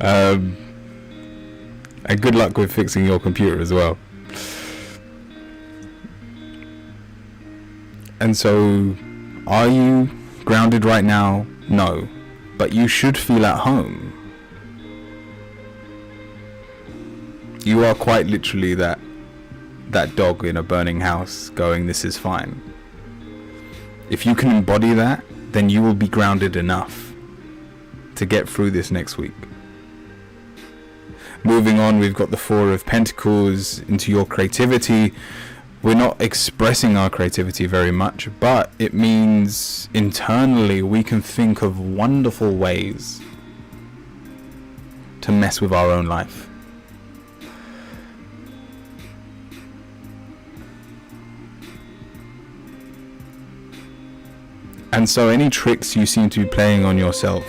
And good luck with fixing your computer as well. And so, are you grounded right now? No. But you should feel at home. You are quite literally that dog in a burning house going, this is fine. If you can embody that, then you will be grounded enough to get through this next week. Moving on, we've got the Four of Pentacles into your creativity. we're not expressing our creativity very much, but it means internally we can think of wonderful ways to mess with our own life. And so any tricks you seem to be playing on yourself,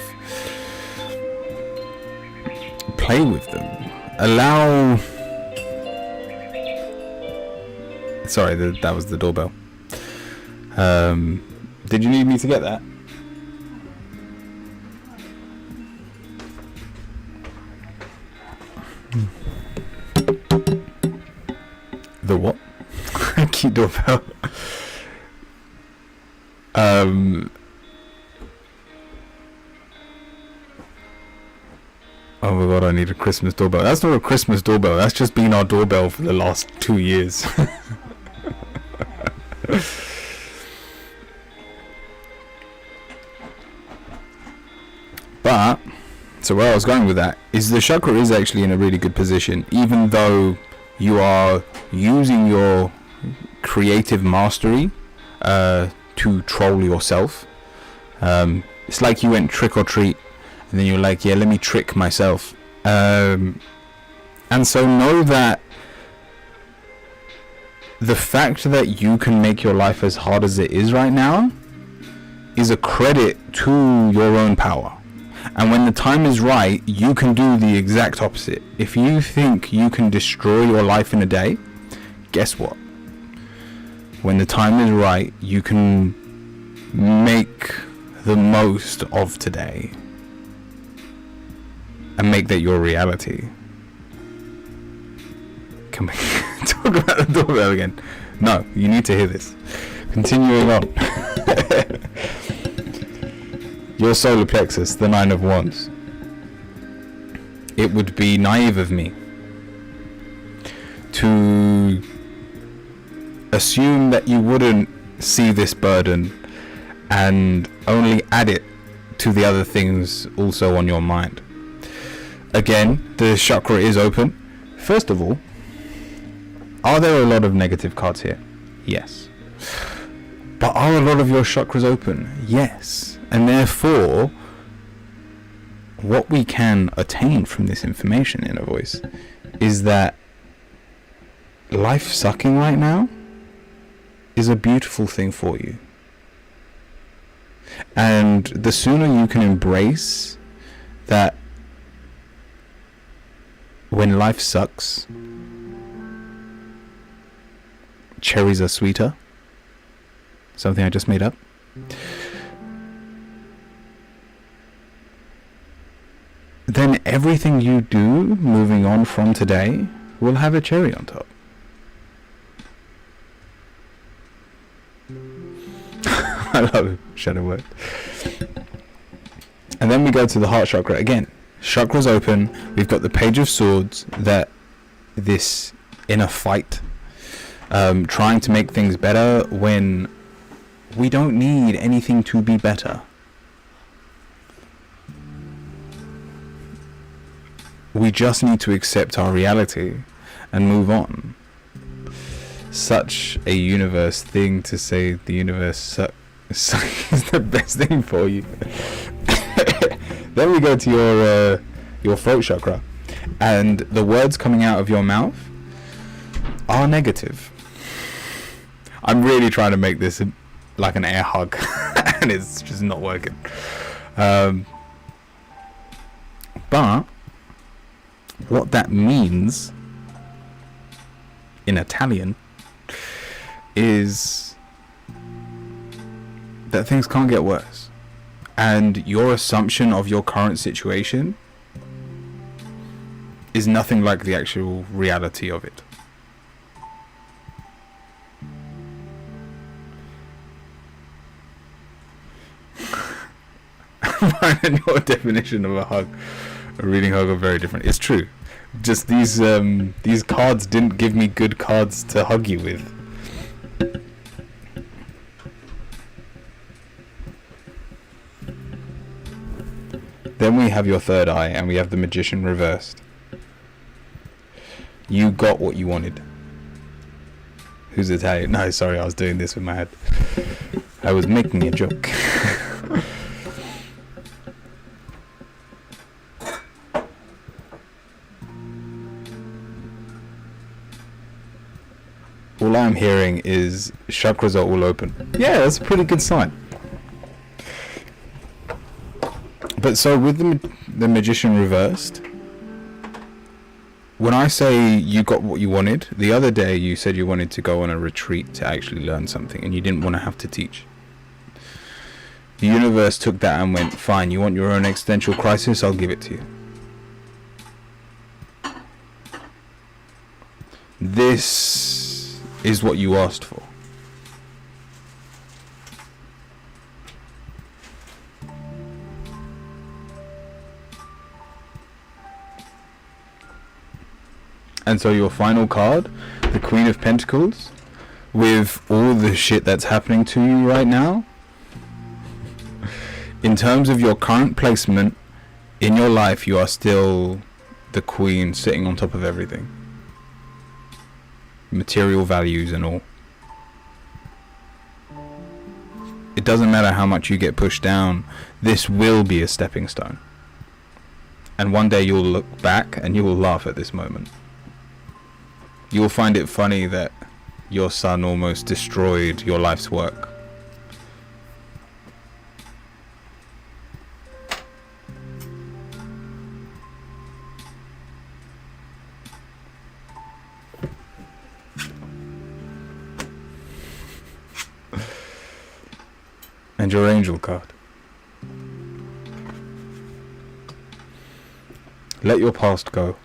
play with them. Allow... Sorry, that was the doorbell. Did you need me to get that? The what? Key doorbell. Oh my god, I need a Christmas doorbell. That's not a Christmas doorbell. That's just been our doorbell for the last 2 years. But, so where I was going with that is the chakra is actually in a really good position, even though you are using your creative mastery to troll yourself. It's like you went trick or treat and then you're like, yeah, let me trick myself. And so know that the fact that you can make your life as hard as it is right now is a credit to your own power. And when the time is right, you can do the exact opposite. If you think you can destroy your life in a day, guess what? When the time is right, you can make the most of today and make that your reality. Can we talk about the doorbell again? No, you need to hear this. Continuing on. Your solar plexus, the 9 of Wands. It would be naive of me to assume that you wouldn't see this burden and only add it to the other things also on your mind. Again, the chakra is open. First of all, are there a lot of negative cards here? Yes. But are a lot of your chakras open? Yes. And therefore, what we can attain from this information, Inner Voice, is that life sucking right now is a beautiful thing for you. And the sooner you can embrace that when life sucks, cherries are sweeter. Something I just made up. Then everything you do moving on from today will have a cherry on top. I love it. Shadow word. And then we go to the heart chakra again. Chakra's open. We've got the Page of Swords, that this inner fight, trying to make things better when we don't need anything to be better. We just need to accept our reality and move on. Such a universe thing to say. The universe is the best thing for you. Then we go to your throat chakra, and the words coming out of your mouth are negative. I'm really trying to make this like an air hug, and it's just not working. But what that means in Italian is that things can't get worse, and your assumption of your current situation is nothing like the actual reality of it. Mine and your definition of a hug, a reading hug, are very different. It's true. Just these cards didn't give me good cards to hug you with. Then we have your third eye, and we have the Magician reversed. You got what you wanted. who's Italian. No, sorry, I was doing this with my head. I was making a joke. All I'm hearing is chakras are all open. Yeah, that's a pretty good sign. But so with the magician reversed, when I say you got what you wanted, the other day you said you wanted to go on a retreat to actually learn something and you didn't want to have to teach. The universe took that and went, fine, you want your own existential crisis, I'll give it to you. This is what you asked for. And so your final card, the Queen of Pentacles, with all the shit that's happening to you right now, in terms of your current placement in your life, you are still the queen sitting on top of everything. Material values and all. It doesn't matter how much you get pushed down, this will be a stepping stone. And one day you'll look back and you will laugh at this moment. You'll find it funny that your son almost destroyed your life's work. And your angel card. Let your past go.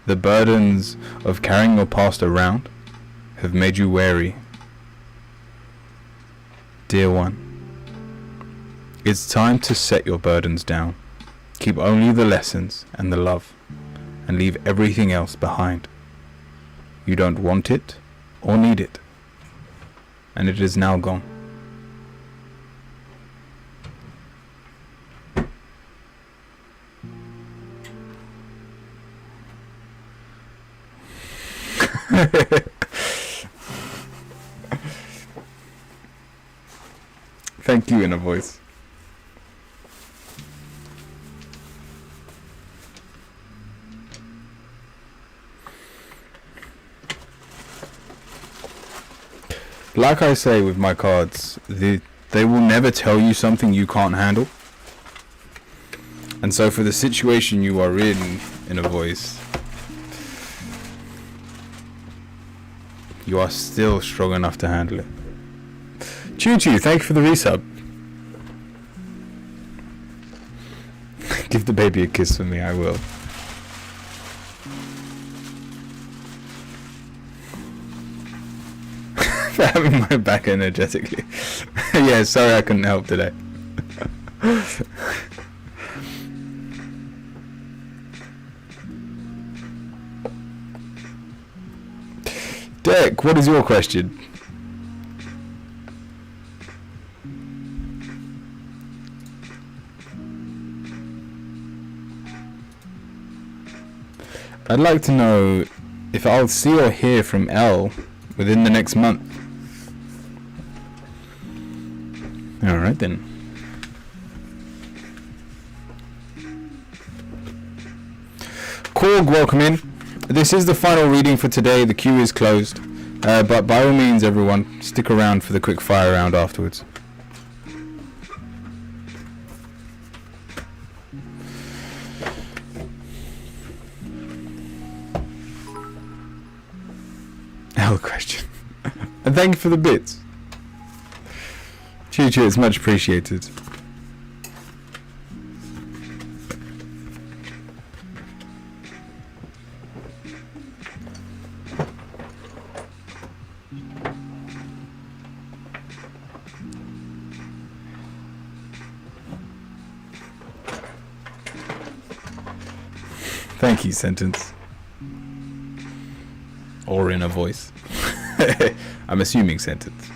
The burdens of carrying your past around have made you wary. Dear one, it's time to set your burdens down. Keep only the lessons and the love, and leave everything else behind. You don't want it or need it, and it is now gone. Thank you, inner voice. Like I say with my cards, they will never tell you something you can't handle. And so for the situation you are in a voice, you are still strong enough to handle it. Choo Choo, thank you for the resub. Give the baby a kiss for me, I will. For having my back energetically. Yeah, sorry I couldn't help today. Dick, what is your question? I'd like to know if I'll see or hear from Elle within the next month. Alright then. Korg, welcome in. This is the final reading for today. The queue is closed. But by all means, everyone, stick around for the quick fire round afterwards. Hell question. And thank you for the bits. Choo Choo, it's much appreciated. Thank you, Sentence. Or in a voice. I'm assuming Sentence.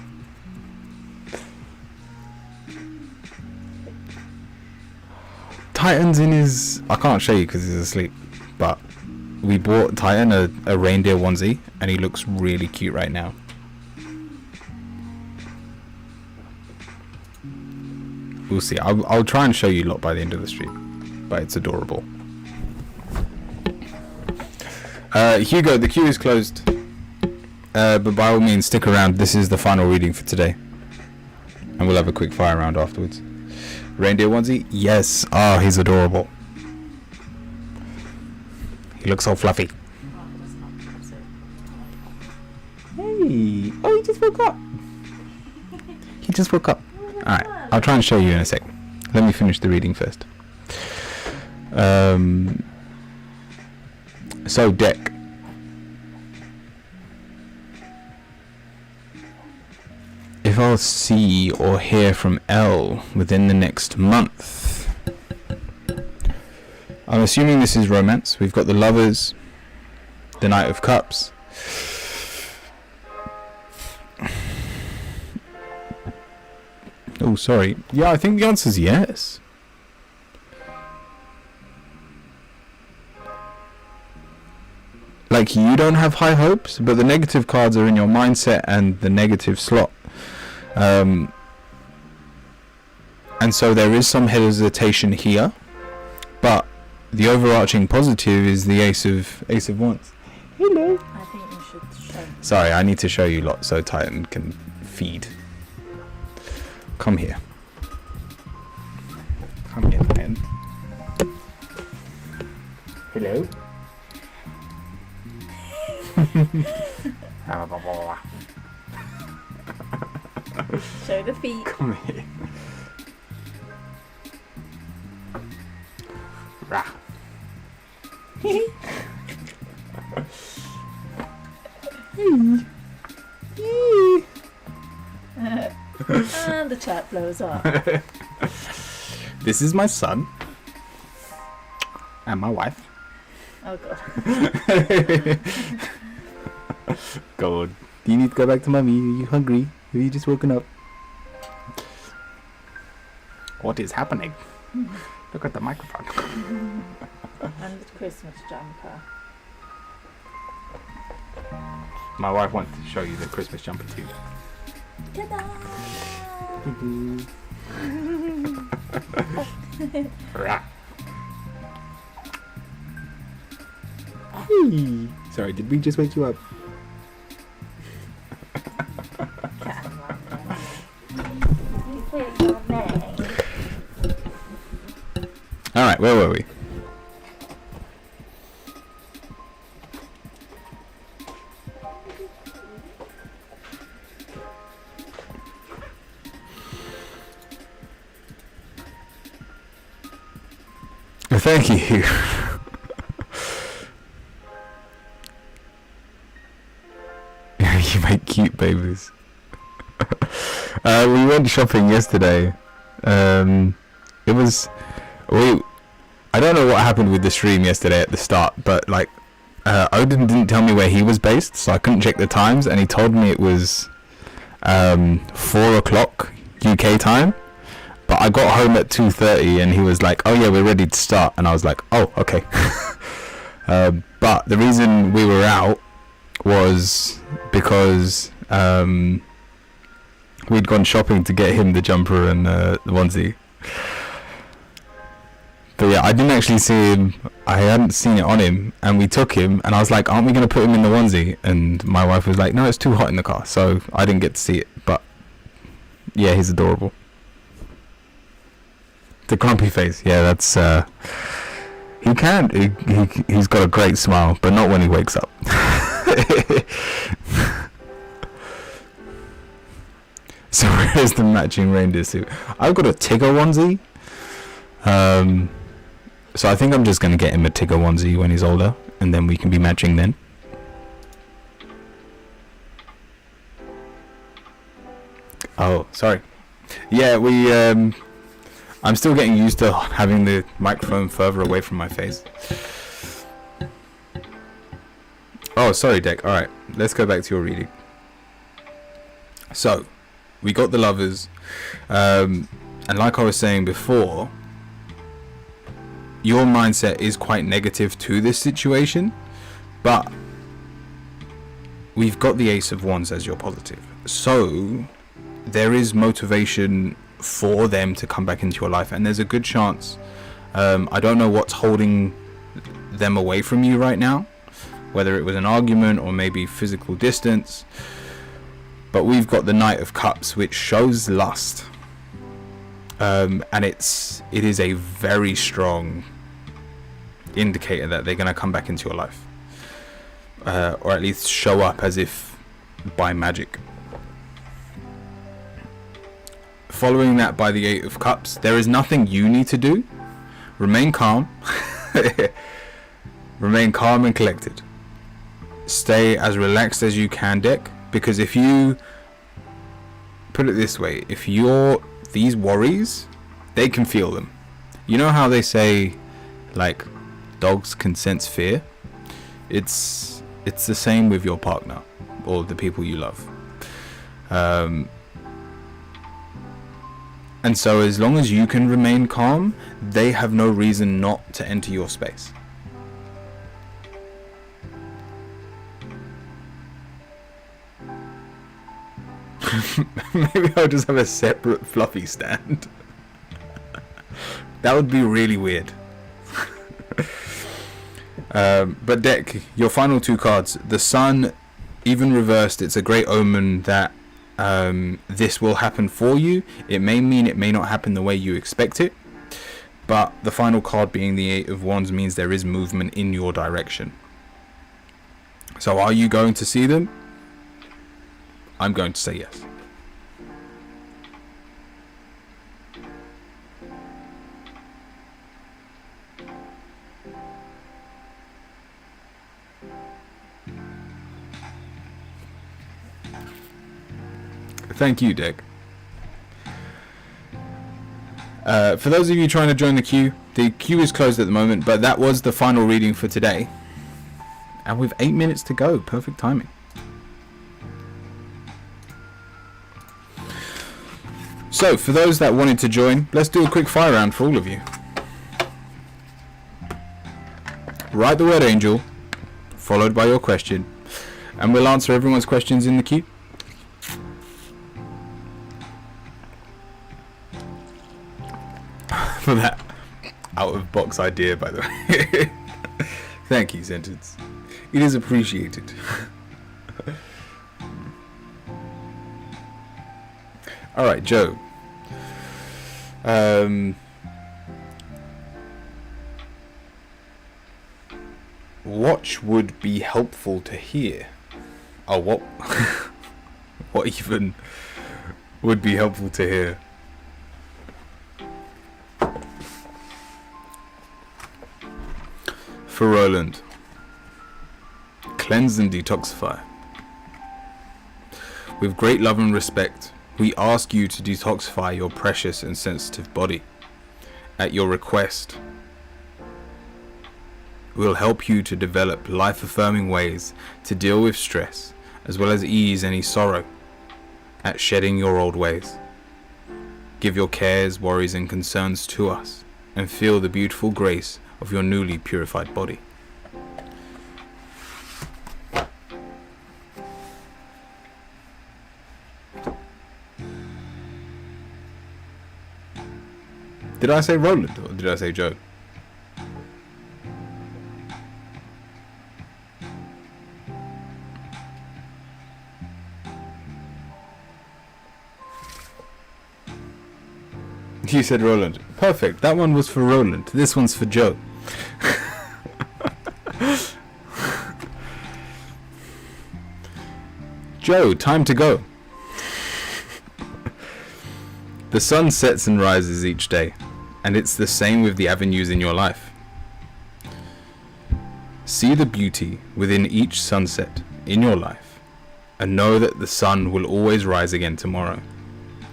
Titan's in his... I can't show you because he's asleep, but we bought Titan a reindeer onesie, and he looks really cute right now. We'll see. I'll try and show you a lot by the end of the stream, but it's adorable. Hugo, the queue is closed, but by all means stick around. This is the final reading for today, and we'll have a quick fire round afterwards. Reindeer onesie? Yes. Oh, he's adorable. He looks so fluffy. Hey! Oh, he just woke up. He just woke up. Alright, I'll try and show you in a sec. Let me finish the reading first. So, deck. If I'll see or hear from Elle within the next month. I'm assuming this is romance. We've got the Lovers, the Knight of Cups. Oh, sorry. Yeah, I think the answer is yes. Like, you don't have high hopes, but the negative cards are in your mindset and the negative slot. And so there is some hesitation here, but the overarching positive is the Ace of Wands. Hello. I think you should show. Sorry, I need to show you lot so Titan can feed. Come here. Come here, Titan. Hello. Show the feet. Come here. Rah. And the chat blows up. This is my son. And my wife. Oh god. God. Do you need to go back to mommy? Are you hungry? Have you just woken up? What is happening? Look at the microphone. And the Christmas jumper. My wife wants to show you the Christmas jumper too. Ta-da! Rah. Hey. Sorry, did we just wake you up? Alright, where were we? Thank you. You make cute babies. We went shopping yesterday. It was I don't know what happened with the stream yesterday at the start, but like Odin didn't tell me where he was based, so I couldn't check the times, and he told me it was 4 o'clock UK time. But I got home at 2:30 and he was like, oh yeah, we're ready to start, and I was like, oh okay. But the reason we were out was because we'd gone shopping to get him the jumper and the onesie. But yeah, I didn't actually see him. I hadn't seen it on him, and we took him, and I was like, aren't we going to put him in the onesie? And my wife was like, no, it's too hot in the car, so I didn't get to see it. But yeah, he's adorable. The grumpy face, yeah, that's he's got a great smile, but not when he wakes up. So where's the matching reindeer suit? I've got a Tigger onesie. So I think I'm just going to get him a Tigger onesie when he's older, and then we can be matching then. Oh, sorry. Yeah, I'm still getting used to having the microphone further away from my face. Oh, sorry, Deck. Alright, let's go back to your reading. So, we got the Lovers. And like I was saying before, your mindset is quite negative to this situation. But we've got the Ace of Wands as your positive. So there is motivation for them to come back into your life, and there's a good chance. I don't know what's holding them away from you right now, whether it was an argument or maybe physical distance. But we've got the Knight of Cups, which shows lust. And it is a very strong indicator that they're going to come back into your life. Or at least show up as if by magic. Following that by the Eight of Cups, there is nothing you need to do. Remain calm. Remain calm and collected. Stay as relaxed as you can, Deck. Because if you put it this way, if these worries, they can feel them. You know how they say, like, dogs can sense fear? It's the same with your partner or the people you love. And so as long as you can remain calm, they have no reason not to enter your space. Maybe I'll just have a separate fluffy stand. That would be really weird. But Deck, your final two cards, the Sun, even reversed, it's a great omen that this will happen for you. It may mean it may not happen the way you expect it, but the final card being the Eight of Wands means there is movement in your direction. So are you going to see them? I'm going to say yes. Thank you, Dick. For those of you trying to join the queue is closed at the moment, but that was the final reading for today. And with 8 minutes to go, perfect timing. So, for those that wanted to join, let's do a quick fire round for all of you. Write the word angel, followed by your question, and we'll answer everyone's questions in the queue. For that out of box idea, by the way. Thank you, Sentence. It is appreciated. Alright, Joe. What would be helpful to hear? Oh, what? What even would be helpful to hear? For Roland, cleanse and detoxify. With great love and respect, we ask you to detoxify your precious and sensitive body. At your request, we'll help you to develop life-affirming ways to deal with stress, as well as ease any sorrow at shedding your old ways. Give your cares, worries, and concerns to us, and feel the beautiful grace of your newly purified body. Did I say Roland or did I say Joe? You said Roland. Perfect. That one was for Roland. This one's for Joe. Joe, time to go. The sun sets and rises each day, and it's the same with the avenues in your life. See the beauty within each sunset in your life, and know that the sun will always rise again tomorrow.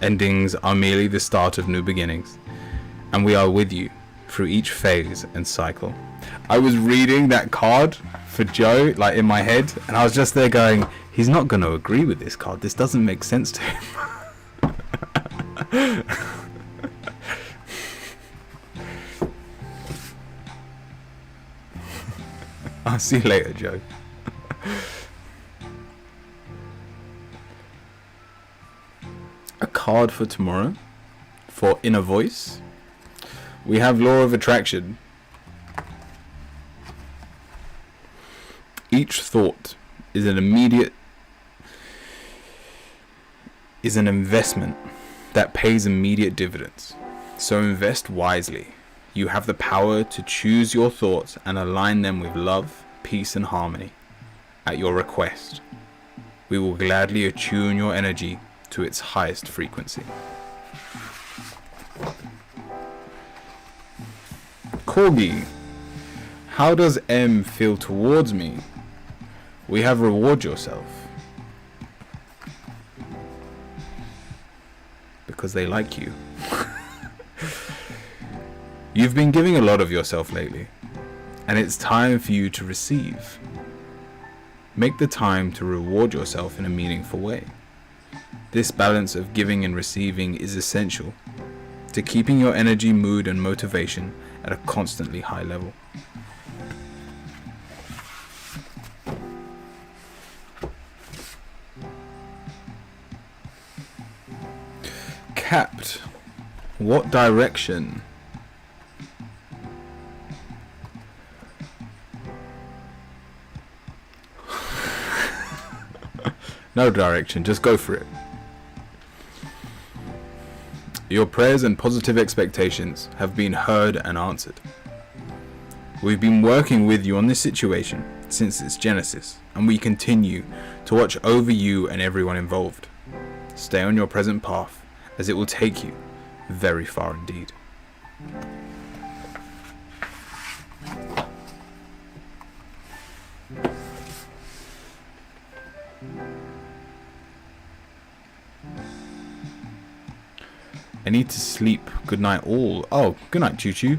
Endings are merely the start of new beginnings, and we are with you through each phase and cycle. I was reading that card for Joe, like in my head, and I was just there going, he's not going to agree with this card. This doesn't make sense to him. I'll see you later, Joe. card for tomorrow, for inner voice, we have law of attraction. Each thought is an investment that pays immediate dividends. So invest wisely. You have the power to choose your thoughts and align them with love, peace, and harmony. At your request, we will gladly attune your energy to its highest frequency. Corgi, how does M feel towards me? We have reward yourself. Because they like you. You've been giving a lot of yourself lately, and it's time for you to receive. Make the time to reward yourself in a meaningful way. This balance of giving and receiving is essential to keeping your energy, mood, and motivation at a constantly high level. Capped, what direction? No direction, just go for it. Your prayers and positive expectations have been heard and answered. We've been working with you on this situation since its genesis, and we continue to watch over you and everyone involved. Stay on your present path, as it will take you very far indeed. I need to sleep. Good night all. Oh, good night, Choo Choo.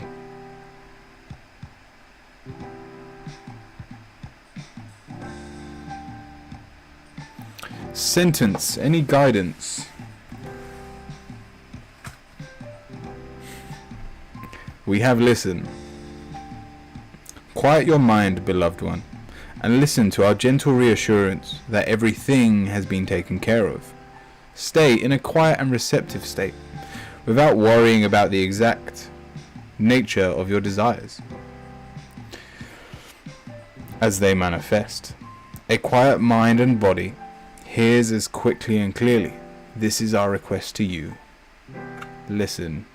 Sentence. Any guidance? We have listened. Quiet your mind, beloved one, and listen to our gentle reassurance that everything has been taken care of. Stay in a quiet and receptive state, without worrying about the exact nature of your desires as they manifest. A quiet mind and body hears as quickly and clearly. This is our request to you. Listen.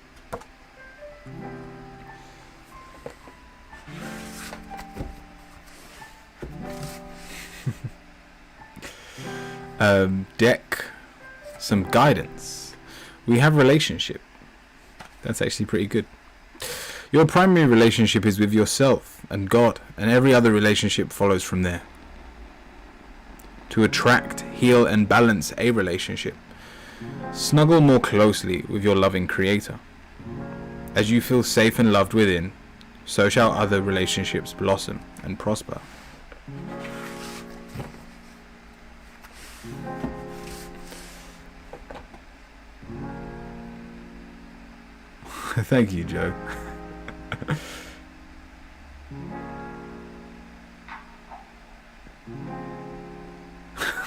Deck some guidance. We have relationship. That's actually pretty good. Your primary relationship is with yourself and God, and every other relationship follows from there. To attract, heal, and balance a relationship, snuggle more closely with your loving Creator. As you feel safe and loved within, so shall other relationships blossom and prosper. Thank you, Joe.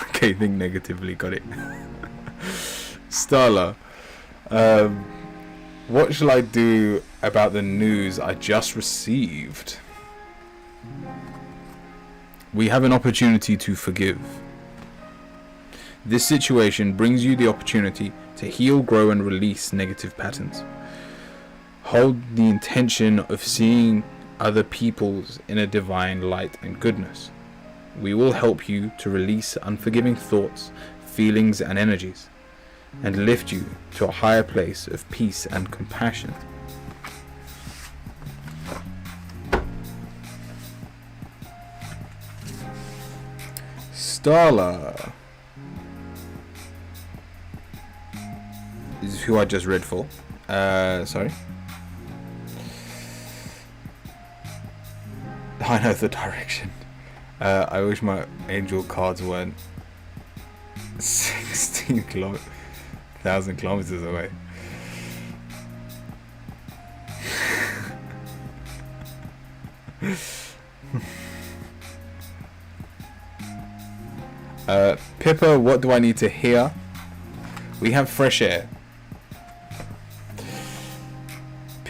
Okay, think negatively, got it. Starla, what shall I do about the news I just received? We have an opportunity to forgive. This situation brings you the opportunity to heal, grow, and release negative patterns. Hold the intention of seeing other people's in a divine light and goodness. We will help you to release unforgiving thoughts, feelings, and energies, and lift you to a higher place of peace and compassion. Starla is who I just read for. Sorry. I know the direction. I wish my angel cards weren't 16,000 kilometers away. Pippa, what do I need to hear? We have fresh air.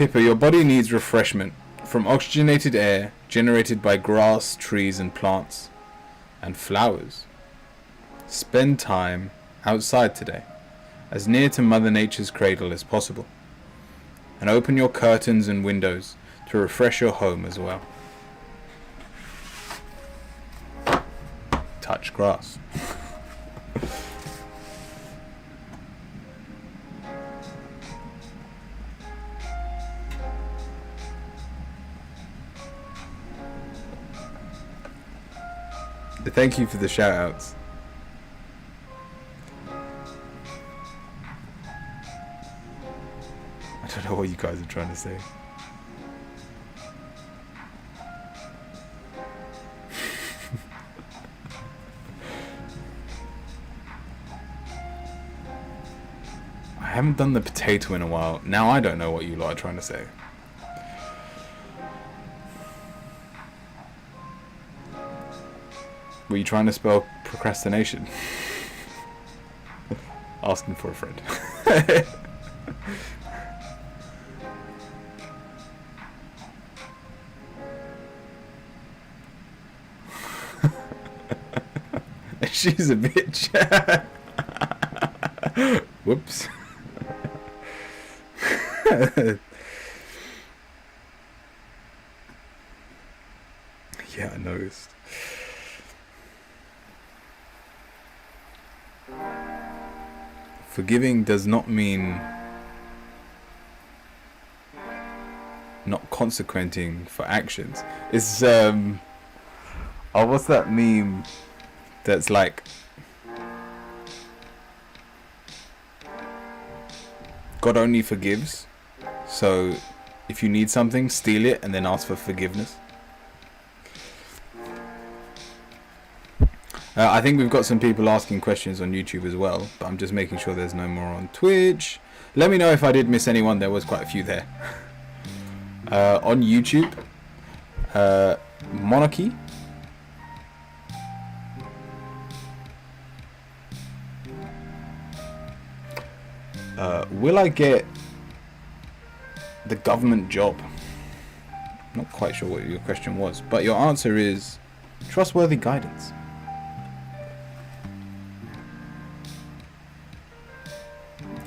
Pippa, your body needs refreshment from oxygenated air generated by grass, trees and plants and flowers. Spend time outside today, as near to Mother Nature's cradle as possible, and open your curtains and windows to refresh your home as well. Touch grass. Thank you for the shout outs. I don't know what you guys are trying to say. I haven't done the potato in a while. Now I don't know what you lot are trying to say. Were you trying to spell procrastination? Asking for a friend. She's a bitch. Whoops. Yeah, I noticed. Forgiving does not mean not consequenting for actions. It's oh, what's that meme that's like, God only forgives, so if you need something, steal it and then ask for forgiveness. I think we've got some people asking questions on YouTube as well, but I'm just making sure there's no more on Twitch. Let me know if I did miss anyone. There was quite a few there. On YouTube, Monarchy. Will I get the government job? Not quite sure what your question was, but your answer is trustworthy guidance.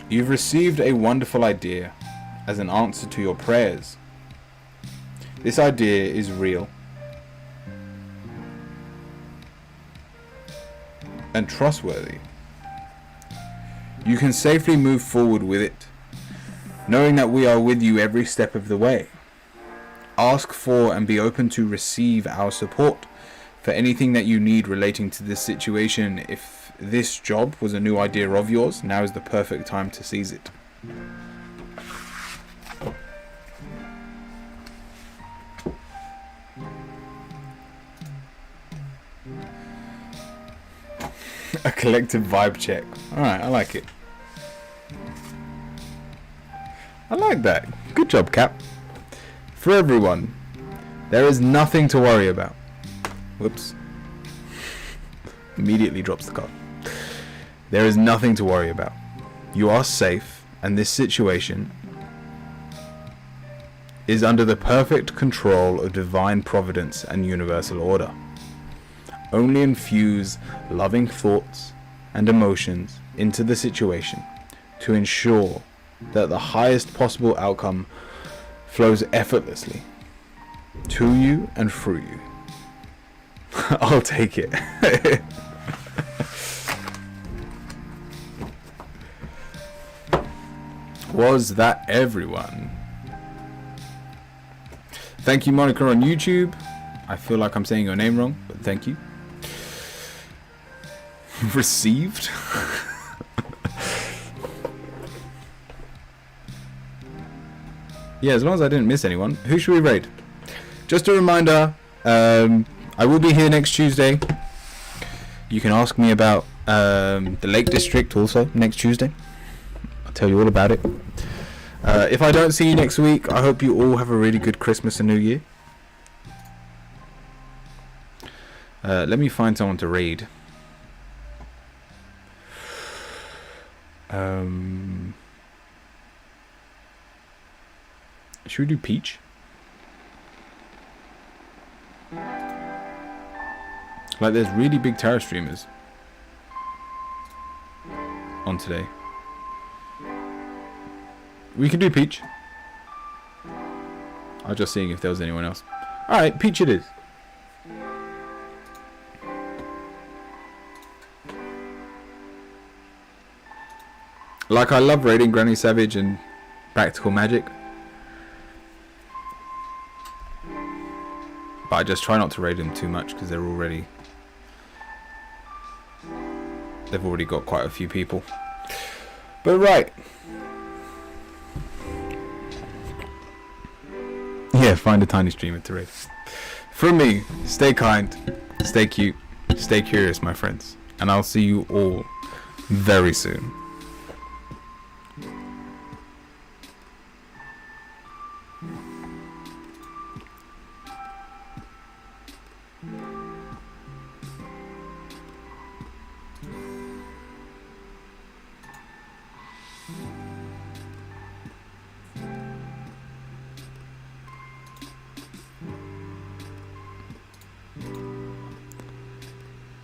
You've received a wonderful idea as an answer to your prayers. This idea is real and trustworthy. You can safely move forward with it, knowing that we are with you every step of the way. Ask for and be open to receive our support for anything that you need relating to this situation. If this job was a new idea of yours, now is the perfect time to seize it. A collective vibe check. Alright, I like it. I like that. Good job, Cap. For everyone, there is nothing to worry about. Whoops. Immediately drops the card. There is nothing to worry about. You are safe, and this situation is under the perfect control of divine providence and universal order. Only infuse loving thoughts and emotions into the situation to ensure that the highest possible outcome flows effortlessly to you and through you. I'll take it. Was that everyone? Thank you, Monica, on YouTube. I feel like I'm saying your name wrong, but thank you. Received? Yeah, as long as I didn't miss anyone. Who should we raid? Just a reminder, I will be here next Tuesday. You can ask me about the Lake District also next Tuesday. I'll tell you all about it. If I don't see you next week, I hope you all have a really good Christmas and New Year. Let me find someone to raid. Should we do Peach? Like, there's really big Terra streamers on today. We can do Peach. I was just seeing if there was anyone else. Alright, Peach it is. Like, I love raiding Granny Savage and Practical Magic, but I just try not to raid them too much because they've already got quite a few people. But right, yeah, find a tiny streamer to raid. From me, stay kind, stay cute, stay curious, my friends, and I'll see you all very soon.